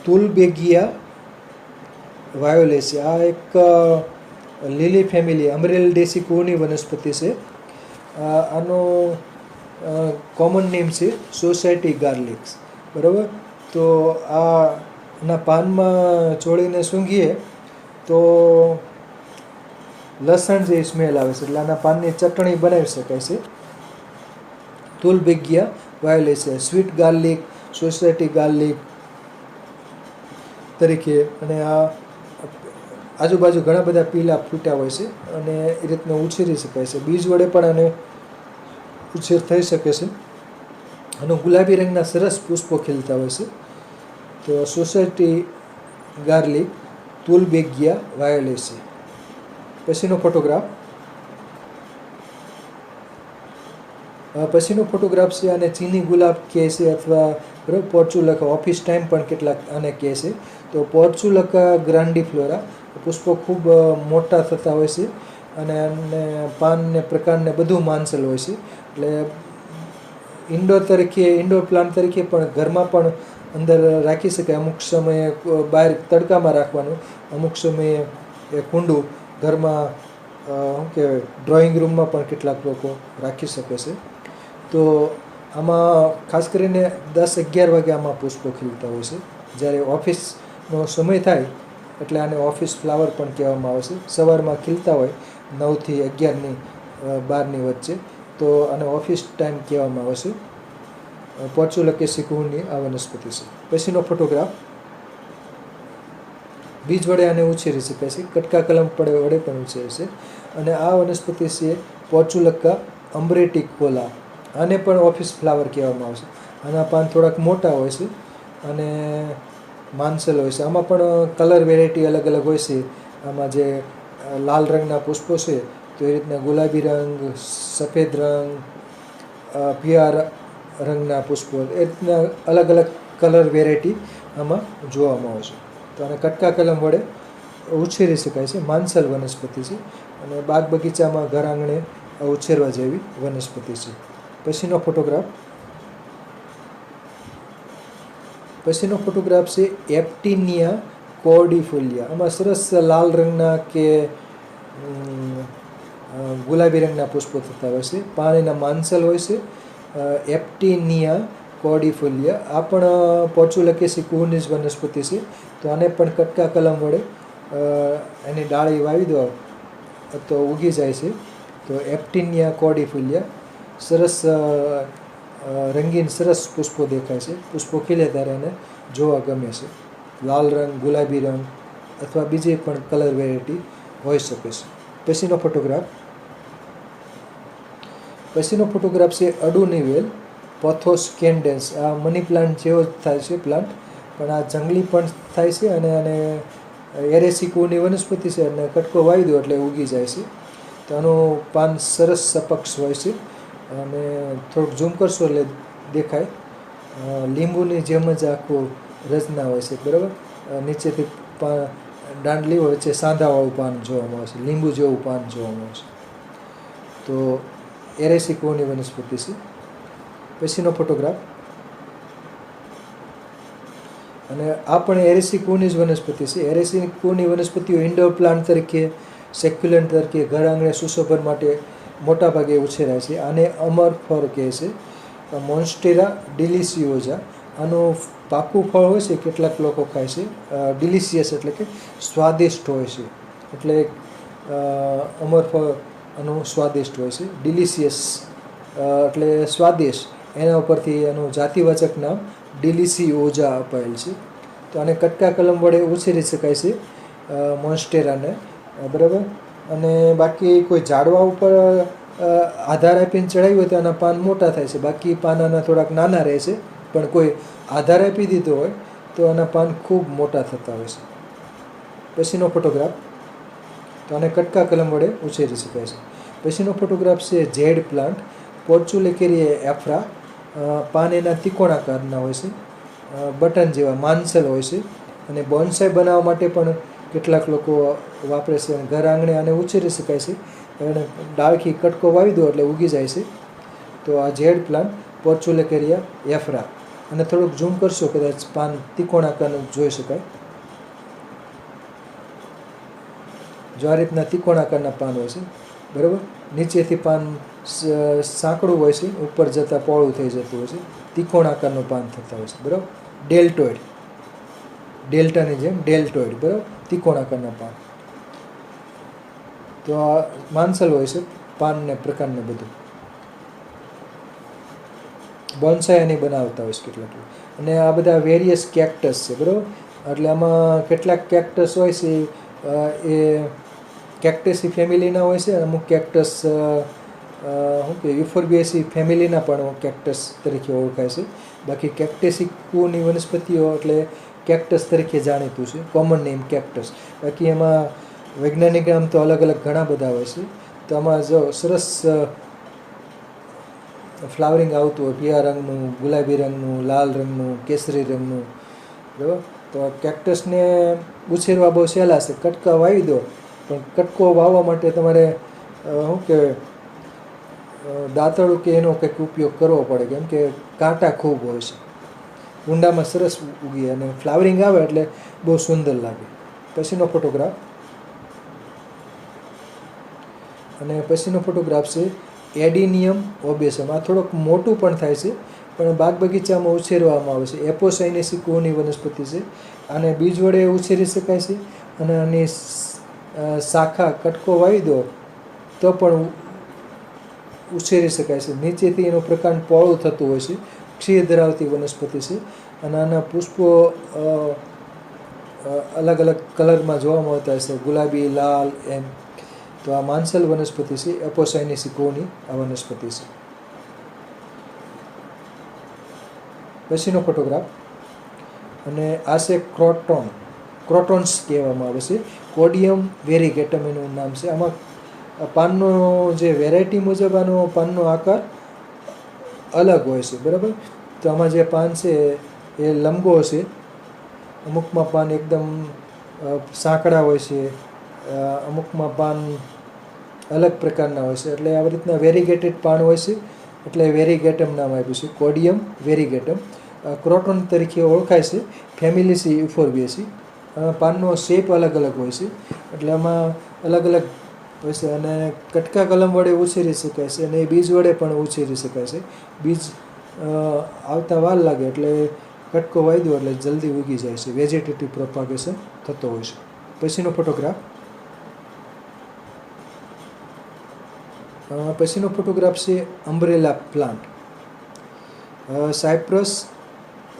તુલબેગિયા વાયોલેસી. આ એક લીલી ફેમિલી અમરેલડેસી કુળની વનસ્પતિ છે. આનો કોમન નેમ છે સોસાયટી ગાર્લિક્સ, બરાબર. તો આના પાનમાં ચોળીને સૂંઘીએ તો લસણ જે સ્મેલ આવે છે, એટલે આના પાનની ચટણી બનાવી શકાય છે. તુલબેગિયા વાયોલેસી, સ્વીટ ગાર્લિક, સોસાયટી ગાર્લિક તરીકે. અને આ આજુબાજુ ઘણા બધા પીલા ફૂટ્યા હોય છે અને એ રીતના ઉછેરી શકાય છે. બીજ વડે પણ આને ઉછેર થઈ શકે છે. અને ગુલાબી રંગના સરસ પુષ્પો ખીલતા હોય છે. તો સોસાયટી ગાર્લિક, તુલબેગિયા વાયોલેસી. પછીનો ફોટોગ્રાફ છે આને ચીની ગુલાબ કહે છે, અથવા બરાબર પોર્ચ્યુલકા, ઓફિસ ટાઈમ પણ કેટલાક આને કહે છે. તો પોર્ચ્યુલકા ગ્રાન્ડીફ્લોરા પુષ્પો ખૂબ મોટા થતા હોય છે અને પાનને પ્રકારને બધું માનસેલ હોય છે. એટલે ઇન્ડોર પ્લાન્ટ તરીકે પણ ઘરમાં પણ અંદર રાખી શકાય. અમુક સમયે બહાર તડકામાં રાખવાનું, અમુક સમયે એ કુંડું ઘરમાં શું કહેવાય ડ્રોઈંગ રૂમમાં પણ કેટલાક લોકો રાખી શકે છે. તો આમાં ખાસ કરીને 10-11 વાગે આમાં પુષ્પો ખીલતા હોય છે. જ્યારે ઓફિસનો સમય થાય એટલે આને ઓફિસ ફ્લાવર પણ કહેવામાં આવે છે. સવારમાં ખીલતા હોય 9 થી 11ની 12ની વચ્ચે, તો આને ઓફિસ ટાઈમ કહેવામાં આવે છે. પોર્ચ્યુલકેસી કુળની આ વનસ્પતિ છે. પછીનો ફોટોગ્રાફ બીજ વડે આને ઉછેરી શકાય છે, કટકા કલમ વડે પણ ઉછેરે છે. અને આ વનસ્પતિ છે પોર્ચ્યુલકા અમ્બ્રેટિકોલા. આને પણ ઓફિસ ફ્લાવર કહેવામાં આવે છે. આના પાન થોડાક મોટા હોય છે અને માનસેલ હોય છે. આમાં પણ કલર વેરાયટી અલગ અલગ હોય છે. આમાં જે લાલ રંગના પુષ્પો છે, તો એ રીતના ગુલાબી રંગ, સફેદ રંગ, પીળા રંગના પુષ્પો, એ રીતના અલગ અલગ કલર વેરાયટી આમાં જોવામાં આવે છે. તો આને કટકા કલમ વડે ઉછેરી શકાય છે. માનસેલ વનસ્પતિ છે અને બાગ બગીચામાં ઘર આંગણે ઉછેરવા જેવી વનસ્પતિ છે. પછીનો ફોટોગ્રાફ છે એપ્ટિનિયા કોર્ડિફોલિયા. આમાં સરસ લાલ રંગના કે ગુલાબી રંગના પુષ્પો થતા હોય છે. પાન એના માનસેલ હોય છે. એપ્ટિનિયા કોર્ડિફોલિયા આ પણ પોર્ચ્યુલકેસી કુળની જ વનસ્પતિ છે. તો આને પણ કટકા કલમ વડે એની ડાળી વાવી દો તો ઉગી જાય છે. તો એપ્ટિનિયા કોર્ડિફોલિયા સરસ રંગીન સરસ પુષ્પો દેખાય છે. પુષ્પો ખીલે ત્યારે એને જોવા ગમે છે. લાલ રંગ, ગુલાબી રંગ અથવા બીજી પણ કલર વેરાયટી હોઈ શકે છે. પછીનો ફોટોગ્રાફ છે અડુનિવેલ પોથોસ્કેન્ડેન્સ. આ મની પ્લાન્ટ જેવો જ થાય છે પ્લાન્ટ, પણ આ જંગલી પણ થાય છે અને આને એરેસી કુળની વનસ્પતિ છે અને કટકો વાવી દો એટલે ઉગી જાય છે. તો આનું પાન સરસ સપક્ષ હોય છે અને થોડુંક ઝૂમ કરશો એટલે દેખાય. લીંબુની જેમ જ આખું રચના હોય છે, બરાબર. નીચેથી દાંડલી હોય, વચ્ચે સાંધાવાળું પાન જોવામાં આવે છે, લીંબુ જેવું પાન જોવામાં આવે છે. તો એરેસી કુળની વનસ્પતિ છે. પછીનો ફોટોગ્રાફ, અને આ પણ એરેસી કુળની જ વનસ્પતિ છે. એરેસી કુળની વનસ્પતિઓ ઇન્ડોર પ્લાન્ટ તરીકે, સેક્યુલન્ટ તરીકે ઘર આંગણે સુશોભન માટે મોટા ભાગે ઉછેરાય છે. આને અમર ફળ કહે છે, મોન્સ્ટેરા ડિલિસિયોઝા. આનું પાકું ફળ હોય છે, કેટલાક લોકો ખાય છે. ડિલિશિયસ એટલે કે સ્વાદિષ્ટ હોય છે. એટલે અમર ફળ આનું સ્વાદિષ્ટ હોય છે. ડિલિશિયસ એટલે સ્વાદિષ્ટ, એના ઉપરથી એનું જાતિવાચક નામ ડિલિસિયોઝા અપાયેલ છે. તો આને કટકા કલમ વડે ઉછેરી શકાય છે મોન્સ્ટેરાને, બરાબર. અને બાકી કોઈ ઝાડવા ઉપર આધાર આપીને ચડાવ્યું હોય તો આના પાન મોટા થાય છે. બાકી પાન આના થોડાક નાના રહે છે, પણ કોઈ આધાર આપી દીધો હોય તો આના પાન ખૂબ મોટા થતા હોય છે. પછીનો ફોટોગ્રાફ, તો આને કટકા કલમ વડે ઉછેરી શકાય છે. પછીનો ફોટોગ્રાફ છે ઝેડ પ્લાન્ટ પોર્ચ્યુલેકેરિયા એફ્રા. પાન એના ત્રિકોણાકારના હોય છે બટન જેવા માનસલ હોય છે. અને બોન્સાઈ બનાવવા માટે પણ કેટલાક લોકો વાપરે છે. અને ઘર આંગણે આને ઉછેરી શકાય છે. અને ડાળખી કટકો વાવી દો એટલે ઉગી જાય છે. તો આ ઝેડ પ્લાન્ટ પોર્ચ્યુલેકેરિયા એફરા. અને થોડુંક ઝૂમ કરશો કદાચ પાન ત્રિકોણ આકારનું જોઈ શકાય. જો આ રીતના ત્રિકોણ આકારના પાન હોય છે, બરાબર. નીચેથી પાન સાંકડું હોય છે, ઉપર જતાં પહોળું થઈ જતું હોય છે. ત્રિકોણ આકારનું પાન થતા હોય છે, બરાબર. ડેલ્ટોઇડ, ડેલ્ટાની જેમ ડેલ્ટોઇડ, બરાબર, ત્રિકોણ આકારના પાન. તો આ માનસલ હોય છે, પાનને પ્રકારને બધું. બોન્સાઈ આની બનાવતા હોય છે કેટલાક. અને આ બધા વેરિયસ કેક્ટસ છે, બરાબર. એટલે આમાં કેટલાક કેક્ટસ હોય છે એ કેક્ટેસી ફેમિલીના હોય છે. અમુક કેક્ટસ શું કે યુફોર્બિએસી ફેમિલીના પણ કેક્ટસ તરીકે ઓળખાય છે. બાકી કેક્ટેસી કુળની વનસ્પતિઓ એટલે કેક્ટસ તરીકે જાણીતું છે, કોમન નેમ કેક્ટસ. બાકી એમાં વૈજ્ઞાનિક નામ તો અલગ અલગ ઘણા બધા હોય છે. તો આમાં જો સરસ ફ્લાવરિંગ આવતું હોય, પીળા રંગનું, ગુલાબી રંગનું, લાલ રંગનું, કેસરી રંગનું, બરાબર. તો કેક્ટસને ઉછેરવા બહુ સહેલા છે. કટકા વાવી દો, પણ કટકો વાવવા માટે તમારે શું કે દાંતરડું કે એનો કંઈક ઉપયોગ કરવો પડે, કેમ કે કાંટા ખૂબ હોય છે. ઊંડામાં સરસ ઉગી અને ફ્લાવરિંગ આવે એટલે બહુ સુંદર લાગે. પછીનો ફોટોગ્રાફ. અને પછીનો ફોટોગ્રાફ છે એડિનિયમ ઓબેસમ. આ થોડોક મોટું પણ થાય છે, પણ બાગ બગીચામાં ઉછેરવામાં આવે છે. એપોસાઇનેસી કુળની વનસ્પતિ છે. આને બીજ વડે ઉછેરી શકાય છે. અને આની શાખા કટકો વાવી દો તો પણ ઉછેરી શકાય છે. નીચેથી એનું પ્રકાંડ પહોળું થતું હોય છે. ક્ષીર ધરાવતી વનસ્પતિ છે. અને આના પુષ્પો અલગ અલગ કલરમાં જોવા મળતા હશે, ગુલાબી, લાલ એમ. તો આ માનસલ વનસ્પતિ છે, એપોસાઇનેસી કુળની આ વનસ્પતિ છે. પછીનો ફોટોગ્રાફ. અને આ છે ક્રોટોન, ક્રોટોન્સ કહેવામાં આવે છે. કોડિયમ વેરીગેટમ એનું નામ છે. આમાં પાનનો જે વેરાયટી મુજબ આનો પાનનો આકાર અલગ હોય છે, બરાબર. તો આમાં જે પાન છે એ લંબો છે. અમુકમાં પાન એકદમ સાંકડા હોય છે, અમુકમાં પાન અલગ પ્રકારના હોય છે. એટલે આવી રીતના વેરીગેટેડ પાન હોય છે, એટલે વેરીગેટમ નામ આપ્યું છે, કોડિયમ વેરીગેટમ. ક્રોટોન તરીકે ઓળખાય છે. ફેમિલી છે યુફોર્બિએસી. પાનનો શેપ અલગ અલગ હોય છે, એટલે આમાં અલગ અલગ હોય છે. અને કટકા કલમ વડે ઉછેરી શકાય છે, અને એ બીજ વડે પણ ઉછેરી શકાય છે. બીજ આવતા વાર લાગે એટલે કટકો વાવી દો એટલે જલ્દી ઉગી જાય છે. વેજીટેટિવ પ્રોપાગેશન થતો હોય છે. પછીનો ફોટોગ્રાફ. પછીનો ફોટોગ્રાફ છે અમ્બ્રેલા પ્લાન્ટ. સાયપ્રસ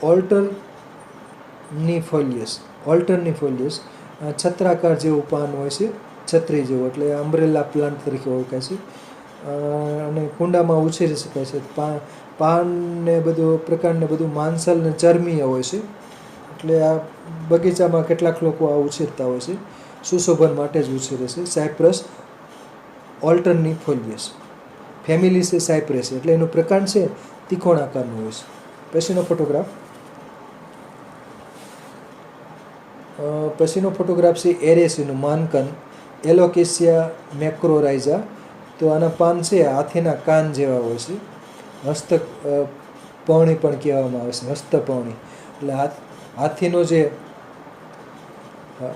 ઓલ્ટરનીફોલિયસ, ઓલ્ટરનીફોલિયસ. છત્રાકાર જેવું પાન હોય છે, છત્રી જેવું, એટલે અમ્બ્રેલા પ્લાન્ટ તરીકે ઓળખાય છે. અને કુંડામાં ઉછેરી શકાય છે. પાન ને બધું પ્રકારને બધું માનસલ ને ચરમીય હોય છે. એટલે આ બગીચામાં કેટલાક લોકો આ ઉછેરતા હોય છે, સુશોભન માટે જ ઉછેરે છે. સાયપ્રસ ઓલ્ટરનીફોલિયસ. ફેમિલી છે સાયપ્રેસ, એટલે એનું પ્રકાંડ છે ત્રિકોણ આકારનું હોય છે. પછીનો ફોટોગ્રાફ. પછીનો ફોટોગ્રાફ છે એરેસીનું માનકન, એલોકેસિયા મેક્રોરાઇઝા. તો આના પાન છે હાથીના કાન જેવા હોય છે. હસ્તપર્ણી પણ કહેવામાં આવે છે, હસ્તપર્ણી. એટલે હાથીનો જે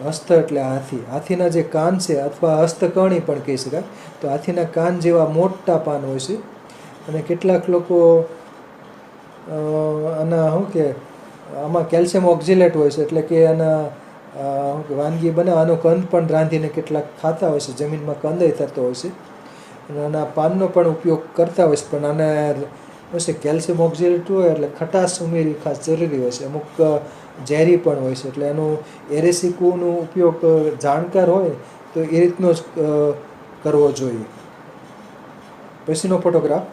હસ્ત એટલે હાથી, હાથીના જે કાન છે, અથવા હસ્તકર્ણી પણ કહી શકાય. તો હાથીના કાન જેવા મોટા પાન હોય છે. અને કેટલાક લોકો આના શું કે આમાં કેલ્શિયમ ઓક્ઝેલેટ હોય છે, એટલે કે આના શું કે વાનગી બનાવે, આનો કંદ પણ રાંધીને કેટલાક ખાતા હોય છે. જમીનમાં કંદય થતો હોય છે, અને આના પાનનો પણ ઉપયોગ કરતા હોય છે. પણ આને શું છે કેલ્શિયમ ઓક્ઝેલેટ હોય એટલે ખટાશ ઉમેરવી ખાસ જરૂરી હોય છે. અમુક ઝેરી પણ હોય છે, એટલે એનું એરેસીકુનો ઉપયોગ જાણકાર હોય તો એ રીતનો જ કરવો જોઈએ. પછીનો ફોટોગ્રાફ.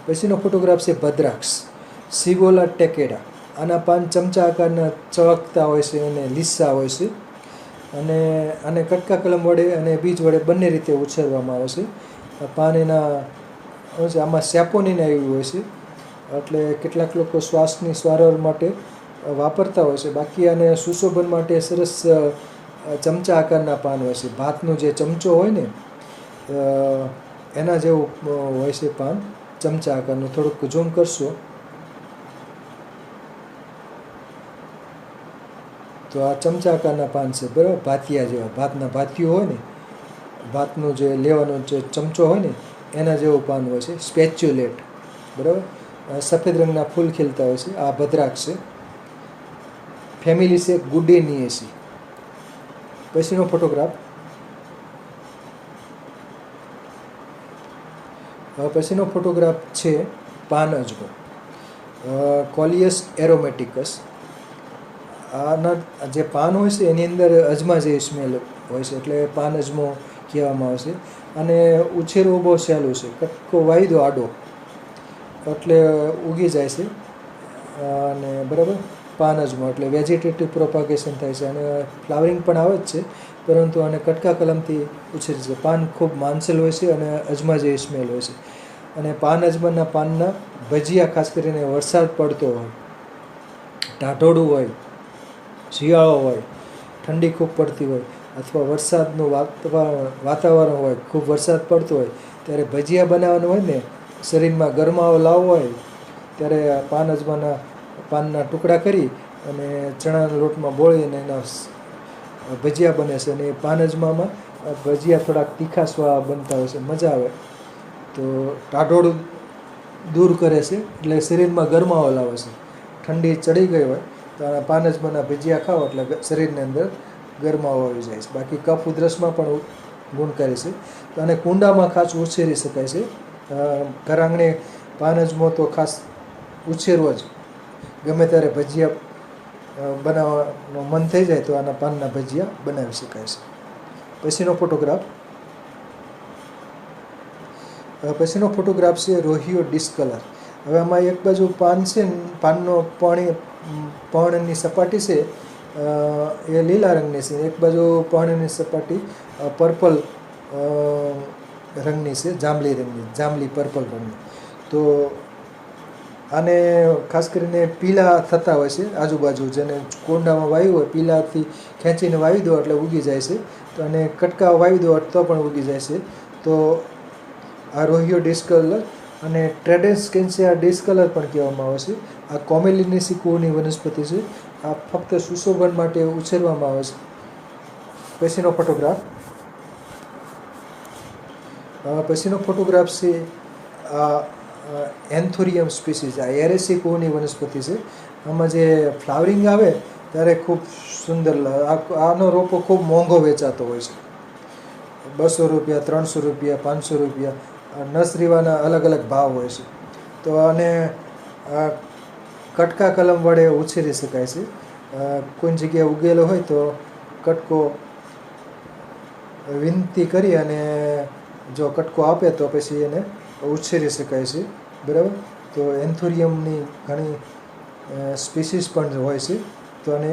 પછીનો ફોટોગ્રાફ છે ભદ્રાક્ષ, સિવોલા ટેકેડા. આના પાન ચમચા આકારના ચળકતા હોય છે અને લીસા હોય છે. અને આને કટકા કલમ વડે અને બીજ વડે બંને રીતે ઉછેરવામાં આવે છે. પાન એના આમાં સેપોનીન આવ્યું હોય છે, એટલે કેટલાક લોકો શ્વાસની સારવાર માટે વાપરતા હોય છે. બાકી આને સુશોભન માટે સરસ ચમચા આકારના પાન હોય છે. ભાતનો જે ચમચો હોય ને એના જેવું હોય છે પાન, ચમચા આકારનું. થોડુંક ઝૂમ કરશો તો આ ચમચા આકારના પાન છે, બરાબર. ભાતિયા જેવા, ભાતના ભાતિયું હોય ને, ભાતનું જે લેવાનો જે ચમચો હોય ને એના જેવું પાન હોય છે. સ્પેચ્યુલેટ, બરાબર. સફેદ રંગના ફૂલ ખીલતા હોય છે. આ ભદ્રાક છે. ફેમિલી છે ગુડેનિએસી. પછીનો ફોટોગ્રાફ. પછીનો ફોટોગ્રાફ છે પાન અજમો, કોલિયસ એરોમેટિકસ. આના જે પાન હોય છે એની અંદર અજમા જેવી સ્મેલ હોય છે, એટલે પાન અજમો કહેવામાં આવે છે. અને ઉછેરવો બહુ સહેલું છે. કટકો વાવી દો આડો એટલે ઉગી જાય છે. અને બરાબર, પાન અજમો એટલે વેજીટેટિવ પ્રોપાગેશન થાય છે. અને ફ્લાવરિંગ પણ આવે જ છે, પરંતુ આને કટકા કલમથી ઉછેરી છે. પાન ખૂબ માંસલ હોય છે અને અજમા જેવી સ્મેલ હોય છે. અને પાન અજમાના પાનના ભજીયા, ખાસ કરીને વરસાદ પડતો હોય, ટાઢોળું હોય, શિયાળો હોય, ઠંડી ખૂબ પડતી હોય, અથવા વરસાદનું વાતાવરણ હોય, ખૂબ વરસાદ પડતો હોય, ત્યારે ભજીયા બનાવવાનું હોય ને, શરીરમાં ગરમાવો લાવવો હોય, ત્યારે પાન અજમાના પાનના ટુકડા કરી અને ચણાના લોટમાં બોળીને એના ભજીયા બને છે. અને એ પાન અજમામાં ભજીયા થોડાક તીખા સ્વાદ બનતા હોય છે, મજા આવે. તો ટાઢોળું દૂર કરે છે, એટલે શરીરમાં ગરમાવો લાવે છે. ઠંડી ચડી ગઈ હોય તો આ પાન અજમાના ભજીયા ખાઓ એટલે શરીરની અંદર ગરમાવો આવી જાય છે. બાકી કફ ઉધરસમાં પણ ગુણકારી છે. તો આને કુંડામાં ખાસ ઉછેરી શકાય છે. ઘર આંગણે પાન અજમો તો ખાસ ઉછેરવો જ. ગમે ત્યારે ભજીયા બનાવવાનું મન થઈ જાય તો આના પાનના ભજીયા બનાવી શકાય છે. પછીનો ફોટોગ્રાફ. પછીનો ફોટોગ્રાફ છે રોહિયો ડિસ્કલર. હવે આમાં એક બાજુ પાન છે, પાનનો પર્ણની સપાટી છે એ લીલા રંગની છે, એક બાજુ પર્ણની સપાટી પર્પલ રંગની છે, જાંબલી પર્પલ રંગની. તો આને ખાસ કરીને પીલા થતા હોય છે આજુબાજુ, જેને કુંડામાં વાવ્યું હોય પીલાથી ખેંચીને વાવી દો એટલે ઉગી જાય છે. તો આને કટકા વાવી દો તો પણ ઉગી જાય છે. તો આ રોહિયો ડિસ્કલર અને ટ્રેડેન્સકેન્સિયા ડિસ્કલર પણ કહેવામાં આવે છે. આ કોમેલિનેસી કુળની વનસ્પતિ છે. આ ફક્ત સુશોભન માટે ઉછેરવામાં આવે છે. પછીનો ફોટોગ્રાફ. પછીનો ફોટોગ્રાફ છે આ એન્થોરિયમ સ્પીસીસ. આ એરેસી કુળની વનસ્પતિ છે. આમાં જે ફ્લાવરિંગ આવે ત્યારે ખૂબ સુંદર, આનો રોપો ખૂબ મોંઘો વેચાતો હોય છે. 200 રૂપિયા, 300 રૂપિયા, 500 રૂપિયા, નર્સરીવાળાના અલગ અલગ ભાવ હોય છે. તો આને કટકા કલમ વડે ઉછેરી શકાય છે. કોઈ જગ્યાએ ઉગેલો હોય તો કટકો વિનંતી કરી અને જો કટકો આપે તો પછી એને ઉછેરી શકાય છે, બરાબર. તો એન્થોરિયમની ઘણી સ્પીસીસ પણ હોય છે. તો આને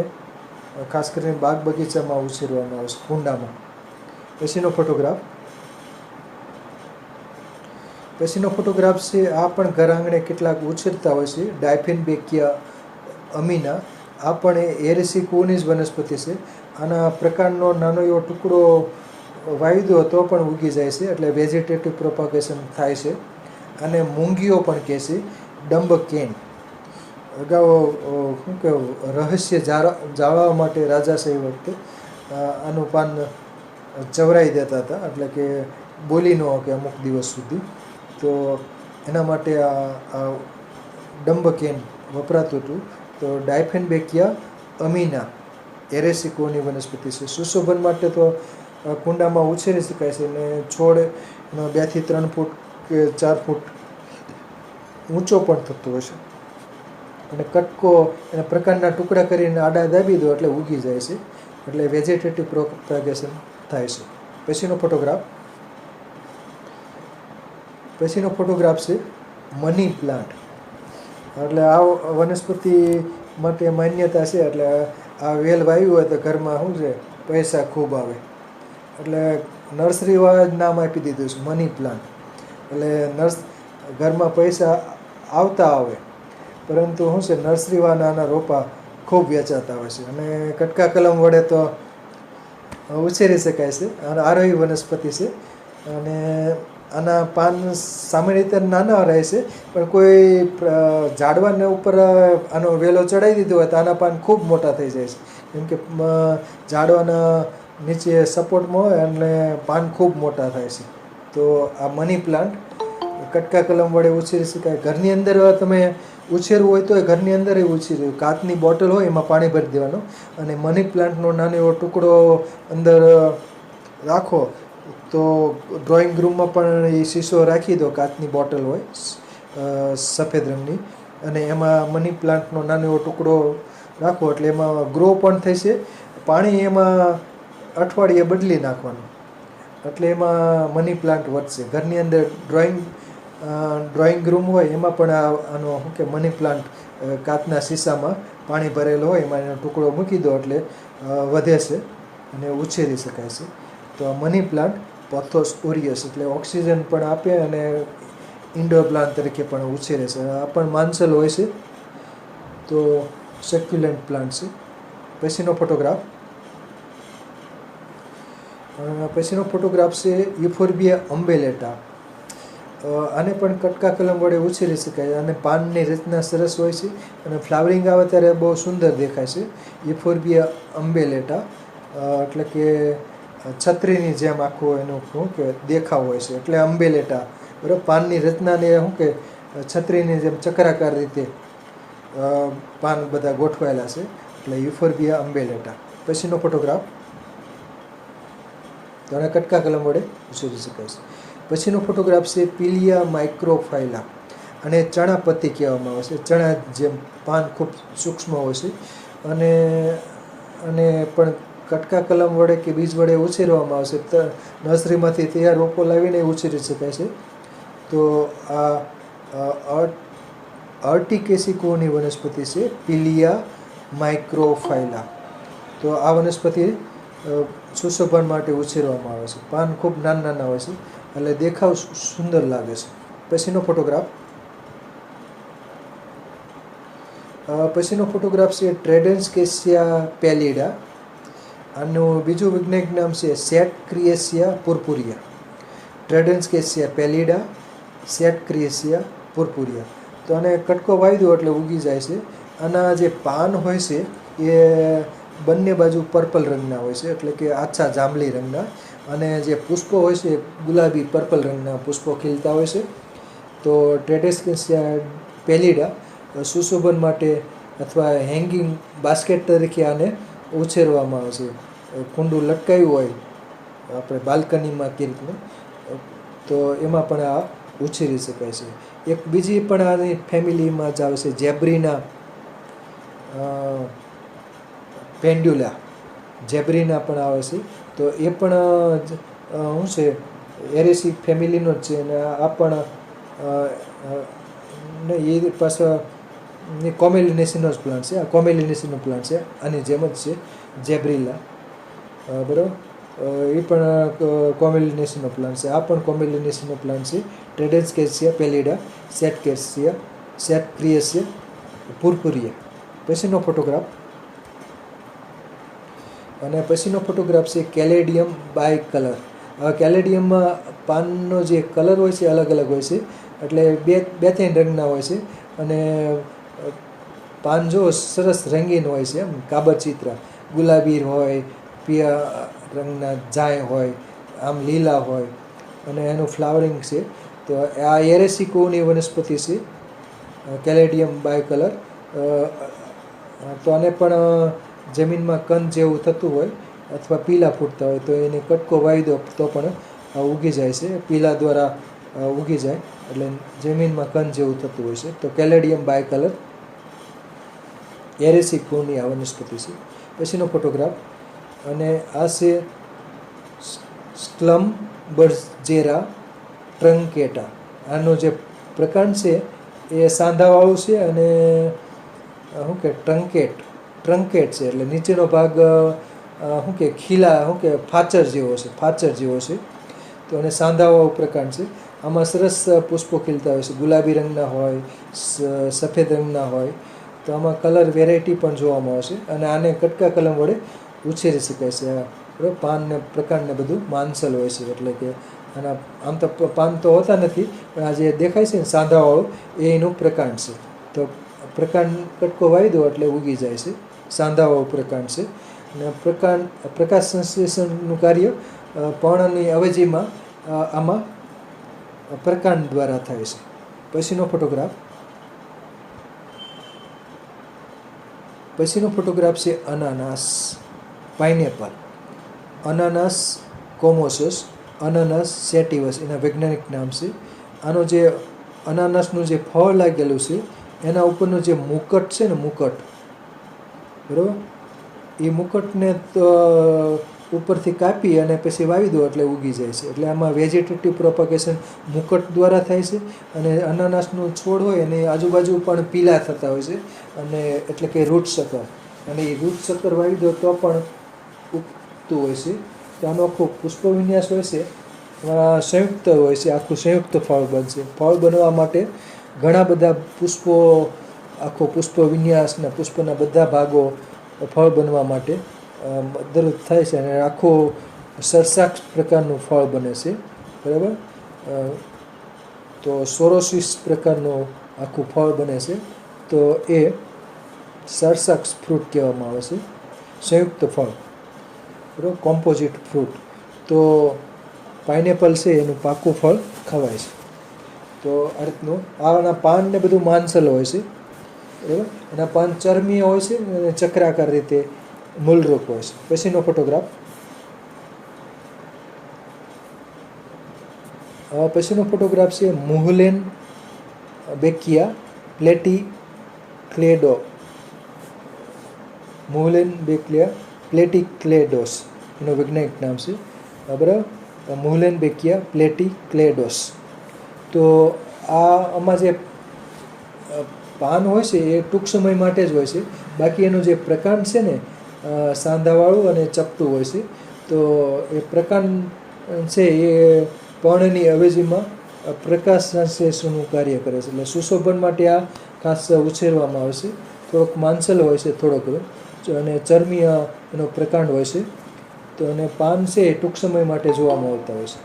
ખાસ કરીને બાગ બગીચામાં ઉછેરવામાં આવે છે, કુંડામાં. પછીનો ફોટોગ્રાફ. પછીનો ફોટોગ્રાફ છે આ પણ ઘર આંગણે કેટલાક ઉછેરતા હોય છે, ડાયફિનબેકિયા અમીના. આ પણ એરેસી કુળની જ વનસ્પતિ છે. આના પ્રકારનો નાનો એવો ટુકડો વાવી દો તો પણ ઉગી જાય છે, એટલે વેજીટેટિવ પ્રોપાગેશન થાય છે. અને મૂંગીઓ પણ કહે છે, ડમ્બ કેન. અગાઉ શું કહેવું, રહસ્ય જાળવવા માટે રાજાશાહી વખતે આનું પાન ચવરાઈ દેતા હતા, એટલે કે બોલી ન શકે અમુક દિવસ સુધી. તો એના માટે આ ડમ્બકેન વપરાતું હતું. તો ડાયફિનબેકિયા અમીના એરેસી કુળની વનસ્પતિ છે. સુશોભન માટે તો કુંડામાં ઉછેરી શકાય છે. અને છોડ 2 થી 3 ફૂટ કે 4 ફૂટ ઊંચો પણ થતો હોય છે. અને કટકો એના પ્રકારના ટુકડા કરીને આડા દાબી દો એટલે ઉગી જાય છે, એટલે વેજીટેટિવ પ્રોપેગેશન થાય છે. પછીનો ફોટોગ્રાફ. પછીનો ફોટોગ્રાફ છે મની પ્લાન્ટ. એટલે આ વનસ્પતિ માટે માન્યતા છે, એટલે આ વેલ વાવ્યું હોય તો ઘરમાં શું છે, પૈસા ખૂબ આવે. એટલે નર્સરીવાળા જ નામ આપી દીધું છે મની પ્લાન્ટ. એટલે ઘરમાં પૈસા આવતા આવે, પરંતુ શું છે નર્સરીવાળા આના રોપા ખૂબ વેચાતા હોય છે. અને કટકા કલમ વડે તો ઉછેરી શકાય છે. આરોહી વનસ્પતિ છે અને આના પાન સામાન્ય રીતે નાના રહે છે, પણ કોઈ ઝાડવાને ઉપર આનો વેલો ચડાવી દીધો હોય તો આના પાન ખૂબ મોટા થઈ જાય છે. કેમ કે ઝાડવાના નીચે સપોર્ટમાં હોય અને પાન ખૂબ મોટા થાય છે. તો આ મની પ્લાન્ટ કટકા કલમ વડે ઉછેરી શકાય. ઘરની અંદર તમે ઉછેરવું હોય તો ઘરની અંદર ઉછેર્યું, કાચની બોટલ હોય એમાં પાણી ભરી દેવાનું અને મની પ્લાન્ટનો નાનો એવો ટુકડો અંદર રાખો તો ડ્રોઈંગ રૂમમાં પણ એ શીશો રાખી દો, કાચની બોટલ હોય સફેદ રંગની, અને એમાં મની પ્લાન્ટનો નાનો એવો ટુકડો રાખો એટલે એમાં ગ્રો પણ થશે. પાણી એમાં અઠવાડિયે બદલી નાખવાનું એટલે એમાં મની પ્લાન્ટ વધશે. ઘરની અંદર ડ્રોઈંગ રૂમ હોય એમાં પણ આનો શું કે મની પ્લાન્ટ કાચના શીશામાં પાણી ભરેલો હોય એમાં એનો ટુકડો મૂકી દો એટલે વધે છે અને ઉછેરી શકાય છે. તો આ મની પ્લાન્ટ પોથોસ ઓરિયસ એટલે ઓક્સિજન પણ આપે અને ઇન્ડોર પ્લાન્ટ તરીકે પણ ઉછેરે છે. આ પણ માન્સલ હોય છે, તો સેક્યુલન્ટ પ્લાન્ટ છે. પછીનો ફોટોગ્રાફ છે યુફોર્બિયા અમ્બેલેટા. આને પણ કટકા કલમ વડે ઉછેરી શકાય અને પાનની રચના સરસ હોય છે અને ફ્લાવરિંગ આવે ત્યારે બહુ સુંદર દેખાય છે. યુફોર્બિયા અમ્બેલેટા એટલે કે છત્રીની જેમ આખું એનું શું કહેવાય દેખાવ હોય છે એટલે અમ્બેલેટા, બરાબર. પાનની રચનાને શું કે છત્રીની જેમ ચક્રાકાર રીતે પાન બધા ગોઠવાયેલા છે એટલે યુફોર્બિયા અમ્બેલેટા. પછીનો ફોટોગ્રાફ તો આને કટકા કલમ વડે ઉછેરી શકાય છે. પછીનો ફોટોગ્રાફ છે પિલિયા માઇક્રોફાઇલા. અને ચણાપત્તી કહેવામાં આવે છે. ચણા જેમ પાન ખૂબ સૂક્ષ્મ હોય છે અને પણ કટકા કલમ વડે કે બીજ વડે ઉછેરવામાં આવશે. નર્સરીમાંથી તૈયાર રોપો લાવીને ઉછેરી શકાય છે. તો આ અર્ટિકેસિકોની વનસ્પતિ છે પિલિયા માઇક્રોફાઇલા. તો આ વનસ્પતિ સુશોભન માટે ઉછેરવામાં આવે છે. પાન ખૂબ નાના હોય છે એટલે દેખાવ સુંદર લાગે છે. પછીનો ફોટોગ્રાફ છે ટ્રેડેન્સકેસિયા પેલિડા. આનું બીજું વૈજ્ઞાનિક નામ છે સેટક્રિએસિયા પુર્પુરિયા. ટ્રેડેન્સકેસિયા પેલિડા, સેટક્રિએસિયા પુર્પુરિયા. તો આને કટકો વાવી દો એટલે ઉગી જાય છે. આના જે પાન હોય છે એ બંને બાજુ પર્પલ રંગના હોય છે એટલે કે આછા જાંબલી રંગના, અને જે પુષ્પો હોય છે ગુલાબી પર્પલ રંગના પુષ્પો ખીલતા હોય છે. તો ટ્રેડેન્સકેસિયા પેલિડા સુશોભન માટે અથવા હેંગિંગ બાસ્કેટ તરીકે આને ઉછેરવામાં આવે છે. કુંડું લટકાવ્યું હોય આપણે બાલ્કનીમાં કે રીતનું, તો એમાં પણ આ ઉછેરી શકાય છે. એક બીજી પણ આની ફેમિલીમાં જ આવે છે જેબ્રીના પેન્ડ્યુલા. જેબ્રીના પણ આવે છે. તો એ પણ શું છે એરેસી ફેમિલીનો જ છે અને આ પણ એ પાછા કોમેલિનેસીનો જ પ્લાન્ટ છે. આ કોમેલિનેસીનો પ્લાન્ટ છે, આની જેમ જ છે જેબ્રીલા, બરાબર. એ પણ કોમેલિનેસીનો પ્લાન્ટ છે. આ પણ કોમેલિનેસીનો પ્લાન્ટ છે. ટ્રેડેન્સકેસિયા પેલિડા, સેટક્રિએસિયા પુર્પુરિયા. પછીનો ફોટોગ્રાફ છે કેલેડિયમ બાય કલર. કેલેડિયમમાં પાનનો જે કલર હોય છે અલગ અલગ હોય છે એટલે બે ત્રણ રંગના હોય છે અને પાન જો સરસ રંગીન હોય છે, એમ કાબરચિત્ર ગુલાબી હોય, પીળા રંગના જાય હોય, આમ લીલા હોય અને એનું ફ્લાવરિંગ છે. તો આ એરેસિકોની વનસ્પતિ છે કેલેડિયમ બાય કલર. તો આને પણ જમીનમાં કંદ જેવું થતું હોય અથવા પીલા ફૂટતા હોય તો એને કટકો વાવી દો તો પણ ઉગી જાય છે. પીલા દ્વારા ઉગી જાય એટલે જમીનમાં કંદ જેવું થતું હોય છે. તો કેલેડિયમ બાય કલર એરેસિકોની આ વનસ્પતિ છે. પછીનો ફોટોગ્રાફ અને આ છે સ્ક્લમ્બર્જેરા ટ્રંકેટા. આનો જે પ્રકાંડ છે એ સાંધાવાળું છે અને શું કે ટ્રંકેટ છે એટલે નીચેનો ભાગ શું કે ફાચર જેવો છે. તો એને સાંધાવાળું પ્રકાંડ છે. આમાં સરસ પુષ્પો ખીલતા હોય છે. ગુલાબી રંગના હોય, સફેદ રંગના હોય, તો આમાં કલર વેરાયટી પણ જોવામાં આવશે. અને આને કટકા કલમ વડે ઉછેરી શકાય છે. બરાબર, પાનને પ્રકાંડને બધું માનસલ હોય છે, એટલે કે આના આમ તો પાન તો હોતા નથી, પણ આ જે દેખાય છે ને સાંધાવાળું, એ એનું પ્રકાંડ છે. તો પ્રકાંડ કટકો વાવી દો એટલે ઉગી જાય છે. સાંધાવાળું પ્રકાંડ છે. અને પ્રકાશ સંશ્લેષણનું કાર્ય પર્ણની અવેજીમાં આમાં પ્રકાંડ દ્વારા થાય છે. પછીનો ફોટોગ્રાફ છે અનાનાસ, પાઇનેપલ. અનાનાસ કોમોસસ, અનાનાસ સેટિવસ એના વૈજ્ઞાનિક નામ છે. આનો જે અનાનાસનું જે ફળ લાગેલું છે એના ઉપરનું જે મુકટ છે ને, મુકટ, બરાબર, એ મુકટને ઉપરથી કાપી અને પછી વાવી દો એટલે ઉગી જાય છે. એટલે આમાં વેજીટેટિવ પ્રોપગેશન મુકટ દ્વારા થાય છે. અને અનાનાસનું છોડ હોય એની આજુબાજુ પણ પીલા થતા હોય છે, અને એટલે કે રૂટ સકર. અને એ રૂટ સકર વાવી દો તો પણ ઉગતું હોય છે. તો આનો આખો પુષ્પ વિન્યાસ હોય છે સંયુક્ત હોય છે, આખું સંયુક્ત ફળ બનશે. ફળ બનવા માટે ઘણા બધા પુષ્પો, આખો પુષ્પ વિન્યાસ ને પુષ્પના બધા ભાગો ફળ બનવા માટે મદદરૂપ થાય છે. અને આખું સરસાક્ષ પ્રકારનું ફળ બને છે. બરાબર, તો સોરોસિસ પ્રકારનું આખું ફળ બને છે. તો એ સરસાક્ષ ફ્રૂટ કહેવામાં આવે છે, સંયુક્ત ફળ, બરાબર, કોમ્પોઝિટ ફ્રૂટ. તો પાઇનેપલ છે એનું પાકું ફળ ખવાય છે. તો આ રીતનું આના પાન ને બધું માનસલ હોય છે. બરાબર, એના પાન ચરમીય હોય છે અને ચક્રાકાર રીતે મૂલરૂપ હોય છે. પછીનો ફોટોગ્રાફ છે મુહલેન બેકિયા પ્લેટીક્લેડો. મુહલેન બેકિયા પ્લેટીક્લેડોસ એનું વૈજ્ઞાનિક નામ છે. બરાબર, મુહલેન બેકિયા પ્લેટીક્લેડોસ. તો આમાં જે પાન હોય છે એ ટૂંક સમય માટે જ હોય છે. બાકી એનું જે પ્રકાંડ છે ને સાંધાવાળું અને ચપટું હોય છે. તો એ પ્રકાંડ છે એ પર્ણની અવેજીમાં પ્રકાશ સંશ્લેષણનું કાર્ય કરે છે. એટલે સુશોભન માટે આ ખાસ ઉછેરવામાં આવે છે. થોડોક માનસલ હોય છે, થોડોક, અને ચરમીય એનો પ્રકાંડ હોય છે. તો અને પાન છે એ ટૂંક સમય માટે જોવામાં આવતા હોય છે.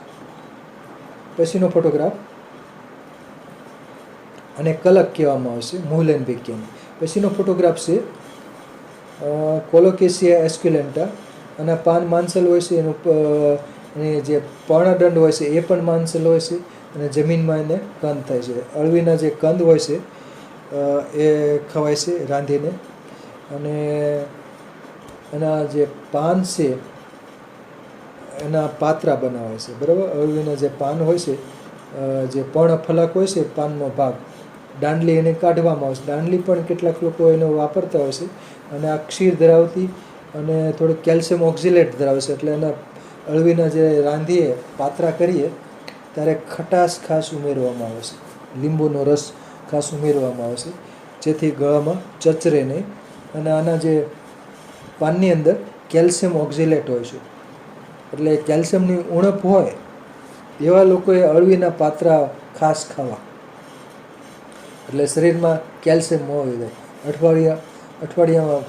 પછીનો ફોટોગ્રાફ, અને કલક કહેવામાં આવે છે મુહલેન બેકિયાને. પછીનો ફોટોગ્રાફ છે કોલોકેસિયા એસ્ક્યુલેન્ટા. અને પાન માનસલ હોય છે, એનું જે પર્ણદંડ હોય છે એ પણ માનસલ હોય છે, અને જમીનમાં એને કંદ થાય છે. અળવીના જે કંદ હોય છે એ ખવાય છે રાંધીને. અને એના જે પાન છે એના પાત્રા બનાવે છે. બરાબર, અળવીના જે પાન હોય છે, જે પર્ણ ફલક હોય છે, પાનનો ભાગ, દાંડલી એને કાઢવામાં આવે છે. દાંડલી પણ કેટલાક લોકો એનો વાપરતા હોય છે. અને આ ક્ષીર ધરાવતી અને થોડુંક કેલ્શિયમ ઓક્ઝિલેટ ધરાવે છે. એટલે એના અળવીના જે રાંધીએ, પાત્રા કરીએ ત્યારે ખટાશ ખાસ ઉમેરવામાં આવે છે. લીંબુનો રસ ખાસ ઉમેરવામાં આવે છે, જેથી ગળામાં ચચરે નહીં. અને આના જે પાનની અંદર કેલ્શિયમ ઓક્ઝિલેટ હોય છે, એટલે કેલ્શિયમની ઉણપ હોય એવા લોકોએ અળવીના પાત્રા ખાસ ખાવા. એટલે શરીરમાં કેલ્શિયમ હોવી જોઈએ. અઠવાડિયામાં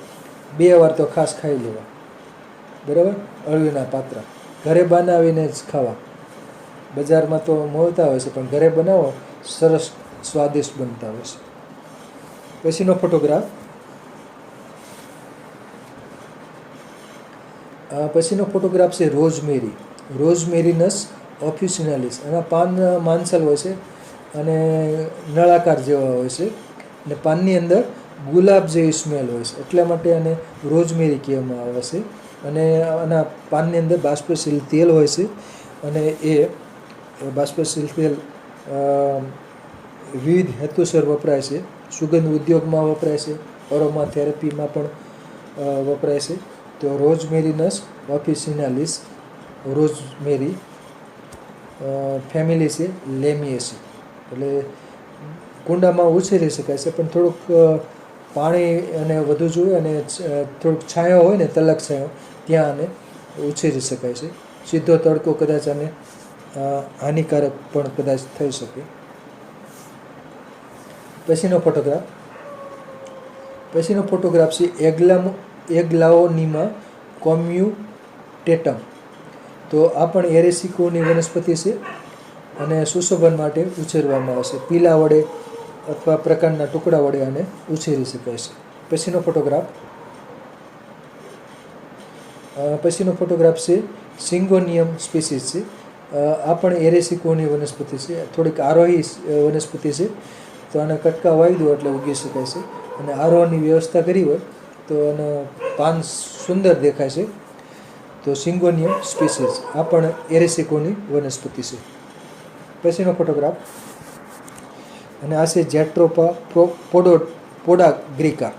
2 વાર તો ખાસ ખાઈ લેવા. બરાબર, અળવીના પાત્રા ઘરે બનાવીને જ ખાવા. બજારમાં તો મળતા હોય છે, પણ ઘરે બનાવો સરસ સ્વાદિષ્ટ બનતા હોય છે. પછીનો ફોટોગ્રાફ છે રોઝમેરીનસ ઓફિસિનાલિસ. એના પાન માનસલ હોય છે અને નળાકાર જેવા હોય છે, અને પાનની અંદર ગુલાબ જેવી સ્મેલ હોય છે. એટલા માટે આને રોઝમેરી કહેવામાં આવે છે. અને આના પાનની અંદર બાષ્પશીલ તેલ હોય છે, અને એ બાષ્પશીલ તેલ વિવિધ હેતુસર વપરાય છે. સુગંધ ઉદ્યોગમાં વપરાય છે, અરોમા થેરેપીમાં પણ વપરાય છે. તો રોઝમેરીનસ ઓફિસિનાલિસ, રોઝમેરી ફેમિલી છે લેમિએસી. એટલે કુંડામાં ઉછેરી શકાય છે, પણ થોડુંક પાણી અને વધુ જોઈએ, અને થોડુંક છાંયો હોય ને, તલક છાંયો, ત્યાં આને ઉછેરી શકાય છે. સીધો તડકો કદાચ આને હાનિકારક પણ કદાચ થઈ શકે. પછીનો ફોટોગ્રાફ છે એગ્લાઓનીમા કોમ્યુટેટમ. તો આ પણ એરેસી કુળની વનસ્પતિ છે અને સુશોભન માટે ઉછેરવામાં આવશે. પીલા વડે અથવા પ્રકાંડના ટુકડા વડે આને ઉછેરી શકાય છે. પછીનો ફોટોગ્રાફ છે સિંગોનિયમ સ્પીસીસ છે. આ પણ એરેસી કુળની વનસ્પતિ છે. થોડીક આરોહી વનસ્પતિ છે, તો આને કટકા વાવી દો એટલે ઉગી શકાય છે. અને આરોહની વ્યવસ્થા કરી હોય તો આના પાન સુંદર દેખાય છે. તો સિંગોનિયમ સ્પીસીસ આ પણ એરેસી કુળની વનસ્પતિ છે. પછીનો ફોટોગ્રાફ, અને આ છે જેટ્રોપા પોડાગ્રીકા.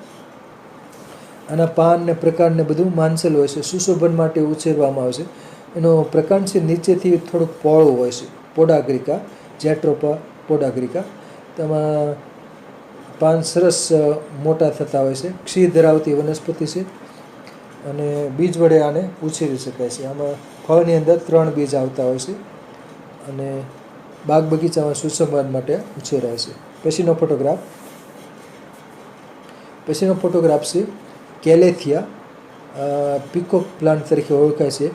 આના પાન ને પ્રકાંડ ને બધું માંસલ હોય છે, સુશોભન માટે ઉછેરવામાં આવે છે. એનો પ્રકાંડ છે નીચેથી થોડુંક પહોળું હોય છે. પોડાગ્રીકા, જેટ્રોપા પોડાગ્રીકા. તેમાં પાન સરસ મોટા થતા હોય છે. ક્ષીર ધરાવતી વનસ્પતિ છે અને બીજ વડે આને ઉછેરી શકાય છે. આમાં ફળની અંદર 3 બીજ આવતા હોય છે અને બાગ બગીચામાં સુશોભન માટે ઉછેરાય છે. પછીનો ફોટોગ્રાફ છે કેલેથિયા પીકોક પ્લાન્ટ તરીકે ઓળખાય છે.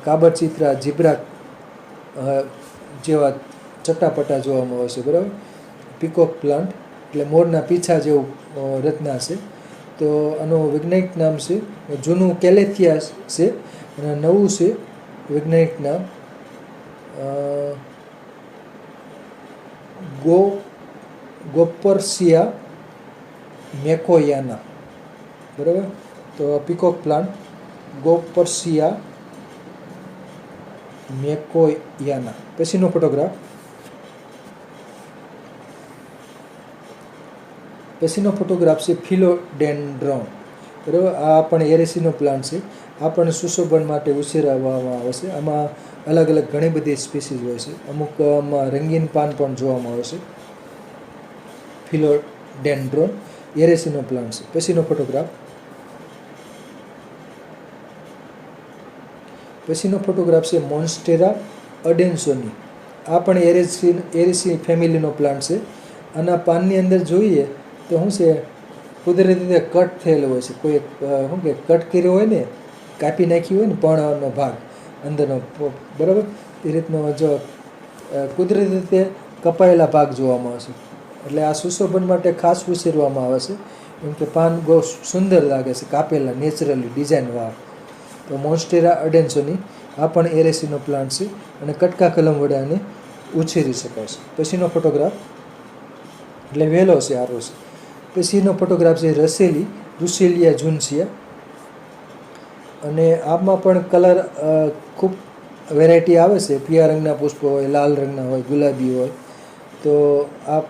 કાબરચીતરા, જીબ્રા જેવા ચટાપટા જોવામાં આવે છે, બરાબર. પીકોક પ્લાન્ટ એટલે મોરના પીછા જેવું રચના છે. તો આનું વૈજ્ઞાનિક નામ છે, જૂનું કેલેથિયા છે અને નવું છે વૈજ્ઞાનિક નામ ગોપર્સિયા મેકોયાના, બરાબર. તો પીકોક પ્લાન્ટ ગોપર્સિયા મેકોયાના. પછીનો ફોટોગ્રાફ છે ફિલોડેન્ડ્રોન, બરાબર. આ પણ એરેસીનો પ્લાન્ટ છે. આ પણ સુશોભન માટે ઉછેરવામાં આવે છે. આમાં અલગ અલગ ઘણી બધી સ્પીસીસ હોય છે. અમુકમાં રંગીન પાન પણ જોવામાં આવે છે. ફિલોડેન્ડ્રોન એરેસીનો પ્લાન્ટ છે. પછીનો ફોટોગ્રાફ છે મોન્સ્ટેરા અડેન્સોની. આ પણ એરેસી ફેમિલીનો પ્લાન્ટ છે. આના પાનની અંદર જોઈએ તો શું છે, કુદરતી રીતે કટ થયેલો હોય છે. કોઈ શું કે કટ કર્યો હોય ને, કાપી નાખ્યું હોય ને પર્ણનો ભાગ અંદરનો, બરાબર. એ રીતનો જો કુદરતી રીતે કપાયેલા ભાગ જોવામાં આવે છે. એટલે આ સુશોભન માટે ખાસ ઉછેરવામાં આવે છે, કેમ કે પાન બહુ સુંદર લાગે છે, કાપેલા નેચરલી ડિઝાઇનવાળા. તો મોન્સ્ટેરા અડેન્સોની આ પણ એરેસીનો પ્લાન્ટ છે અને કટકા કલમ વડે આને ઉછેરી શકાય છે. પછીનો ફોટોગ્રાફ એટલે વેલો છે, આરો છે. પછીનો ફોટોગ્રાફ છે રુસેલિયા જુન્સિયા. અને આમાં પણ કલર ખૂબ વેરાયટી આવે છે. પીળા રંગના પુષ્પો હોય, લાલ રંગના હોય, ગુલાબી હોય. તો આ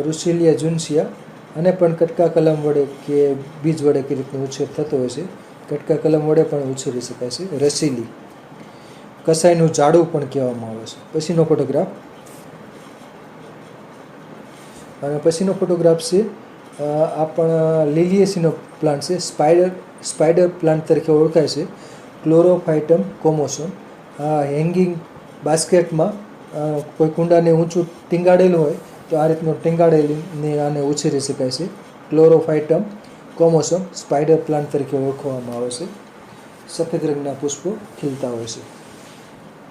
રુસેલિયા જુન્સિયા, અને પણ કટકા કલમ વડે કે બીજ વડે કઈ રીતનો ઉછેર થતો હોય છે. કટકા કલમ વડે પણ ઉછેરી શકાય છે. રસીલી કસાઈનું ઝાડું પણ કહેવામાં આવે છે. પછીનો ફોટોગ્રાફ છે આ પણ લીલિએસીનો પ્લાન્ટ છે. સ્પાઈડર પ્લાન્ટ તરીકે ઓળખાય છે. ક્લોરોફાઇટમ કોમોસમ. આ હેંગિંગ બાસ્કેટમાં કોઈ કુંડાને ઊંચું ટીંગાડેલું હોય તો આ રીતનું ટીંગાડેલીને આને ઉછેરી શકાય છે. ક્લોરોફાઇટમ કોમોસમ સ્પાઈડર પ્લાન્ટ તરીકે ઓળખવામાં આવે છે. સફેદ રંગના પુષ્પો ખીલતા હોય છે.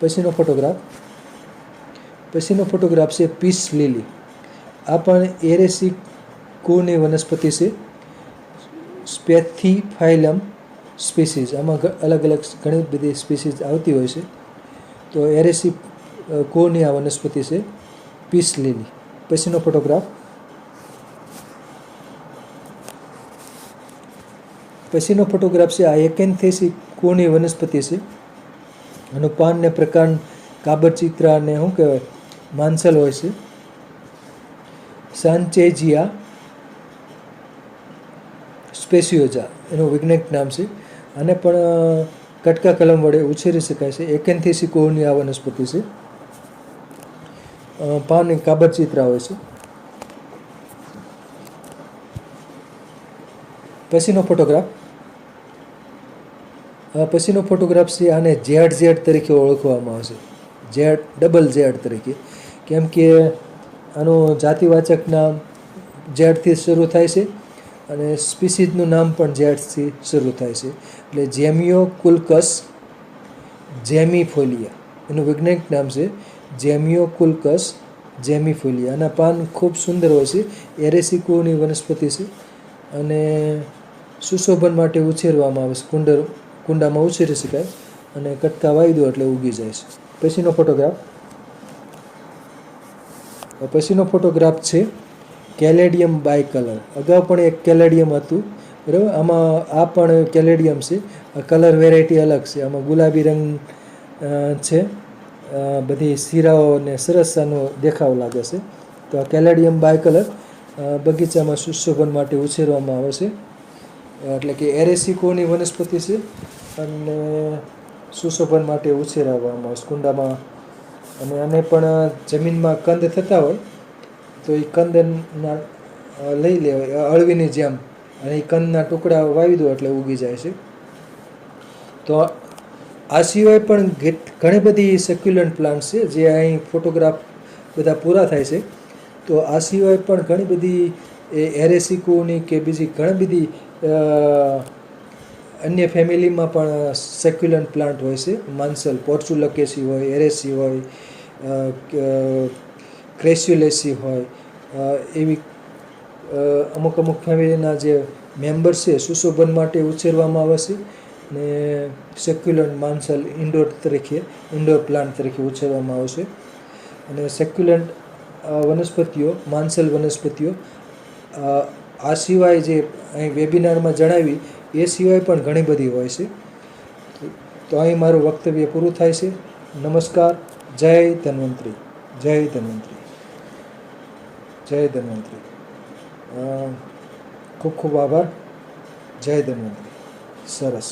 પછીનો ફોટોગ્રાફ છે પીસ લીલી. આ પણ એરેસી કુળની વનસ્પતિ છે. સ્પેથિફાઇલમ સ્પીસીસ. આમાં અલગ અલગ ઘણી બધી સ્પીસીસ આવતી હોય છે. તો એરેસી કુળની આ વનસ્પતિ છે પીસ લીલી. પછીનો ફોટોગ્રાફ છે આ એકેન્થેસી કુળની વનસ્પતિ છે. આનું પાન ને પ્રકાંડ કાબરચીતરા અને શું કહેવાય માંસલ હોય છે. સાન્ચેજિયા સ્પેસિયોઝા એનું વૈજ્ઞાનિક નામ છે. આને પણ કટકા કલમ વડે ઉછેરી શકાય છે. એકેન્થેસી કુળની આ વનસ્પતિ છે. પાન કાબરચીતરા હોય છે. પછીનો ફોટોગ્રાફ છે આને ઝેડ તરીકે ઓળખવામાં આવે છે. ZZZ તરીકે, કેમ કે આનું જાતિવાચક નામ ઝેડથી શરૂ થાય છે અને સ્પીસીઝનું નામ પણ ઝેડથી શરૂ થાય છે. એટલે જેમિયોકુલ્કસ જેમીફોલિયા એનું વૈજ્ઞાનિક નામ છે જેમિયોકુલ્કસ જેમીફોલિયા. આના પાન ખૂબ સુંદર હોય છે. એરેસિકોની વનસ્પતિ છે અને સુશોભન માટે ઉછેરવામાં આવે છે. કુંડામાં ઉછેરી શકાય અને કટકા વાવી દો એટલે ઉગી જાય છે. પછીનો ફોટોગ્રાફ છે કેલેડિયમ બાયકલર. અગાઉ પણ એક કેલેડિયમ હતું, બરાબર. આમાં આ પણ કેલેડિયમ છે. કલર વેરાયટી અલગ છે. આમાં ગુલાબી રંગ છે, બધી શીરાઓને સરસ આનો દેખાવ લાગે છે. તો આ કેલેડિયમ બાયકલર બગીચામાં સુશોભન માટે ઉછેરવામાં આવે છે. એટલે કે એરેસિકોની વનસ્પતિ છે અને સુશોભન માટે ઉછેરવામાં આવે છે કુંડામાં. અને આને પણ જમીનમાં કંદ થતા હોય તો એ કંદના લઈ લેવાય અળવીની જેમ, અને એ કંદના ટુકડા વાવી દો એટલે ઉગી જાય છે. તો આ સિવાય પણ ઘણી બધી સક્યુલન્ટ પ્લાન્ટ છે જે અહીં ફોટોગ્રાફ બધા પૂરા થાય છે. તો આ સિવાય પણ ઘણી બધી એરેસિકોની કે બીજી ઘણી બધી અન્ય ફેમિલીમાં પણ સક્યુલન્ટ પ્લાન્ટ હોય છે. માન્સલ પોર્ચુલકેસી હોય, એરેસી હોય, ક્રેસ્યુલેસી હોય, એવી અમુક ફેમિલીના જે મેમ્બર્સ છે સુશોભન માટે ઉછેરવામાં આવે છે. ને સેક્યુલન્ટ માન્સલ ઇન્ડોર પ્લાન્ટ તરીકે ઉછેરવામાં આવે છે. અને સેક્યુલન્ટ વનસ્પતિઓ, માન્સલ વનસ્પતિઓ આ સિવાય જે અહીં વેબિનારમાં જણાવી એ સિવાય પણ ઘણી બધી હોય છે. તો અહીં મારું વક્તવ્ય પૂરું થાય છે. નમસ્કાર. જય ધન્વંતરી. જય ધન્વંતરી. જય ધન્વંતરી. ખૂબ ખૂબ આભાર. જય ધન્વંતરી. સરસ.